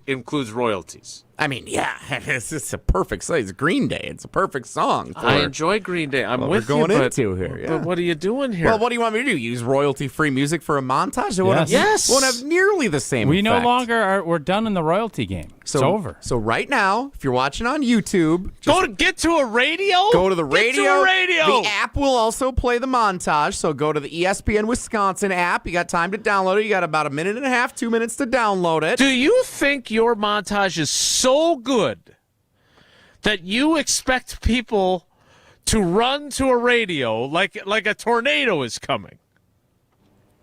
includes royalties. I mean, yeah, it's a perfect song. It's Green Day. It's a perfect song. I enjoy Green Day. I'm with we're going you, into here. Yeah. But what are you doing here? Well, what do you want me to do? Use royalty-free music for a montage? Yes. Won't have nearly the same We effect. no longer are. We're done in the royalty game. It's over. So right now, if you're watching on YouTube, get to a radio. Go to the radio. Get to a radio. The app will also play the montage. So go to the ESPN Wisconsin app. You got time to download it. You got about a minute and a half, 2 minutes to download it. Do you think your montage is so good that you expect people to run to a radio like a tornado is coming?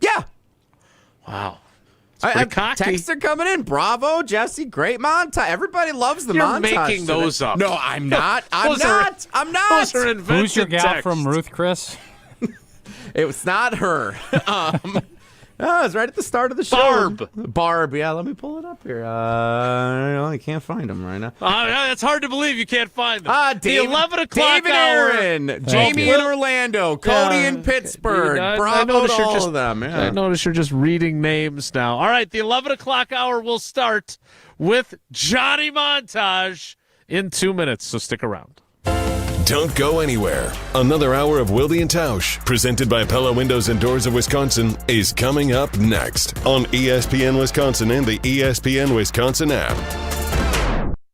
Yeah. Wow. Cocky. Texts are coming in. Bravo, Jesse. Great montage. Everybody loves the montage. You're making those up. No, I'm not. I'm not. Those are invented Who's your gal texts. from Ruth, Chris? It was not her. Oh, it's right at the start of the show. Barb. Yeah, let me pull it up here. I can't find them right now. It's hard to believe you can't find them. The 11 o'clock David hour. Aaron, Jamie in Orlando, Cody in Pittsburgh. Bravo to all of them. Yeah. I notice you're just reading names now. All right, the 11 o'clock hour will start with Johnny Montage in 2 minutes, so stick around. Don't go anywhere. Another hour of Wilde and Tausch, presented by Pella Windows and Doors of Wisconsin, is coming up next on ESPN Wisconsin and the ESPN Wisconsin app.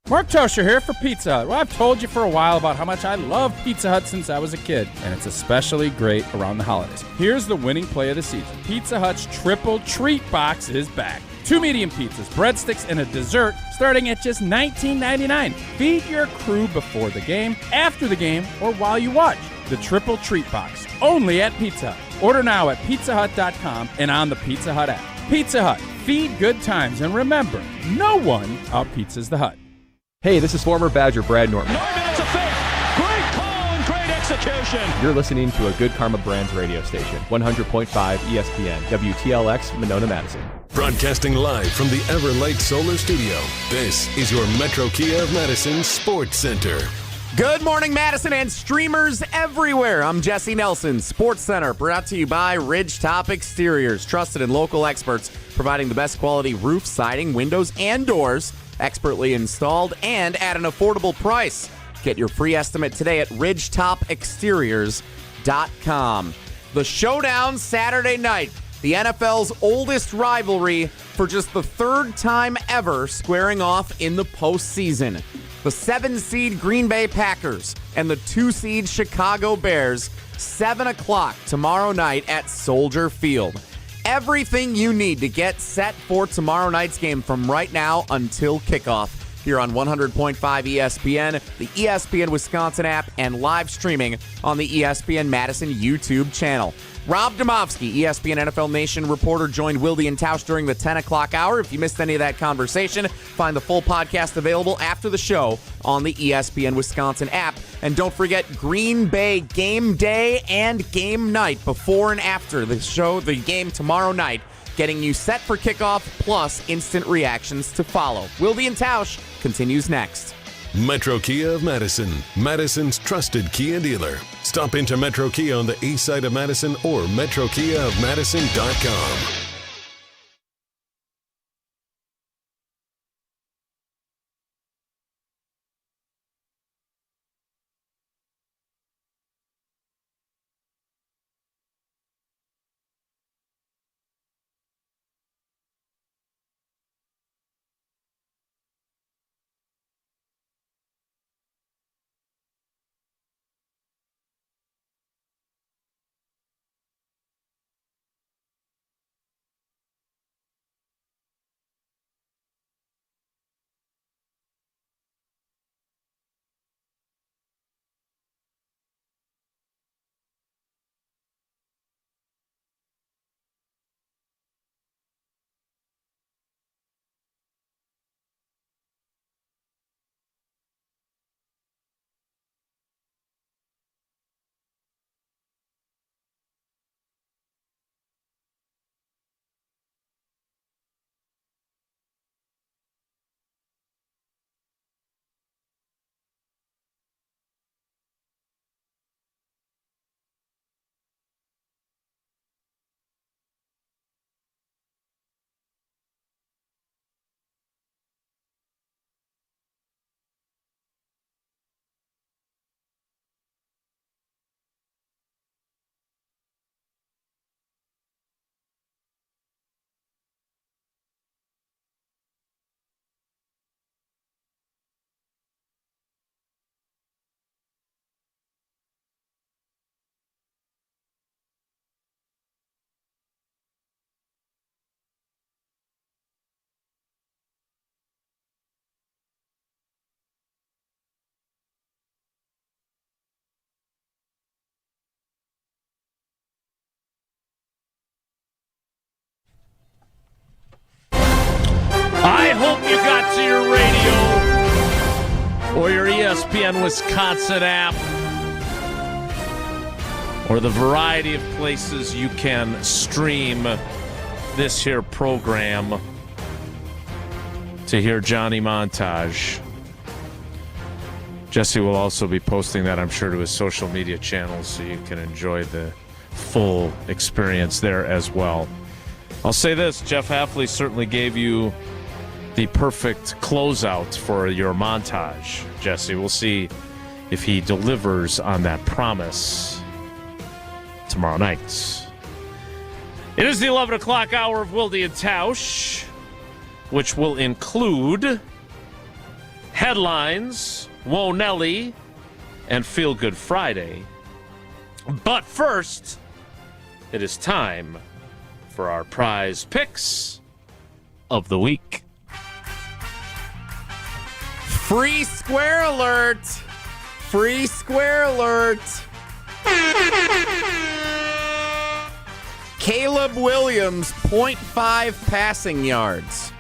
Mark Tauscher here for Pizza Hut. Well, I've told you for a while about how much I love Pizza Hut since I was a kid, and it's especially great around the holidays. Here's the winning play of the season. Pizza Hut's Triple Treat Box is back. 2 medium pizzas, breadsticks, and a dessert starting at just $19.99. Feed your crew before the game, after the game, or while you watch. The Triple Treat Box, only at Pizza Hut. Order now at pizzahut.com and on the Pizza Hut app. Pizza Hut, feed good times, and remember, no one out-pizzas the Hut. Hey, this is former Badger Brad Norton. 9 minutes of fake. Great call and great execution. You're listening to a Good Karma Brands radio station, 100.5 ESPN, WTLX, Monona, Madison. Broadcasting live from the Everlight Solar Studio, this is your Metro Kia of Madison Sports Center. Good morning, Madison and streamers everywhere. I'm Jesse Nelson, Sports Center, brought to you by Ridgetop Exteriors, trusted and local experts providing the best quality roof, siding, windows, and doors, expertly installed and at an affordable price. Get your free estimate today at ridgetopexteriors.com. The Showdown Saturday night, the NFL's oldest rivalry for just the third time ever squaring off in the postseason. The 7-seed Green Bay Packers and the 2-seed Chicago Bears, 7 o'clock tomorrow night at Soldier Field. Everything you need to get set for tomorrow night's game from right now until kickoff here on 100.5 ESPN, the ESPN Wisconsin app, and live streaming on the ESPN Madison YouTube channel. Rob Demovsky, ESPN NFL Nation reporter, joined Wilde and Tausch during the 10 o'clock hour. If you missed any of that conversation, find the full podcast available after the show on the ESPN Wisconsin app. And don't forget Green Bay game day and game night before and after the show, the game tomorrow night, getting you set for kickoff plus instant reactions to follow. Wilde and Tausch continues next. Metro Kia of Madison, Madison's trusted Kia dealer. Stop into Metro Kia on the east side of Madison or metrokiaofmadison.com. I hope you got to your radio or your ESPN Wisconsin app or the variety of places you can stream this here program to hear Johnny Montage. Jesse will also be posting that, I'm sure, to his social media channels so you can enjoy the full experience there as well. I'll say this, Jeff Hafley certainly gave you the perfect closeout for your montage, Jesse. We'll see if he delivers on that promise tomorrow night. It is the 11 o'clock hour of Wilde and Tausch, which will include headlines, Whoa Nelly, and Feel Good Friday. But first, it is time for our prize picks of the week. Free square alert! Free square alert! Caleb Williams, 0.5 passing yards.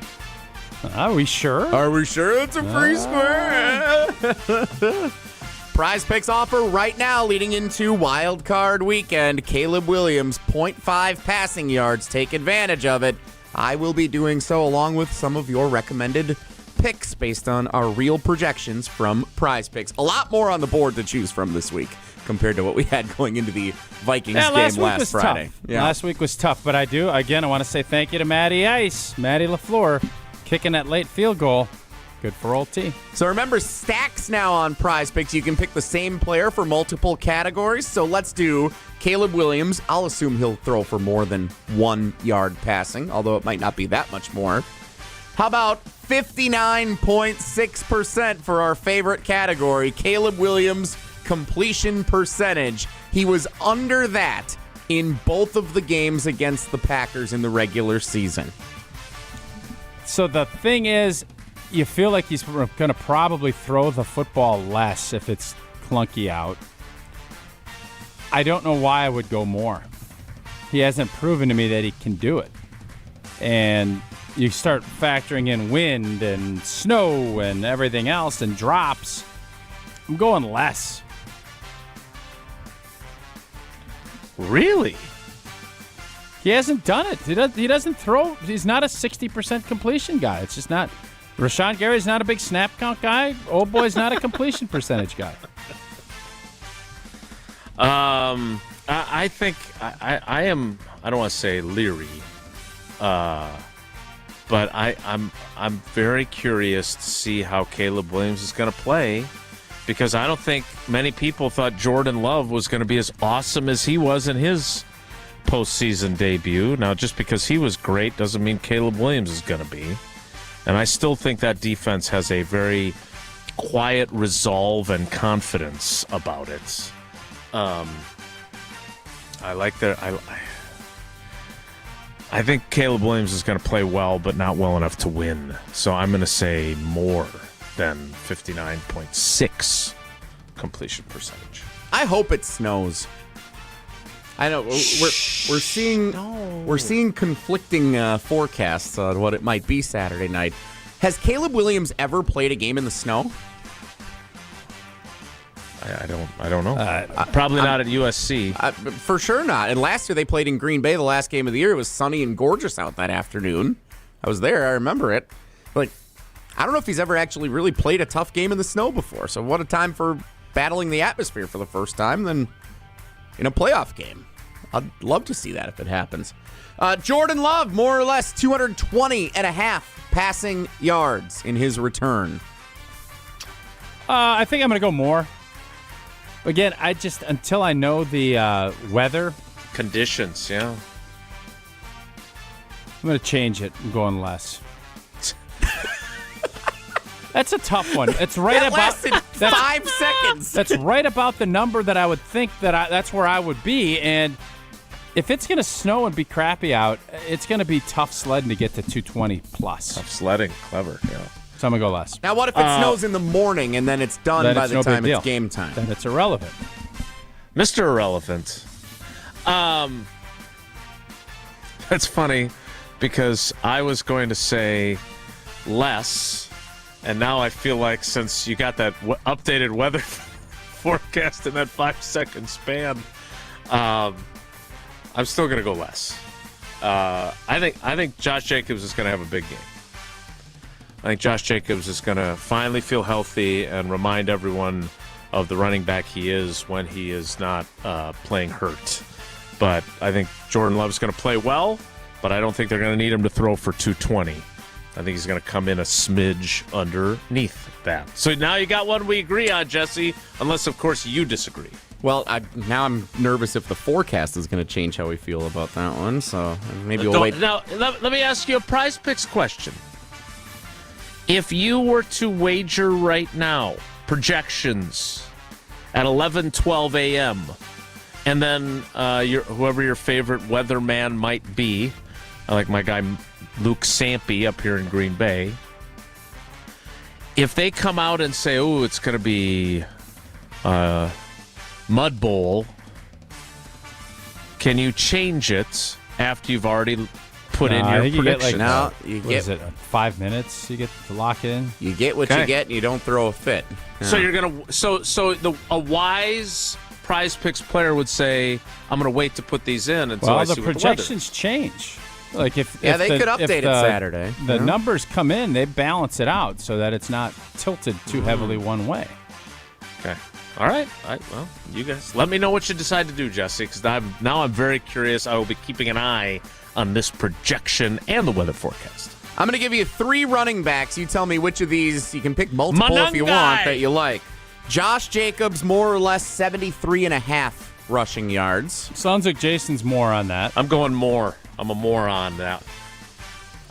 Are we sure? Are we sure it's a free square? Prize picks offer right now leading into Wild Card Weekend. Caleb Williams, 0.5 passing yards. Take advantage of it. I will be doing so along with some of your recommended picks based on our real projections from Prize Picks. A lot more on the board to choose from this week compared to what we had going into the Vikings game last Friday. Tough. Yeah. Last week was tough, but I want to say thank you to Matty LaFleur, kicking that late field goal. Good for old T. So remember, stacks now on Prize Picks. You can pick the same player for multiple categories. So let's do Caleb Williams. I'll assume he'll throw for more than 1 yard passing, although it might not be that much more. How about 59.6% for our favorite category, Caleb Williams completion percentage. He was under that in both of the games against the Packers in the regular season. So the thing is, you feel like he's going to probably throw the football less if it's clunky out. I don't know why I would go more. He hasn't proven to me that he can do it. And you start factoring in wind and snow and everything else and drops. I'm going less. Really? He hasn't done it. He doesn't throw. He's not a 60% completion guy. It's just not. Rashawn Gary's not a big snap count guy. Old boy's not a completion percentage guy. I think I am. I don't want to say leery, but I'm very curious to see how Caleb Williams is going to play, because I don't think many people thought Jordan Love was going to be as awesome as he was in his postseason debut. Now, just because he was great doesn't mean Caleb Williams is going to be. And I still think that defense has a very quiet resolve and confidence about it. I like their. I think Caleb Williams is going to play well, but not well enough to win. So I'm going to say more than 59.6 completion percentage. I hope it snows. I know we're seeing conflicting forecasts on what it might be Saturday night. Has Caleb Williams ever played a game in the snow? I don't know. Probably not at USC. For sure not. And last year they played in Green Bay. The last game of the year, it was sunny and gorgeous out that afternoon. I was there. I remember it. But I don't know if he's ever actually really played a tough game in the snow before. So what a time for battling the atmosphere for the first time than in a playoff game. I'd love to see that if it happens. Jordan Love, more or less 220.5 passing yards in his return. I think I'm going to go more. Again, until I know the weather conditions, yeah. I'm going to change it. I'm going less. That's a tough one. It's right that about lasted 5 seconds. That's right about the number that I would think that's where I would be. And if it's going to snow and be crappy out, it's going to be tough sledding to get to 220 plus. Tough sledding, clever. Yeah. So I'm going to go less. Now, what if it snows in the morning and then it's done by the time it's game time? Then it's irrelevant. Mr. Irrelevant. That's funny because I was going to say less, and now I feel like since you got that updated weather forecast in that 5-second span, I'm still going to go less. I think Josh Jacobs is going to have a big game. I think Josh Jacobs is going to finally feel healthy and remind everyone of the running back he is when he is not playing hurt. But I think Jordan Love's going to play well, but I don't think they're going to need him to throw for 220. I think he's going to come in a smidge underneath that. So now you got one we agree on, Jesse, unless, of course, you disagree. Well, now I'm nervous if the forecast is going to change how we feel about that one, so maybe we'll wait. Now, let me ask you a Prize Picks question. If you were to wager right now, projections at 11:12 a.m., and then whoever your favorite weatherman might be, like my guy Luke Sampe up here in Green Bay, if they come out and say, oh, it's going to be Mud Bowl, can you change it after you've already put in your prediction? You get 5 minutes you get to lock in? You get what you get and you don't throw a fit. So you're going to a wise Prize Picks player would say, I'm going to wait to put these in until I see the what the projections change. Like they could update it Saturday. The numbers come in, they balance it out so that it's not tilted too heavily one way. Okay. All right. Well, you guys, let me know what you decide to do, Jesse, because now I'm very curious. I will be keeping an eye on this projection and the weather forecast. I'm going to give you 3 running backs. You tell me which of these, you can pick multiple if you want, that you like. Josh Jacobs, more or less 73.5 rushing yards. Sounds like Jason's more on that. I'm going more. I'm a moron now.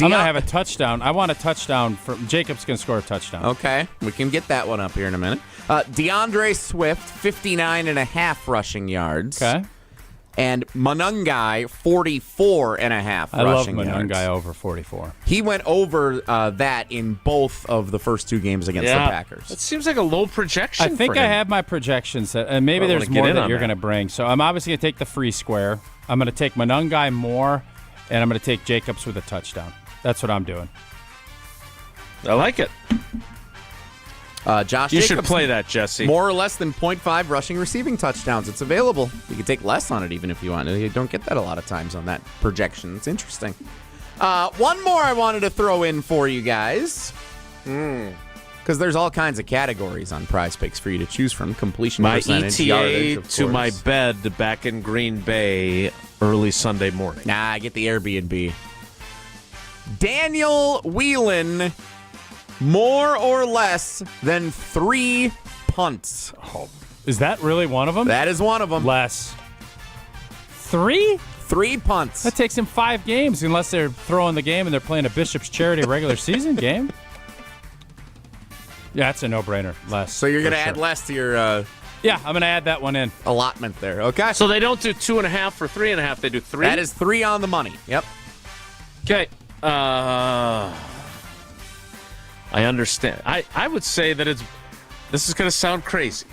I'm going to have a touchdown. I want a touchdown. Jacobs going to score a touchdown. Okay. We can get that one up here in a minute. DeAndre Swift, 59.5 rushing yards. Okay. And Monungai, 44.5 rushing yards. I love Monungai over 44. He went over that in both of the first 2 games against the Packers. It seems like a low projection I think for him. I have my projections, and maybe there's more that you're going to bring. So I'm obviously going to take the free square. I'm going to take Monungai more, and I'm going to take Jacobs with a touchdown. That's what I'm doing. I like it. Josh You Jacobs, should play that, Jesse. More or less than 0.5 rushing receiving touchdowns. It's available. You can take less on it even if you want. You don't get that a lot of times on that projection. It's interesting. One more I wanted to throw in for you guys. Because there's all kinds of categories on Prize Picks for you to choose from. Completion percentage, yardage, of to course. my bed back in Green Bay early Sunday morning. Nah, I get the Airbnb. Daniel Whelan, more or less than 3 punts. Oh, is that really one of them? That is one of them. Less. 3? 3 punts. That takes him 5 games unless they're throwing the game and they're playing a Bishop's Charity regular season game. Yeah, it's a no-brainer. Less. So you're going to add less to your... yeah, I'm going to add that one in. Allotment there. Okay. So they don't do 2.5 or 3.5. They do 3? That is 3 on the money. Yep. Okay. I understand. I would say that this is going to sound crazy,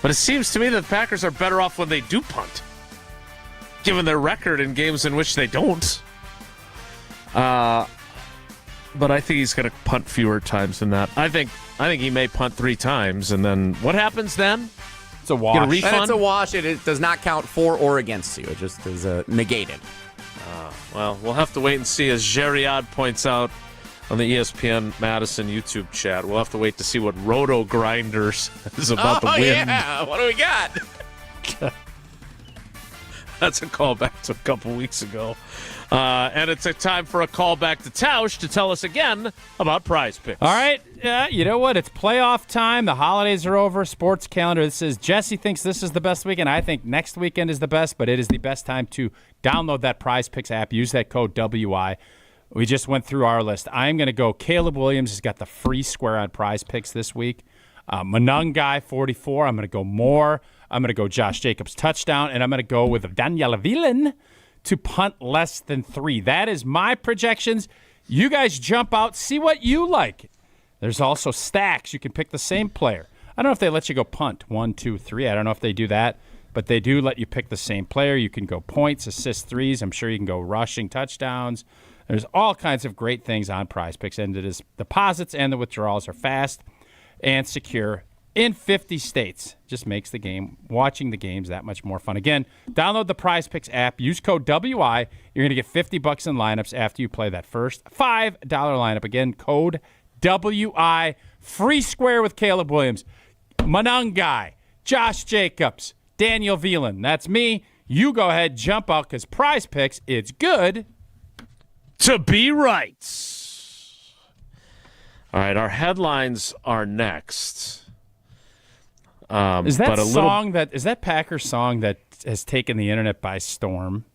but it seems to me that the Packers are better off when they do punt, given their record in games in which they don't. But I think he's going to punt fewer times than that. I think he may punt 3 times, and then what happens then? It's a wash. Then it's a wash. It does not count for or against you. It just is negated. Well, we'll have to wait and see. As Geriad points out on the ESPN Madison YouTube chat, we'll have to wait to see what Roto Grinders is about to win. Yeah. What do we got? That's a callback to a couple weeks ago. And it's a time for a callback to Tausch to tell us again about Prize Picks. All right. You know what? It's playoff time. The holidays are over. Sports calendar. This says Jesse thinks this is the best weekend. I think next weekend is the best, but it is the best time to download that Prize Picks app. Use that code WI. We just went through our list. I'm going to go Caleb Williams has got the free square on Prize Picks this week. Monungai, 44. I'm going to go more. I'm going to go Josh Jacobs touchdown, and I'm going to go with Daniel Whelan to punt less than 3. That is my projections. You guys jump out, see what you like. There's also stacks. You can pick the same player. I don't know if they let you go punt 1, 2, 3. I don't know if they do that, but they do let you pick the same player. You can go points, assists, threes. I'm sure you can go rushing touchdowns. There's all kinds of great things on Prize Picks, and it is deposits and the withdrawals are fast and secure in 50 states. Just makes watching the games that much more fun. Again, download the Prize Picks app. Use code WI. You're going to get $50 in lineups after you play that first $5 lineup. Again, code WI. Free square with Caleb Williams, Monungai, Josh Jacobs, Daniel Whelan. That's me. You go ahead, jump out, because Prize Picks, it's good to be right. All right, our headlines are next. Is that Packers song that has taken the internet by storm?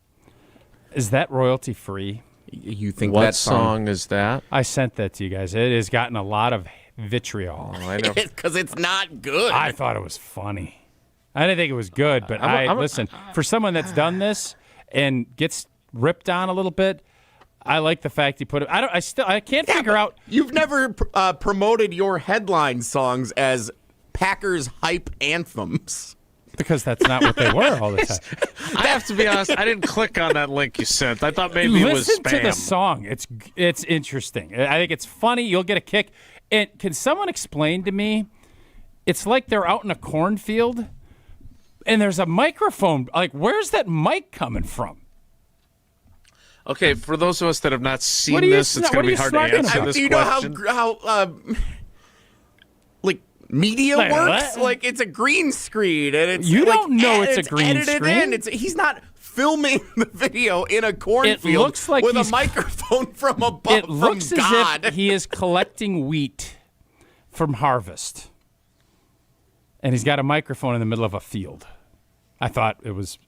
Is that royalty free? You think what that song is that? I sent that to you guys. It has gotten a lot of vitriol. I know. Because it's not good. I thought it was funny. I didn't think it was good, but listen, for someone that's done this and gets ripped on a little bit, I like the fact he put it. I can't figure out. You've never promoted your headline songs as Packers hype anthems. Because that's not what they were all the time. I have to be honest, I didn't click on that link you sent. I thought maybe it was spam. Listen to the song. It's interesting. I think it's funny. You'll get a kick. And can someone explain to me, it's like they're out in a cornfield and there's a microphone. Like, where's that mic coming from? Okay, for those of us that have not seen this, it's going to be hard to answer this question. Do you know how like media works? Like, it's a green screen, and it's don't know it's a green screen. He's not filming the video in a cornfield. It looks like with a microphone from above. It looks from God. as if he is collecting wheat from harvest, and he's got a microphone in the middle of a field. I thought it was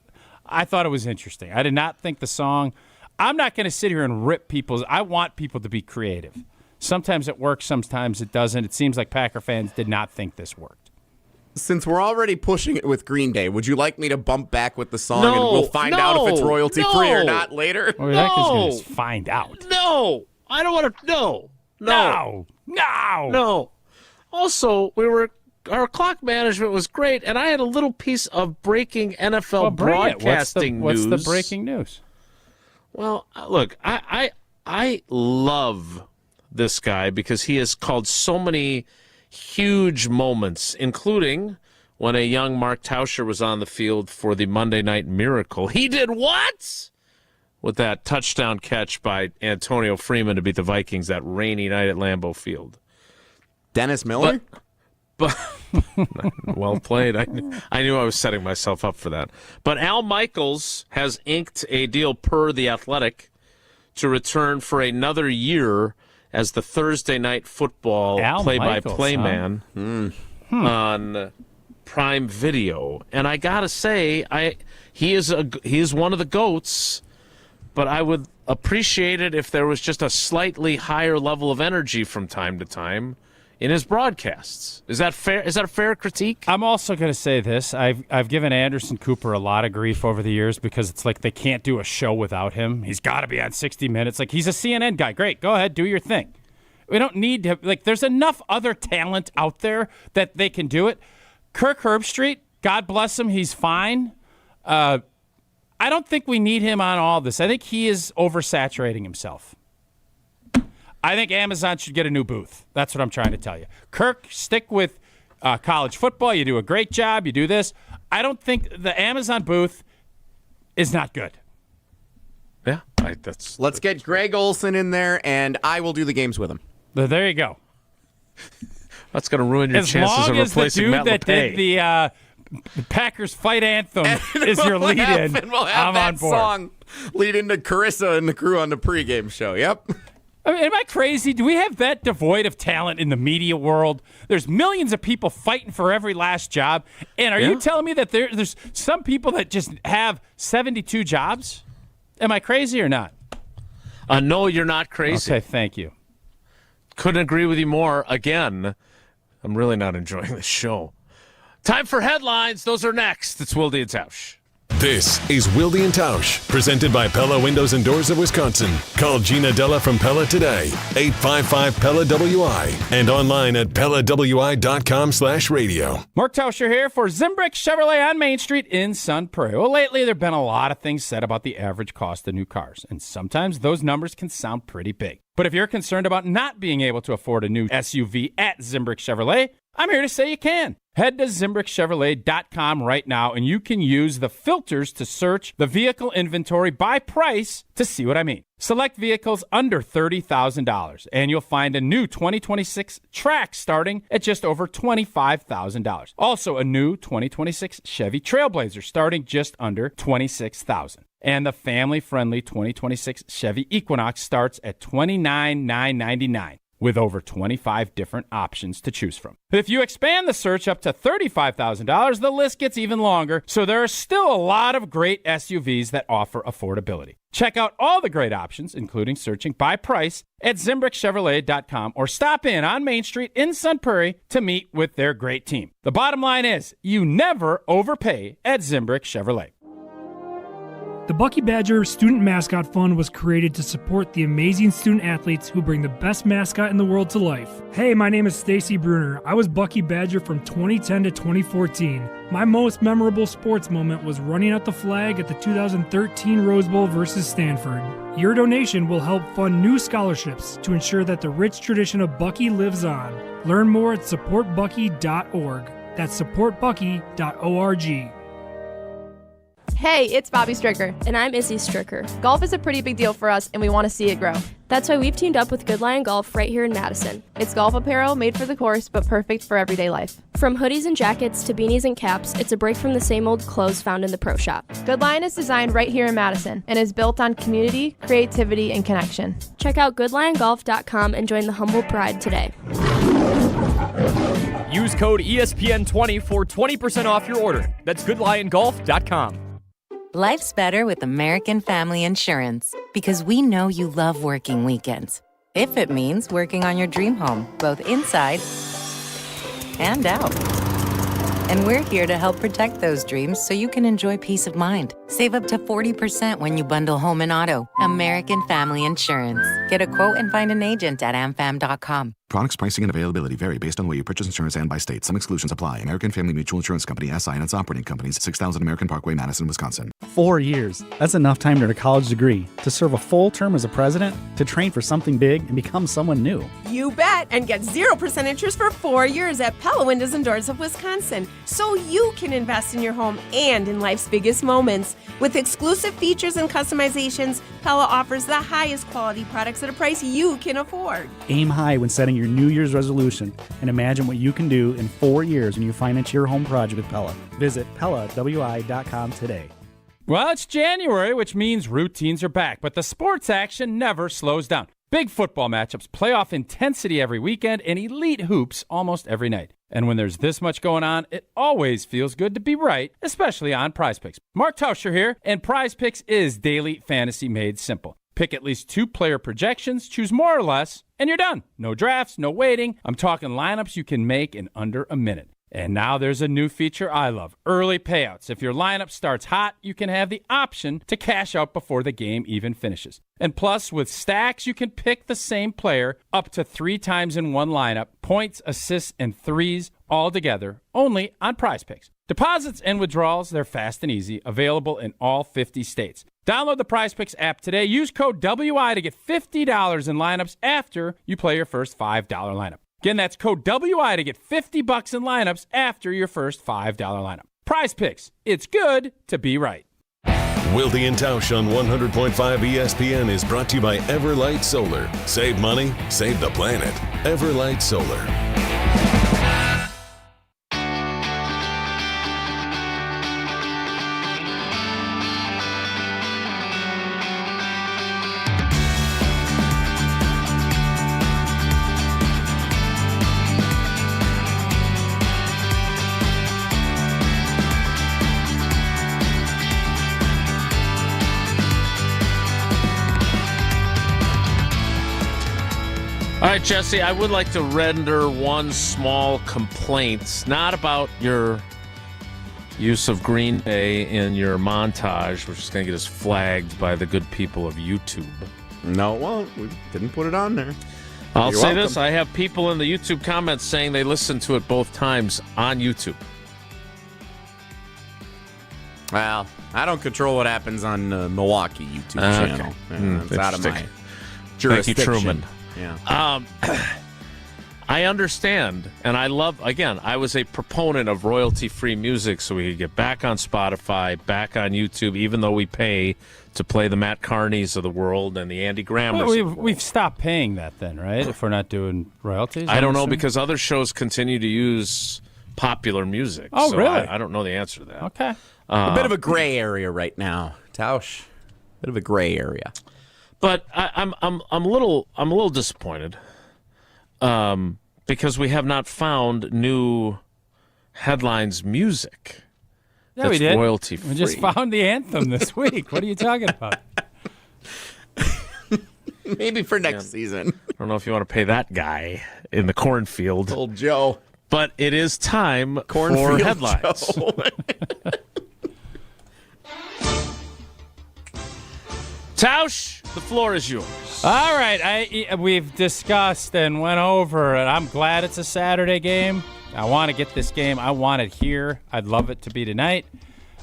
interesting. I did not think the song. I'm not going to sit here and rip people's. I want people to be creative. Sometimes it works, sometimes it doesn't. It seems like Packer fans did not think this worked. Since we're already pushing it with Green Day, would you like me to bump back with the song and we'll find out if it's royalty-free or not later? Well, that is going to find out. No, I don't want to. No. Also, our clock management was great, and I had a little piece of breaking NFL broadcasting news. What's the breaking news? Well, look, I love this guy because he has called so many huge moments, including when a young Mark Tauscher was on the field for the Monday Night Miracle. He did what? With that touchdown catch by Antonio Freeman to beat the Vikings that rainy night at Lambeau Field. Dennis Miller? But well played. I knew I was setting myself up for that. But Al Michaels has inked a deal per The Athletic to return for another year as the Thursday Night Football play-by-play man on Prime Video. And I gotta say, he is one of the GOATs, but I would appreciate it if there was just a slightly higher level of energy from time to time in his broadcasts. Is that fair? Is that a fair critique? I'm also going to say this. I've given Anderson Cooper a lot of grief over the years because it's like they can't do a show without him. He's got to be on 60 Minutes. Like, he's a CNN guy. Great. Go ahead. Do your thing. We don't need to. Like, there's enough other talent out there that they can do it. Kirk Herbstreit, God bless him. He's fine. I don't think we need him on all this. I think he is oversaturating himself. I think Amazon should get a new booth. That's what I'm trying to tell you. Kirk, stick with college football. You do a great job. You do this. I don't think the Amazon booth is not good. Yeah, Let's get Greg Olsen in there, and I will do the games with him. There you go. That's going to ruin your chances of replacing Matt LePay. As long as the dude that did the Packers fight anthem is your lead-in, we'll have I'm that on board. Song lead into Carissa and the crew on the pregame show. Yep. I mean, am I crazy? Do we have that devoid of talent in the media world? There's millions of people fighting for every last job. And are you telling me that there's some people that just have 72 jobs? Am I crazy or not? No, you're not crazy. Okay, thank you. Couldn't agree with you more. Again, I'm really not enjoying this show. Time for headlines. Those are next. It's Wilde and Tausch. This is Wilde and Tausch, presented by Pella Windows and Doors of Wisconsin. Call Gina Della from Pella today, 855-PELLA-WI, and online at PellaWI.com/radio. Mark Tauscher here for Zimbrick Chevrolet on Main Street in Sun Prairie. Well, lately there have been a lot of things said about the average cost of new cars, and sometimes those numbers can sound pretty big. But if you're concerned about not being able to afford a new SUV at Zimbrick Chevrolet, I'm here to say you can. Head to ZimbrickChevrolet.com right now, and you can use the filters to search the vehicle inventory by price to see what I mean. Select vehicles under $30,000, and you'll find a new 2026 Trax starting at just over $25,000. Also, a new 2026 Chevy Trailblazer starting just under $26,000. And the family-friendly 2026 Chevy Equinox starts at $29,999. with over 25 different options to choose from. If you expand the search up to $35,000, the list gets even longer, so there are still a lot of great SUVs that offer affordability. Check out all the great options, including searching by price, at ZimbrickChevrolet.com or stop in on Main Street in Sun Prairie to meet with their great team. The bottom line is, you never overpay at Zimbrick Chevrolet. The Bucky Badger Student Mascot Fund was created to support the amazing student athletes who bring the best mascot in the world to life. Hey, my name is Stacy Bruner. I was Bucky Badger from 2010 to 2014. My most memorable sports moment was running out the flag at the 2013 Rose Bowl versus Stanford. Your donation will help fund new scholarships to ensure that the rich tradition of Bucky lives on. Learn more at supportbucky.org. That's supportbucky.org. Hey, it's Bobby Stricker. And I'm Izzy Stricker. Golf is a pretty big deal for us, and we want to see it grow. That's why we've teamed up with Good Lion Golf right here in Madison. It's golf apparel made for the course, but perfect for everyday life. From hoodies and jackets to beanies and caps, it's a break from the same old clothes found in the pro shop. Good Lion is designed right here in Madison and is built on community, creativity, and connection. Check out goodliongolf.com and join the humble pride today. Use code ESPN20 for 20% off your order. That's goodliongolf.com. Life's better with American Family Insurance because we know you love working weekends. If it means working on your dream home, both inside and out. And we're here to help protect those dreams so you can enjoy peace of mind. Save up to 40% when you bundle home and auto. American Family Insurance. Get a quote and find an agent at amfam.com. Products, pricing, and availability vary based on where you purchase insurance and by state. Some exclusions apply. American Family Mutual Insurance Company, SI, and its operating companies, 6000 American Parkway, Madison, Wisconsin. 4 years. That's enough time to earn a college degree, to serve a full term as a president, to train for something big and become someone new. You bet, and get 0% interest for 4 years at Pella Windows and Doors of Wisconsin, so you can invest in your home and in life's biggest moments. With exclusive features and customizations, Pella offers the highest quality products at a price you can afford. Aim high when setting your New Year's resolution and imagine what you can do in 4 years when you finance your home project with Pella. Visit PellaWI.com today. Well, it's January, which means routines are back, but the sports action never slows down. Big football matchups, playoff intensity every weekend, and elite hoops almost every night. And when there's this much going on, it always feels good to be right, especially on Prize Picks. Mark Tauscher here, and Prize Picks is daily fantasy made simple. Pick at least 2 player projections, choose more or less, and you're done. No drafts, no waiting. I'm talking lineups you can make in under a minute. And now there's a new feature I love, early payouts. If your lineup starts hot, you can have the option to cash out before the game even finishes. And plus, with stacks, you can pick the same player up to 3 times in one lineup, points, assists, and threes all together, only on Prize Picks. Deposits and withdrawals, they're fast and easy, available in all 50 states. Download the Prize Picks app today. Use code WI to get $50 in lineups after you play your first $5 lineup. Again, that's code WI to get $50 in lineups after your first $5 lineup. Prize Picks. It's good to be right. Wilde and Tausch on 100.5 ESPN is brought to you by Everlight Solar. Save money, save the planet. Everlight Solar. All right, Jesse, I would like to render one small complaint, not about your use of Green Bay in your montage, which is going to get us flagged by the good people of YouTube. No, well, we didn't put it on there. I'll You're say welcome. this. I have people in the YouTube comments saying they listened to it both times on YouTube. Well, I don't control what happens on Milwaukee YouTube channel. Okay. It's out of my Thank jurisdiction. you, Truman. Yeah. I understand, and I love, again, I was a proponent of royalty-free music so we could get back on Spotify, back on YouTube, even though we pay to play the Matt Carneys of the world and the Andy Grammers. Well, we've stopped paying that then, right? If we're not doing royalties? I don't know, because other shows continue to use popular music. Oh, so really? I don't know the answer to that. Okay. A bit of a gray area right now, Tausch. Bit of a gray area. But I'm a little disappointed because we have not found new headlines music. Yeah, we did. Royalty-free. We just found the anthem this week. What are you talking about? Maybe for next season. I don't know if you want to pay that guy in the cornfield. Old Joe. But it is time Cornfield for headlines. Joe. Tausch, the floor is yours. All right, we've discussed and went over, and I'm glad it's a Saturday game. I want to get this game. I want it here. I'd love it to be tonight.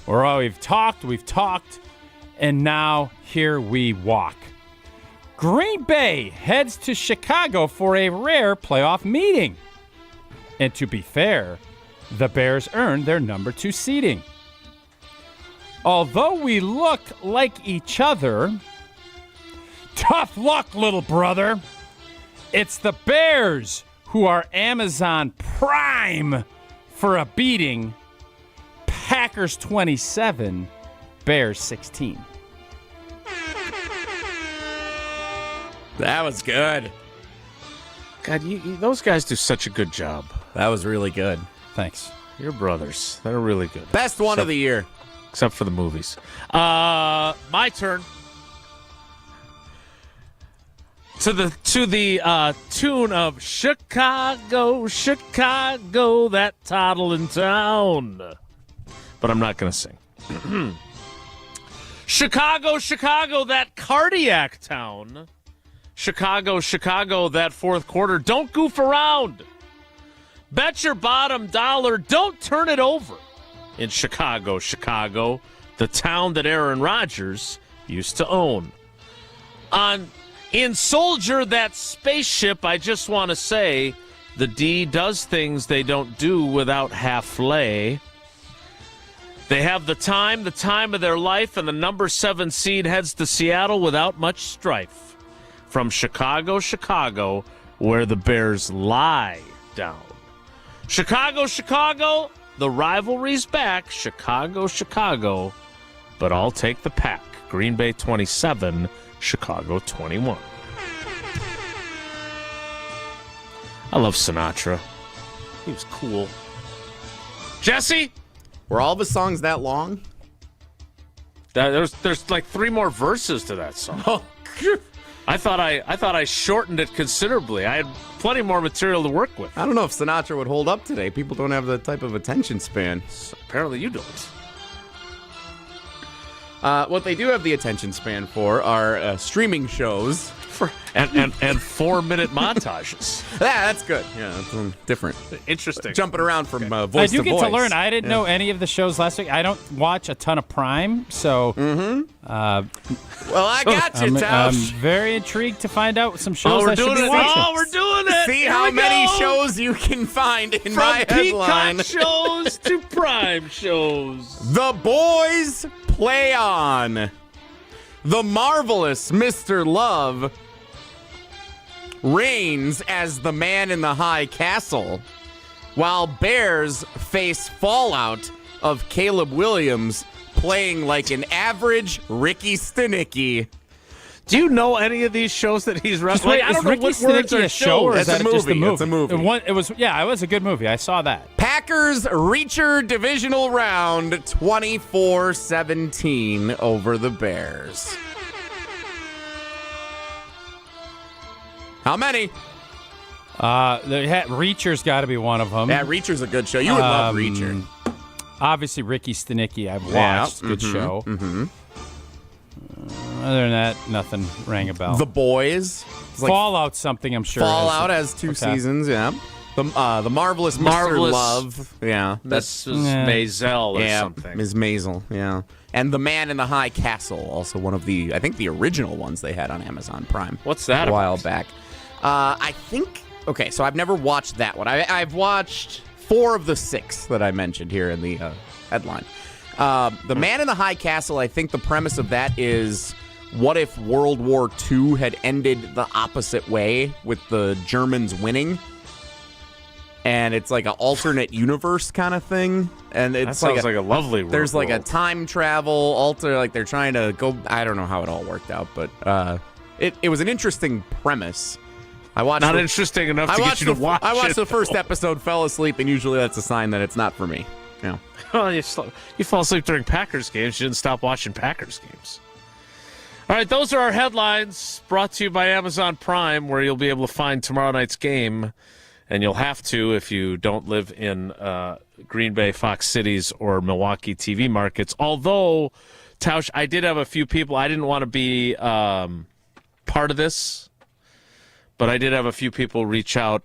We've talked, and now here we walk. Green Bay heads to Chicago for a rare playoff meeting. And to be fair, the Bears earned their number 2 seeding. Although we look like each other, tough luck, little brother. It's the Bears who are Amazon Prime for a beating. Packers 27, Bears 16. That was good. God, those guys do such a good job. That was really good. Thanks. Your brothers, they're really good. Best one of the year. Except for the movies. My turn. To the tune of Chicago, Chicago, that toddling town. But I'm not going to sing. Chicago, Chicago, that cardiac town. Chicago, Chicago, that fourth quarter. Don't goof around. Bet your bottom dollar. Don't turn it over. In Chicago, Chicago, the town that Aaron Rodgers used to own. In Soldier, that spaceship, I just want to say, the D does things they don't do without half-lay. They have the time of their life, and the number 7 seed heads to Seattle without much strife. From Chicago, Chicago, where the Bears lie down. Chicago, Chicago, the rivalry's back. Chicago, Chicago, but I'll take the pack. Green Bay 27, Chicago 21. I love Sinatra. He was cool. Jesse? Were all of his songs that long? There's like 3 more verses to that song. Oh, I thought I shortened it considerably. I had plenty more material to work with. I don't know if Sinatra would hold up today. People don't have the type of attention span. So apparently you don't. What they do have the attention span for are streaming shows. And 4-minute montages. Yeah, that's good. Yeah, that's different. Interesting. Jumping around from voice to voice. I do get to learn. I didn't know any of the shows last week. I don't watch a ton of Prime, so. Well, I got you, I'm Tausch. very intrigued to find out some shows we're I should doing be it. watching. Oh, we're doing it. See Here how we many go. shows you can find in From my headline. Peacock shows to Prime shows. The boys play on. The marvelous Mr. Love reigns as the man in the high castle, while Bears face fallout of Caleb Williams playing like an average Ricky Stenicki. Do you know any of these shows that he's wrestling? I don't know Ricky what words Stenicki are a show, or is That's that a just a movie. movie? It's a movie. It was a good movie. I saw that. Packers Reacher divisional round 24-17 over the Bears. How many? Reacher's got to be one of them. Yeah, Reacher's a good show. You would love Reacher. Obviously, Ricky Stenicki I've watched. Good show. Mm-hmm. Other than that, nothing rang a bell. The Boys. Fallout something, I'm sure. Fallout has 2 seasons, yeah. The Marvelous Mr. Love. Yeah. That's Maisel or something. Ms. Maisel, yeah. And The Man in the High Castle, also one of the, I think, the original ones they had on Amazon Prime. What's that a while about? back. I think, okay, so I've never watched that one. I've watched 4 of the 6 that I mentioned here in the headline. The Man in the High Castle, I think the premise of that is, what if World War II had ended the opposite way with the Germans winning? And it's like an alternate universe kind of thing. And it's that sounds like a lovely world. There's like a time travel, like they're trying to go, I don't know how it all worked out, but it was an interesting premise. Not interesting enough to get you to watch it. I watched the first episode, fell asleep, and usually that's a sign that it's not for me. Yeah. Well, you fall asleep during Packers games. You didn't stop watching Packers games. All right, those are our headlines brought to you by Amazon Prime, where you'll be able to find tomorrow night's game, and you'll have to if you don't live in Green Bay, Fox Cities, or Milwaukee TV markets. Although, Tausch, I did have a few people. I didn't want to be part of this, but I did have a few people reach out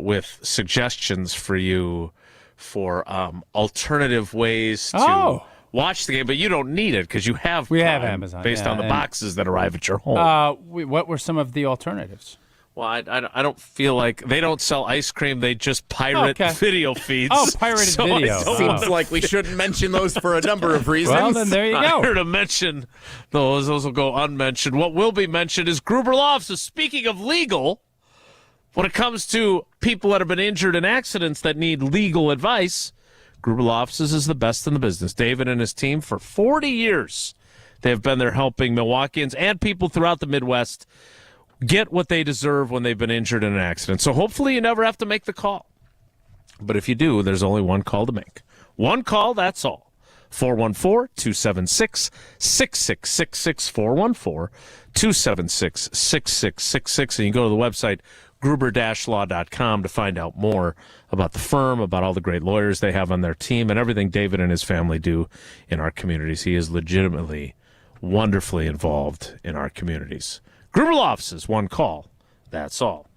with suggestions for you for alternative ways to watch the game, but you don't need it because you have we have Amazon based on the boxes that arrive at your home. What were some of the alternatives? Well, I don't feel like they don't sell ice cream. They just pirate video feeds. Oh, pirated video. Seems like we shouldn't mention those for a number of reasons. Well, then there you go. I'm here to mention those. Those will go unmentioned. What will be mentioned is Gruber Law Offices. Speaking of legal, when it comes to people that have been injured in accidents that need legal advice, Gruber Law Offices is the best in the business. David and his team, for 40 years, they have been there helping Milwaukeeans and people throughout the Midwest get what they deserve when they've been injured in an accident. So hopefully you never have to make the call. But if you do, there's only one call to make. One call, that's all. 414-276-6666, 414-276-6666. And you go to the website, gruber-law.com, to find out more about the firm, about all the great lawyers they have on their team, and everything David and his family do in our communities. He is legitimately, wonderfully involved in our communities. Gruber Law Offices, one call, that's all.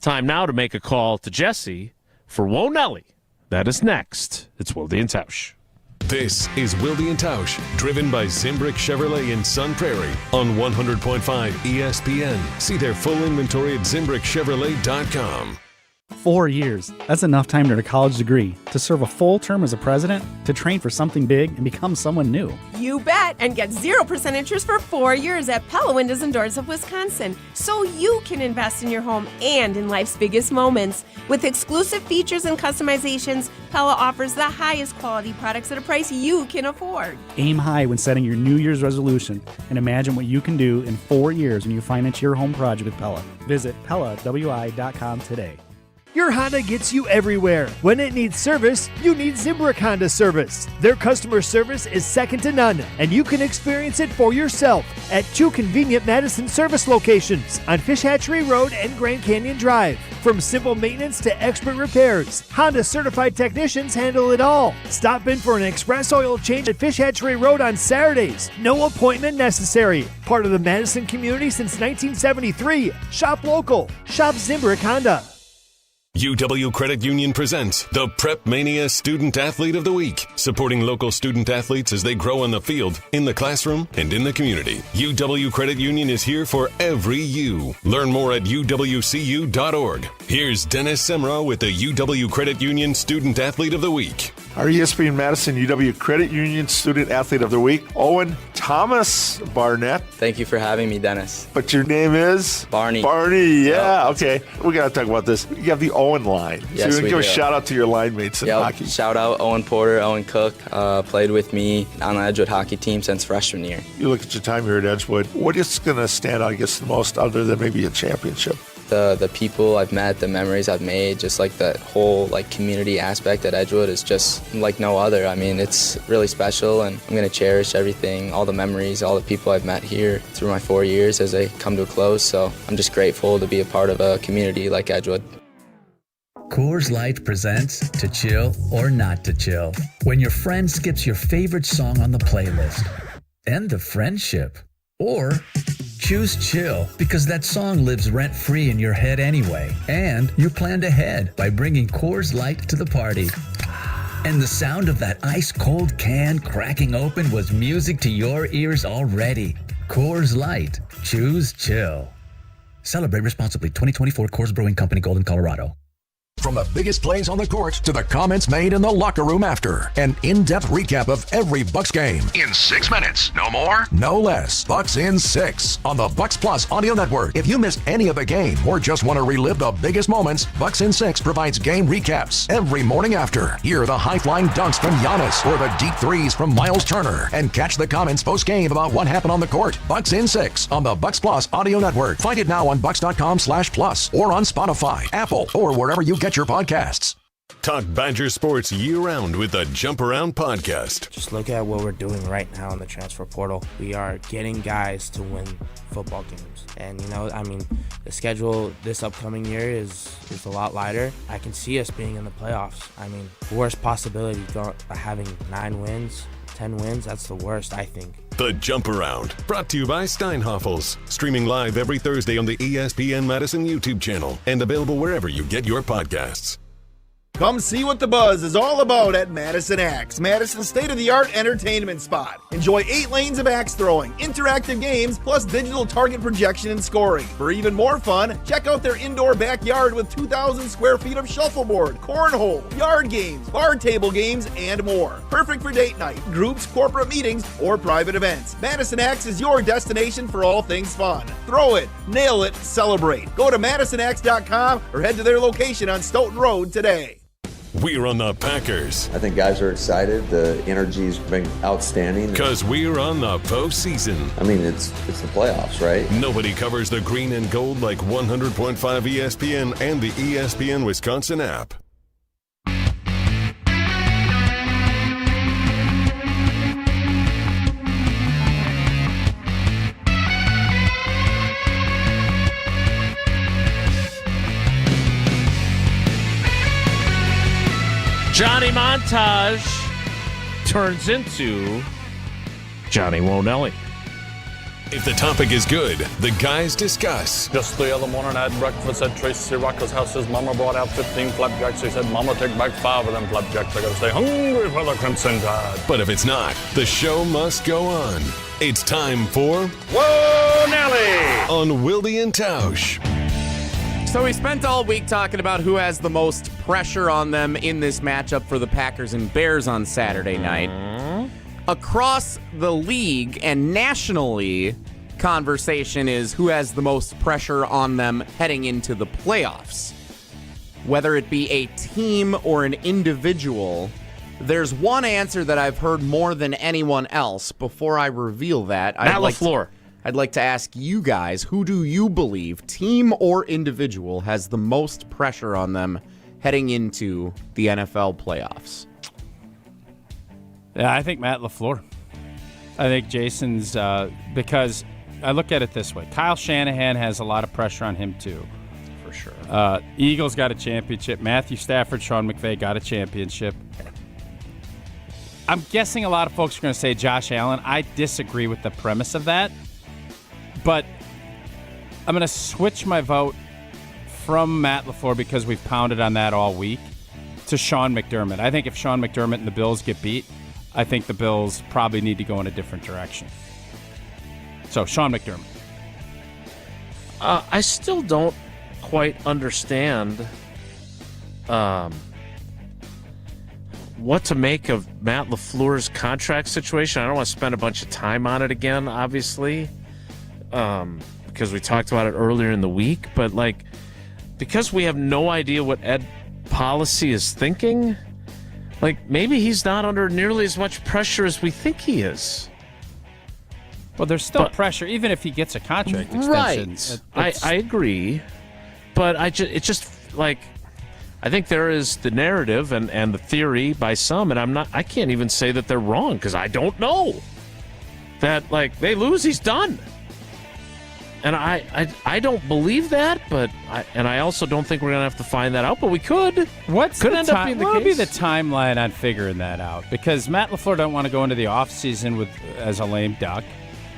Time now to make a call to Jesse for Whoa Nelly. That is next. It's Wilde and Tausch. This is Wilde and Tausch, driven by Zimbrick Chevrolet in Sun Prairie on 100.5 ESPN. See their full inventory at ZimbrickChevrolet.com. 4 years. That's enough time to earn a college degree, to serve a full term as a president, to train for something big and become someone new. You bet, and get 0% interest for 4 years at Pella Windows and Doors of Wisconsin, so you can invest in your home and in life's biggest moments. With exclusive features and customizations, Pella offers the highest quality products at a price you can afford. Aim high when setting your New Year's resolution, and imagine what you can do in 4 years when you finance your home project with Pella. Visit PellaWI.com today. Your Honda gets you everywhere. When it needs service, you need Zimbrick Honda service. Their customer service is second to none, and you can experience it for yourself at 2 convenient Madison service locations on Fish Hatchery Road and Grand Canyon Drive. From simple maintenance to expert repairs, Honda certified technicians handle it all. Stop in for an express oil change at Fish Hatchery Road on Saturdays. No appointment necessary. Part of the Madison community since 1973. Shop local. Shop Zimbrick Honda. UW Credit Union presents the Prep Mania Student Athlete of the Week, supporting local student athletes as they grow on the field, in the classroom, and in the community. UW Credit Union is here for every you. Learn more at uwcu.org. Here's Dennis Semrau with the UW Credit Union Student Athlete of the Week. Our ESPN Madison UW Credit Union Student Athlete of the Week, Owen Thomas Barnett. Thank you for having me, Dennis. But your name is? Barney. Barney, yeah, okay. We got to talk about this. You have the Owen line. Yes, so we give do. a shout out to your line mates in hockey. Shout out Owen Porter, Owen Cook, played with me on the Edgewood hockey team since freshman year. You look at your time here at Edgewood, what is going to stand out, I guess, the most other than maybe a championship? The people I've met, the memories I've made, just like the whole community aspect at Edgewood is just like no other. I mean, it's really special, and I'm going to cherish everything, all the memories, all the people I've met here through my 4 years as they come to a close. So I'm just grateful to be a part of a community like Edgewood. Coors Light presents To Chill or Not to Chill. When your friend skips your favorite song on the playlist. End the friendship. Or choose chill because that song lives rent-free in your head anyway. And you planned ahead by bringing Coors Light to the party. And the sound of that ice-cold can cracking open was music to your ears already. Coors Light. Choose chill. Celebrate responsibly. 2024 Coors Brewing Company, Golden, Colorado. From the biggest plays on the court to the comments made in the locker room after. An in-depth recap of every Bucks game. In 6 minutes. No more? No less. Bucks in 6 on the Bucks Plus Audio Network. If you missed any of the game or just want to relive the biggest moments, Bucks in 6 provides game recaps every morning after. Hear the high-flying dunks from Giannis or the deep threes from Miles Turner. And catch the comments post-game about what happened on the court. Bucks in 6 on the Bucks Plus Audio Network. Find it now on Bucks.com/plus or on Spotify, Apple, or wherever you get your podcasts. Talk Badger sports year-round with the Jump Around podcast. Just look at what we're doing right now in the transfer portal. We are getting guys to win football games. And, the schedule this upcoming year is a lot lighter. I can see us being in the playoffs. Worst possibility, having 9 wins, 10 wins, that's the worst, I think. The Jump Around, brought to you by Steinhoffels. Streaming live every Thursday on the ESPN Madison YouTube channel and available wherever you get your podcasts. Come see what the buzz is all about at Madison Axe, Madison's state-of-the-art entertainment spot. Enjoy 8 lanes of axe throwing, interactive games, plus digital target projection and scoring. For even more fun, check out their indoor backyard with 2,000 square feet of shuffleboard, cornhole, yard games, bar table games, and more. Perfect for date night, groups, corporate meetings, or private events. Madison Axe is your destination for all things fun. Throw it, nail it, celebrate. Go to MadisonAxe.com or head to their location on Stoughton Road today. We're on the Packers. I think guys are excited. The energy's been outstanding. Because we're on the postseason. It's the playoffs, right? Nobody covers the green and gold like 100.5 ESPN and the ESPN Wisconsin app. Johnny Montage turns into Johnny Wonelli. If the topic is good, the guys discuss. Just the other morning I had breakfast at Tracy Rocker's house. His mama brought out 15 flapjacks. He said, Mama, take back 5 of them flapjacks. I gotta stay hungry for the Crimson Tide. But if it's not, the show must go on. It's time for Whoa, Nelly! On Wilde and Tausch. So we spent all week talking about who has the most pressure on them in this matchup for the Packers and Bears on Saturday night. Across the league and nationally, conversation is who has the most pressure on them heading into the playoffs. Whether it be a team or an individual, there's one answer that I've heard more than anyone else. Before I reveal that, LaFleur. I'd like to ask you guys, who do you believe, team or individual, has the most pressure on them heading into the NFL playoffs? Yeah, I think Matt LaFleur. I think Jason's, because I look at it this way. Kyle Shanahan has a lot of pressure on him, too. For sure. Eagles got a championship. Matthew Stafford, Sean McVay got a championship. I'm guessing a lot of folks are going to say Josh Allen. I disagree with the premise of that. But I'm going to switch my vote from Matt LaFleur, because we've pounded on that all week, to Sean McDermott. I think if Sean McDermott and the Bills get beat, I think the Bills probably need to go in a different direction. So, Sean McDermott. I still don't quite understand what to make of Matt LaFleur's contract situation. I don't want to spend a bunch of time on it again, obviously. Because we talked about it earlier in the week, but because we have no idea what Ed Policy is thinking, maybe he's not under nearly as much pressure as we think he is. Well, there's still pressure, even if he gets a contract extension. Right. I agree, but I think there is the narrative and the theory by some, and I can't even say that they're wrong, because I don't know that they lose, he's done. And I don't believe that, but I also don't think we're gonna have to find that out. But we could. What would be the timeline on figuring that out? Because Matt LaFleur don't want to go into the offseason as a lame duck.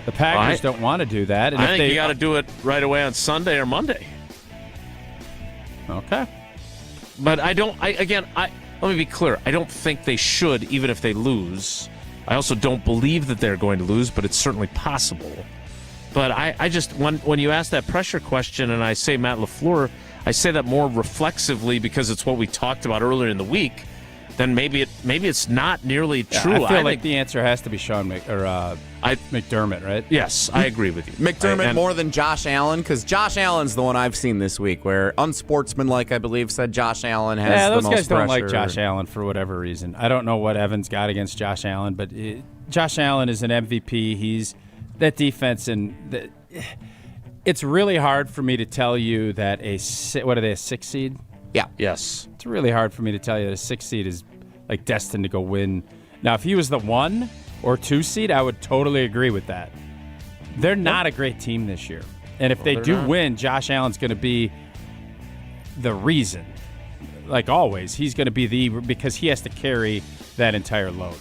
The Packers don't want to do that. And I think you got to do it right away on Sunday or Monday. Okay. But I don't. Let me be clear. I don't think they should, even if they lose. I also don't believe that they're going to lose, but it's certainly possible. But I just, when you ask that pressure question and I say Matt LaFleur, I say that more reflexively because it's what we talked about earlier in the week. Then maybe it's not nearly true. I feel like the answer has to be McDermott, right? Yes, I agree with you. McDermott more than Josh Allen, because Josh Allen's the one I've seen this week where unsportsmanlike, I believe, said Josh Allen has the most pressure. Those guys don't like Josh Allen for whatever reason. I don't know what Evans got against Josh Allen, but Josh Allen is an MVP. He's that defense, and it's really hard for me to tell you that a 6 seed? Yeah. Yes. It's really hard for me to tell you that a 6 seed is like destined to go win. Now, if he was the 1 or 2 seed, I would totally agree with that. They're not a great team this year. And if they do win, Josh Allen's going to be the reason. Like always, he's going to be because he has to carry that entire load.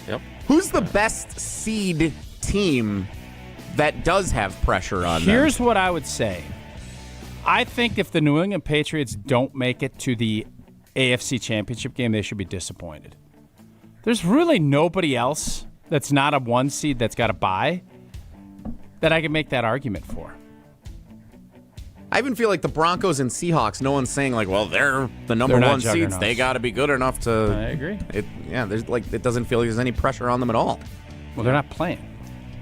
Yep. Who's the best seed team that does have pressure on them? Here's what I would say. I think if the New England Patriots don't make it to the AFC Championship game, they should be disappointed. There's really nobody else that's not a 1 seed that's got a bye that I can make that argument for. I even feel like the Broncos and Seahawks, no one's saying like, well, they're the number 1 seeds. They got to be good enough to. I agree. It doesn't feel like there's any pressure on them at all. Well, they're not playing.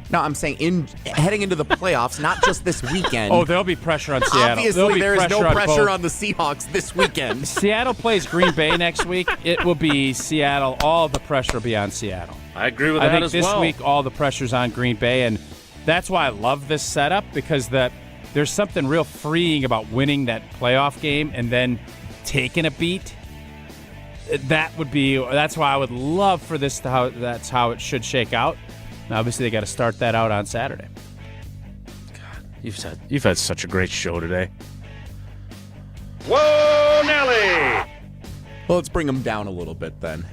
No, I'm saying heading into the playoffs, not just this weekend. Oh, there'll be pressure on Seattle. Obviously, there is no pressure on the Seahawks this weekend. Seattle plays Green Bay next week. It will be Seattle. All the pressure will be on Seattle. I agree with that as well. I think this week all the pressure's on Green Bay, and that's why I love this setup, because there's something real freeing about winning that playoff game and then taking a beat. That's why I would love for this that's how it should shake out. Now, obviously, they got to start that out on Saturday. God, you've had such a great show today. Whoa, Nelly! Well, let's bring them down a little bit then.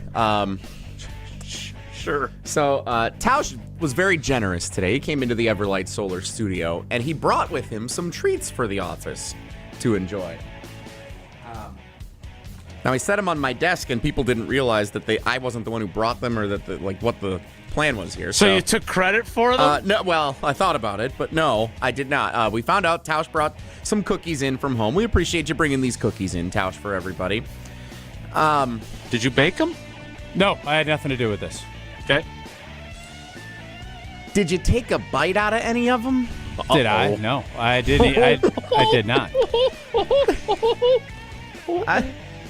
Sure. So, Tausch was very generous today. He came into the Everlight Solar studio, and he brought with him some treats for the office to enjoy. Now, he set them on my desk, and people didn't realize that I wasn't the one who brought them, or that what the plan was here. So you took credit for them? No, well, I thought about it, but no, I did not. We found out Tausch brought some cookies in from home. We appreciate you bringing these cookies in, Tausch, for everybody. Did you bake them? No, I had nothing to do with this. Okay. Did you take a bite out of any of them? Did I? No, I didn't. I did not.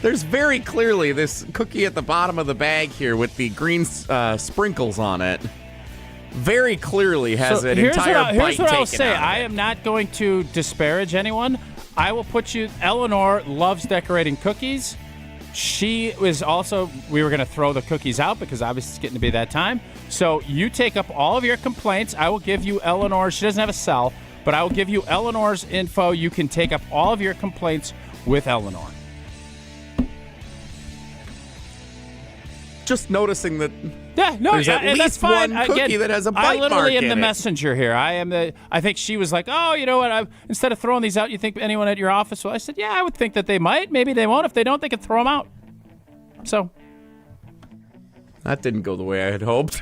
There's very clearly this cookie at the bottom of the bag here with the green sprinkles on it. Very clearly has an entire bite taken out of it. Here's what I'll say. I am not going to disparage anyone. I will put you. Eleanor loves decorating cookies. She was also. We were going to throw the cookies out because obviously it's getting to be that time. So you take up all of your complaints. I will give you Eleanor. She doesn't have a cell, but I will give you Eleanor's info. You can take up all of your complaints with Eleanor. Just noticing that there's at least that's fine. one cookie that has a bite mark in it. I literally am the messenger here. I think she was like, oh, you know what? Instead of throwing these out, you think anyone at your office will? I said, yeah, I would think that they might. Maybe they won't. If they don't, they can throw them out. So. That didn't go the way I had hoped.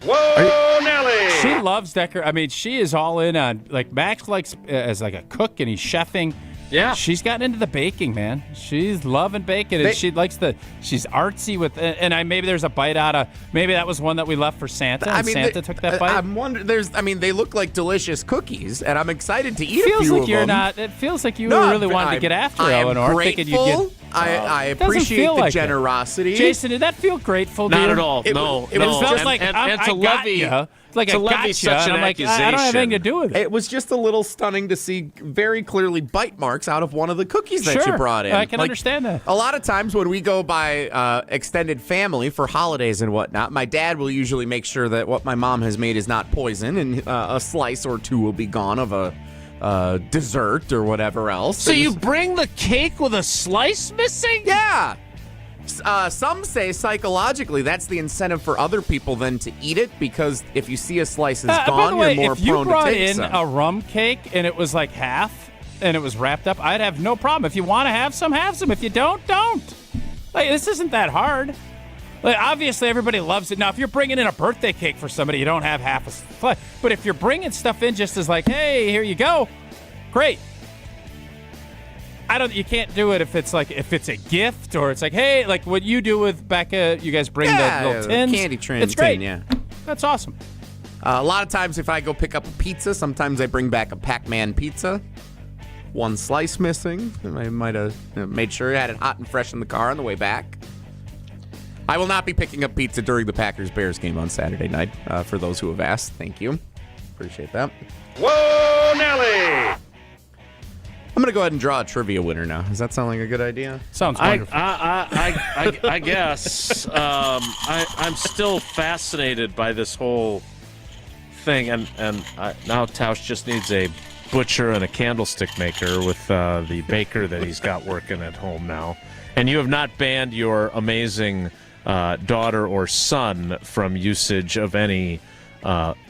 Whoa, Nelly! She loves decorating. I mean, she is all in on, like, Max likes as like a cook, and he's chefing. Yeah. She's gotten into the baking, man. She's loving baking, and she likes she's artsy with, and maybe there's a bite out of, maybe that was one that we left for Santa, and Santa took that bite. I'm wondering, they look like delicious cookies, and I'm excited to eat a few of them. It feels like you really wanted to get after Eleanor. I'm grateful. I appreciate the generosity. Jason, did that feel grateful to you? Not at all. No. It felt like I got you. Like a gotcha, such an accusation. I don't have anything to do with it. It was just a little stunning to see very clearly bite marks out of one of the cookies that you brought in. I can understand that. A lot of times when we go by extended family for holidays and whatnot, my dad will usually make sure that what my mom has made is not poison, and a slice or two will be gone of a dessert or whatever else. So you bring the cake with a slice missing? Yeah. Some say psychologically that's the incentive for other people then to eat it, because if you see a slice is gone, by the way, you're more if you prone brought to take in some. a rum cake and it was like half and it was wrapped up, I'd have no problem. If you want to have some, have some. If you don't, don't. Like, this isn't that hard. Like, obviously, everybody loves it. Now, if you're bringing in a birthday cake for somebody, you don't have half a slice. But if you're bringing stuff in just as like, hey, here you go, great. You can't do it if it's a gift or it's like, hey, like what you do with Becca, you guys bring the little tins. Candy tin. It's great. Yeah. That's awesome. A lot of times if I go pick up a pizza, sometimes I bring back a Pac-Man pizza. One slice missing. I might have made sure I had it hot and fresh in the car on the way back. I will not be picking up pizza during the Packers-Bears game on Saturday night, for those who have asked. Thank you. Appreciate that. Whoa, Nelly! I'm going to go ahead and draw a trivia winner now. Does that sound like a good idea? Sounds wonderful. I guess. I'm still fascinated by this whole thing, and now Tausch just needs a butcher and a candlestick maker with the baker that he's got working at home now. And you have not banned your amazing daughter or son from usage of any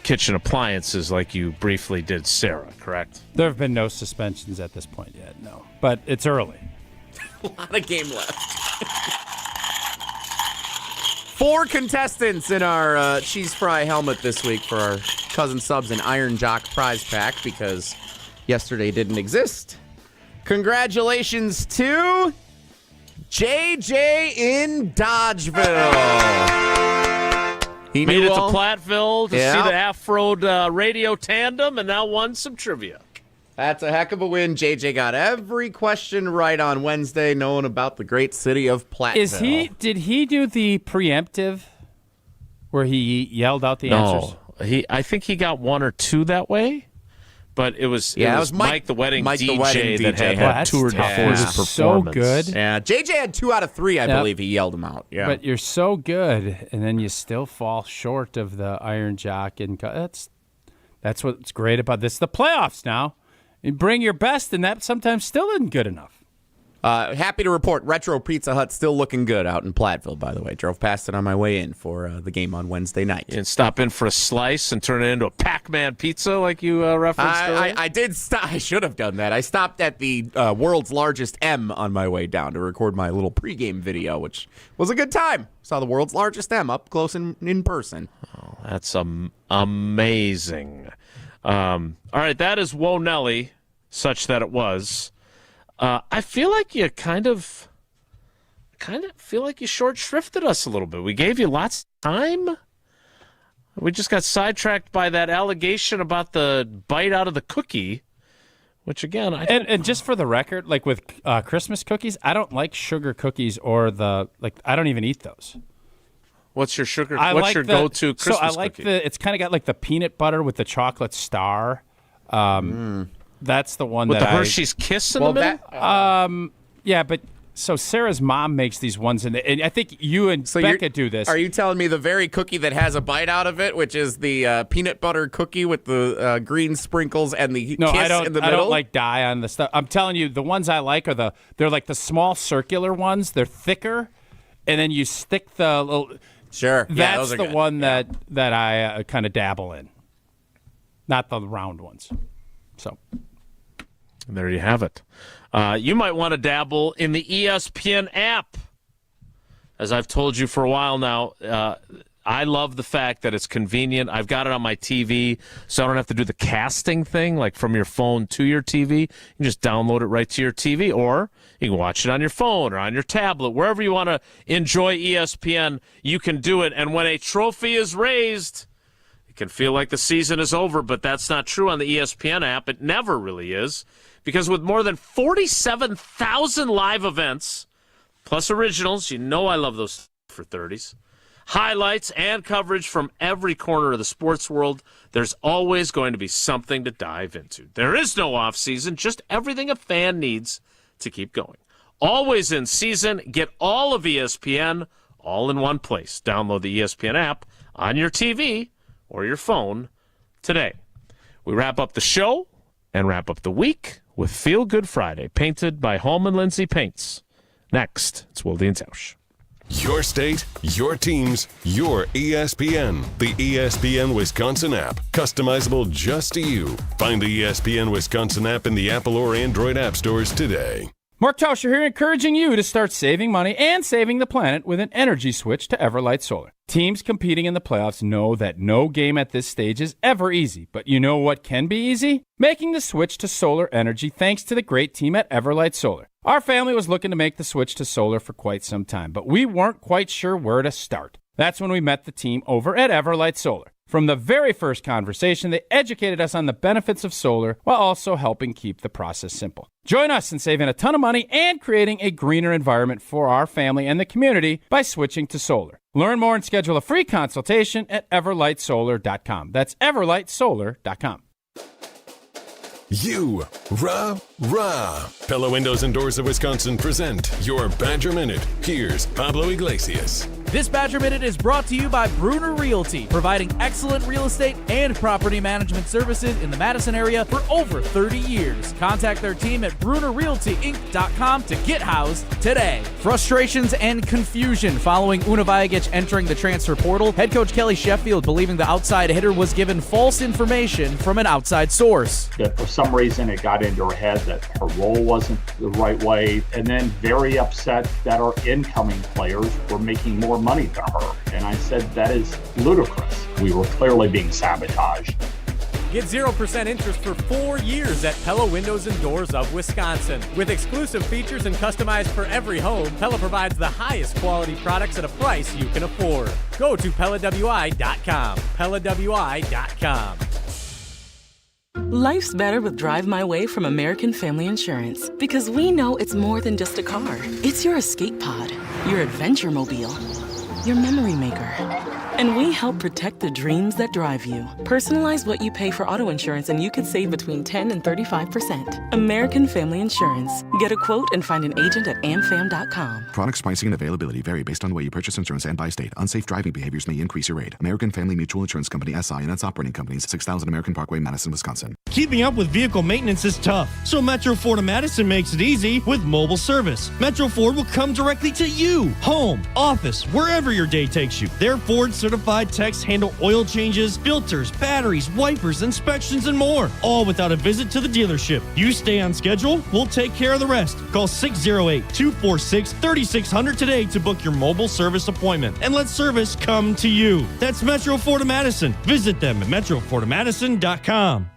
kitchen appliances like you briefly did Sarah, correct? There have been no suspensions at this point yet, no. But it's early. A lot of game left. 4 contestants in our cheese fry helmet this week for our Cousin Subs and Iron Jock prize pack because yesterday didn't exist. Congratulations to JJ in Dodgeville. He made it to all... Platteville to see the Half-Road radio tandem and now won some trivia. That's a heck of a win. JJ got every question right on Wednesday, knowing about the great city of Platteville. Did he do the preemptive where he yelled out the answers? No, I think he got 1 or 2 that way. But it was Mike the wedding DJ that had tour de force performance. So good. Yeah, JJ had 2 out of 3, I believe. He yelled them out. Yeah, but you're so good, and then you still fall short of the Iron Jock, and that's what's great about this. The playoffs now. You bring your best, and that sometimes still isn't good enough. Happy to report Retro Pizza Hut still looking good out in Platteville, by the way. Drove past it on my way in for the game on Wednesday night. You didn't stop in for a slice and turn it into a Pac-Man pizza like you referenced earlier? I did stop. I should have done that. I stopped at the world's largest M on my way down to record my little pregame video, which was a good time. Saw the world's largest M up close in person. Oh, that's amazing. All right, that is Whoa Nelly, such that it was. I feel like you kind of feel like you short shrifted us a little bit. We gave you lots of time. We just got sidetracked by that allegation about the bite out of the cookie, which again, and just for the record, like with Christmas cookies, I don't like sugar cookies or I don't even eat those. What's your sugar? What's your go-to Christmas cookie? So I like it's kind of got like the peanut butter with the chocolate star. That's the one with that the Hershey's Kiss in the middle? Yeah, but so Sarah's mom makes these ones, and I think you and Becca do this. Are you telling me the very cookie that has a bite out of it, which is the peanut butter cookie with the green sprinkles and the kiss in the middle? I don't like dye on the stuff. I'm telling you, the ones I like are they're like the small circular ones. They're thicker, and then you stick the little. Sure, that's those are the good. one that I kind of dabble in, not the round ones. So. There you have it. You might want to dabble in the ESPN app. As I've told you for a while now, I love the fact that it's convenient. I've got it on my TV, so I don't have to do the casting thing, like from your phone to your TV. You can just download it right to your TV, or you can watch it on your phone or on your tablet. Wherever you want to enjoy ESPN, you can do it. And when a trophy is raised, it can feel like the season is over, but that's not true on the ESPN app. It never really is. Because with more than 47,000 live events, plus originals, you know I love those for 30s, highlights and coverage from every corner of the sports world, there's always going to be something to dive into. There is no off-season, just everything a fan needs to keep going. Always in season, get all of ESPN all in one place. Download the ESPN app on your TV or your phone today. We wrap up the show and wrap up the week with Feel Good Friday, painted by Holman Lindsay Paints. Next, it's Wilde and Tausch. Your state, your teams, your ESPN. The ESPN Wisconsin app. Customizable just to you. Find the ESPN Wisconsin app in the Apple or Android app stores today. Mark Tauscher here, encouraging you to start saving money and saving the planet with an energy switch to Everlight Solar. Teams competing in the playoffs know that no game at this stage is ever easy, but you know what can be easy? Making the switch to solar energy thanks to the great team at Everlight Solar. Our family was looking to make the switch to solar for quite some time, but we weren't quite sure where to start. That's when we met the team over at Everlight Solar. From the very first conversation, they educated us on the benefits of solar while also helping keep the process simple. Join us in saving a ton of money and creating a greener environment for our family and the community by switching to solar. Learn more and schedule a free consultation at everlightsolar.com. That's everlightsolar.com. Rah. Pella Windows and Doors of Wisconsin present your Badger Minute. Here's Pablo Iglesias. This Badger Minute is brought to you by Bruner Realty, providing excellent real estate and property management services in the Madison area for over 30 years. Contact their team at BrunerRealtyInc.com to get housed today. Frustrations and confusion following Unavagic entering the transfer portal. Head coach Kelly Sheffield believing the outside hitter was given false information from an outside source. That for some reason it got into her head that her role wasn't the right way, and then very upset that our incoming players were making more money than her. And I said, that is ludicrous. We were clearly being sabotaged. Get 0% interest for 4 years at Pella Windows and Doors of Wisconsin. With exclusive features and customized for every home, Pella provides the highest quality products at a price you can afford. Go to PellaWI.com. PellaWI.com. Life's better with Drive My Way from American Family Insurance, because we know it's more than just a car. It's your escape pod, your adventure mobile, your memory maker. And we help protect the dreams that drive you. Personalize what you pay for auto insurance and you could save between 10 and 35%. American Family Insurance. Get a quote and find an agent at amfam.com. Products, pricing, and availability vary based on the way you purchase insurance and by state. Unsafe driving behaviors may increase your rate. American Family Mutual Insurance Company, SI, and its operating companies, 6000 American Parkway, Madison, Wisconsin. Keeping up with vehicle maintenance is tough, so Metro Ford of Madison makes it easy with mobile service. Metro Ford will come directly to you, home, office, wherever your day takes you. Their Ford certified techs handle oil changes, filters, batteries, wipers, inspections, and more, all without a visit to the dealership. You stay on schedule, we'll take care of the rest. Call 608-246-3600 today to book your mobile service appointment and let service come to you. That's Metro Ford of Madison. Visit them at metrofordofmadison.com.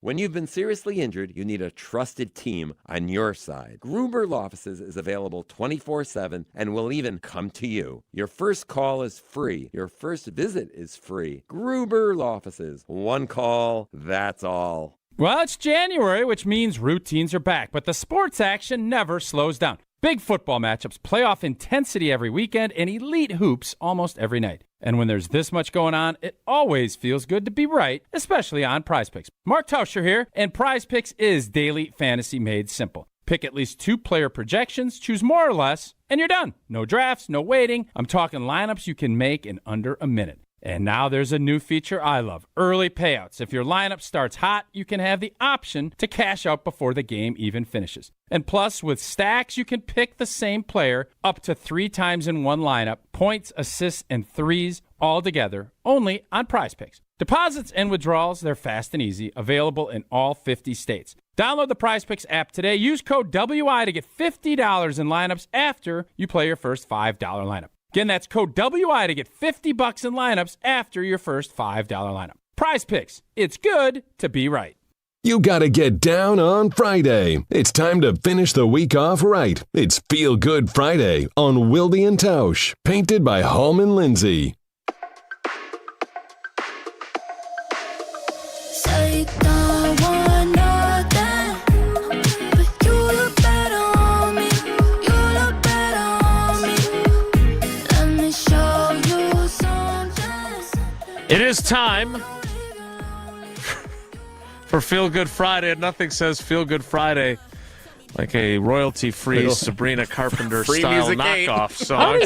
When you've been seriously injured, you need a trusted team on your side. Gruber Law Offices is available 24/7 and will even come to you. Your first call is free. Your first visit is free. Gruber Law Offices. One call, that's all. Well, it's January, which means routines are back, but the sports action never slows down. Big football matchups, playoff intensity every weekend, and elite hoops almost every night. And when there's this much going on, it always feels good to be right, especially on Prize Picks. Mark Tauscher here, and Prize Picks is daily fantasy made simple. Pick at least 2 player projections, choose more or less, and you're done. No drafts, no waiting. I'm talking lineups you can make in under a minute. And now there's a new feature I love, early payouts. If your lineup starts hot, you can have the option to cash out before the game even finishes. And plus, with stacks, you can pick the same player up to 3 times in one lineup, points, assists, and threes all together, only on Prize Picks. Deposits and withdrawals, they're fast and easy, available in all 50 states. Download the Prize Picks app today. Use code WI to get $50 in lineups after you play your first $5 lineup. Again, that's code WI to get $50 in lineups after your first $5 lineup. Prize Picks. It's good to be right. You gotta get down on Friday. It's time to finish the week off right. It's Feel Good Friday on Wilde and Tausch, painted by Hallman Lindsay. It is time for Feel Good Friday, and nothing says Feel Good Friday like a royalty-free Sabrina Carpenter-style knockoff song.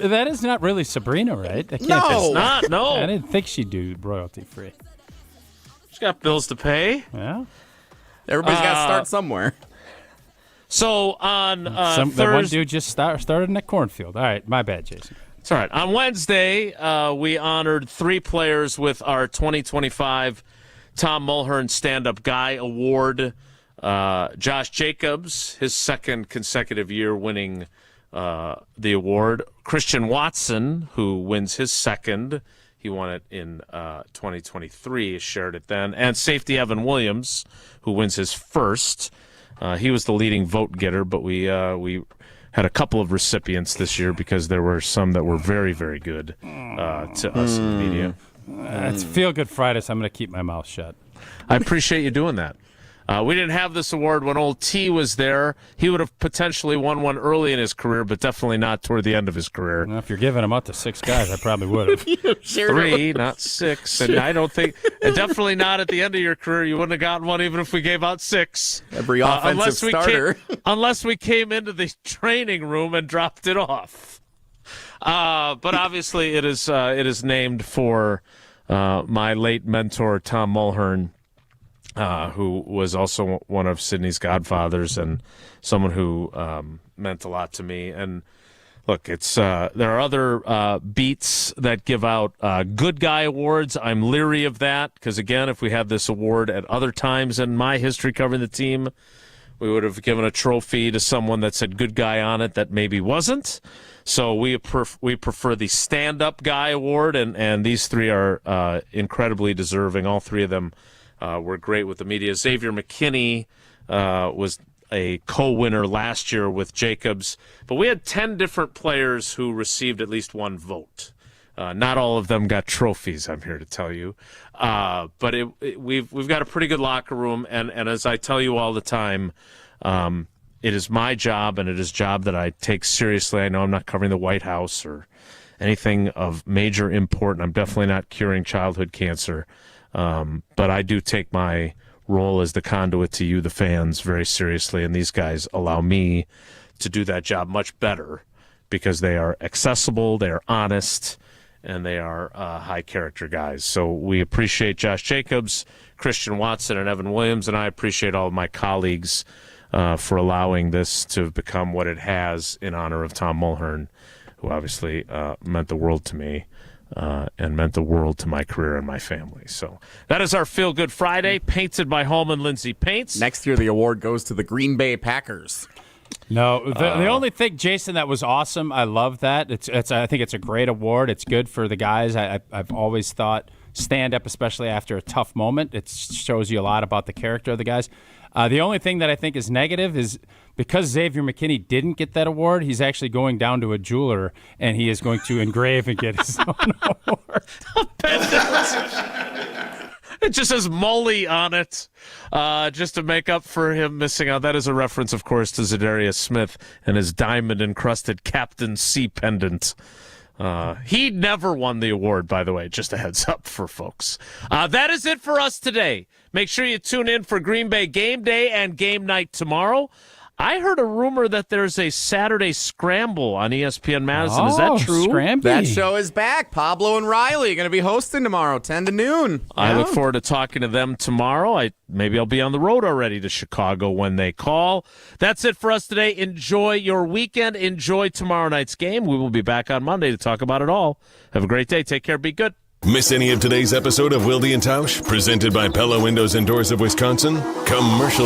That is not really Sabrina, right? No, it's not, no. I didn't think she'd do royalty-free. She's got bills to pay. Yeah. Everybody's got to start somewhere. So on Thursday... That one dude just started in a cornfield. All right, my bad, Jason. It's all right. On Wednesday, we honored 3 players with our 2025 Tom Mulhern Stand-Up Guy Award. Josh Jacobs, his second consecutive year winning the award. Christian Watson, who wins his second. He won it in 2023, shared it then. And safety Evan Williams, who wins his first. He was the leading vote getter, but we had a couple of recipients this year because there were some that were very, very good to us in the media. It's Feel Good Friday, so I'm going to keep my mouth shut. I appreciate you doing that. We didn't have this award when old T was there. He would have potentially won one early in his career, but definitely not toward the end of his career. Well, if you're giving them out to 6 guys, I probably would have. 3, not 6. And I don't think, and definitely not at the end of your career. You wouldn't have gotten one even if we gave out 6. Every offensive starter. Unless we came into the training room and dropped it off. But obviously it is named for my late mentor, Tom Mulhern, who was also one of Sydney's godfathers and someone who meant a lot to me. And look, there are other beats that give out good guy awards. I'm leery of that because, again, if we had this award at other times in my history covering the team, we would have given a trophy to someone that said good guy on it that maybe wasn't. So we prefer the stand-up guy award, and these 3 are incredibly deserving. All 3 of them were great with the media. Xavier McKinney was a co-winner last year with Jacobs. But we had 10 different players who received at least 1 vote. Not all of them got trophies, I'm here to tell you. But we've got a pretty good locker room, and as I tell you all the time, it is my job, and it is a job that I take seriously. I know I'm not covering the White House or anything of major import, and I'm definitely not curing childhood cancer. But I do take my role as the conduit to you, the fans, very seriously, and these guys allow me to do that job much better because they are accessible, they are honest, and they are high-character guys. So we appreciate Josh Jacobs, Christian Watson, and Evan Williams, and I appreciate all of my colleagues for allowing this to become what it has in honor of Tom Mulhern, who obviously meant the world to me. And meant the world to my career and my family. So that is our Feel Good Friday, painted by Holman Lindsay Paints. Next year, the award goes to the Green Bay Packers. No, the only thing, Jason, that was awesome. I love that. I think it's a great award. It's good for the guys. I've always thought stand up, especially after a tough moment. It shows you a lot about the character of the guys. The only thing that I think is negative is because Xavier McKinney didn't get that award, he's actually going down to a jeweler, and he is going to engrave and get his own award. It just says Mully on it, just to make up for him missing out. That is a reference, of course, to Zadarius Smith and his diamond-encrusted Captain C pendant. He never won the award, by the way, just a heads up for folks. That is it for us today. Make sure you tune in for Green Bay game day and game night tomorrow. I heard a rumor that there's a Saturday scramble on ESPN Madison. Is that true? Scramby. That show is back. Pablo and Riley are going to be hosting tomorrow, 10 to noon. I look forward to talking to them tomorrow. Maybe I'll be on the road already to Chicago when they call. That's it for us today. Enjoy your weekend. Enjoy tomorrow night's game. We will be back on Monday to talk about it all. Have a great day. Take care. Be good. Miss any of today's episode of Wilde and Tausch, presented by Pella Windows and Doors of Wisconsin? Commercial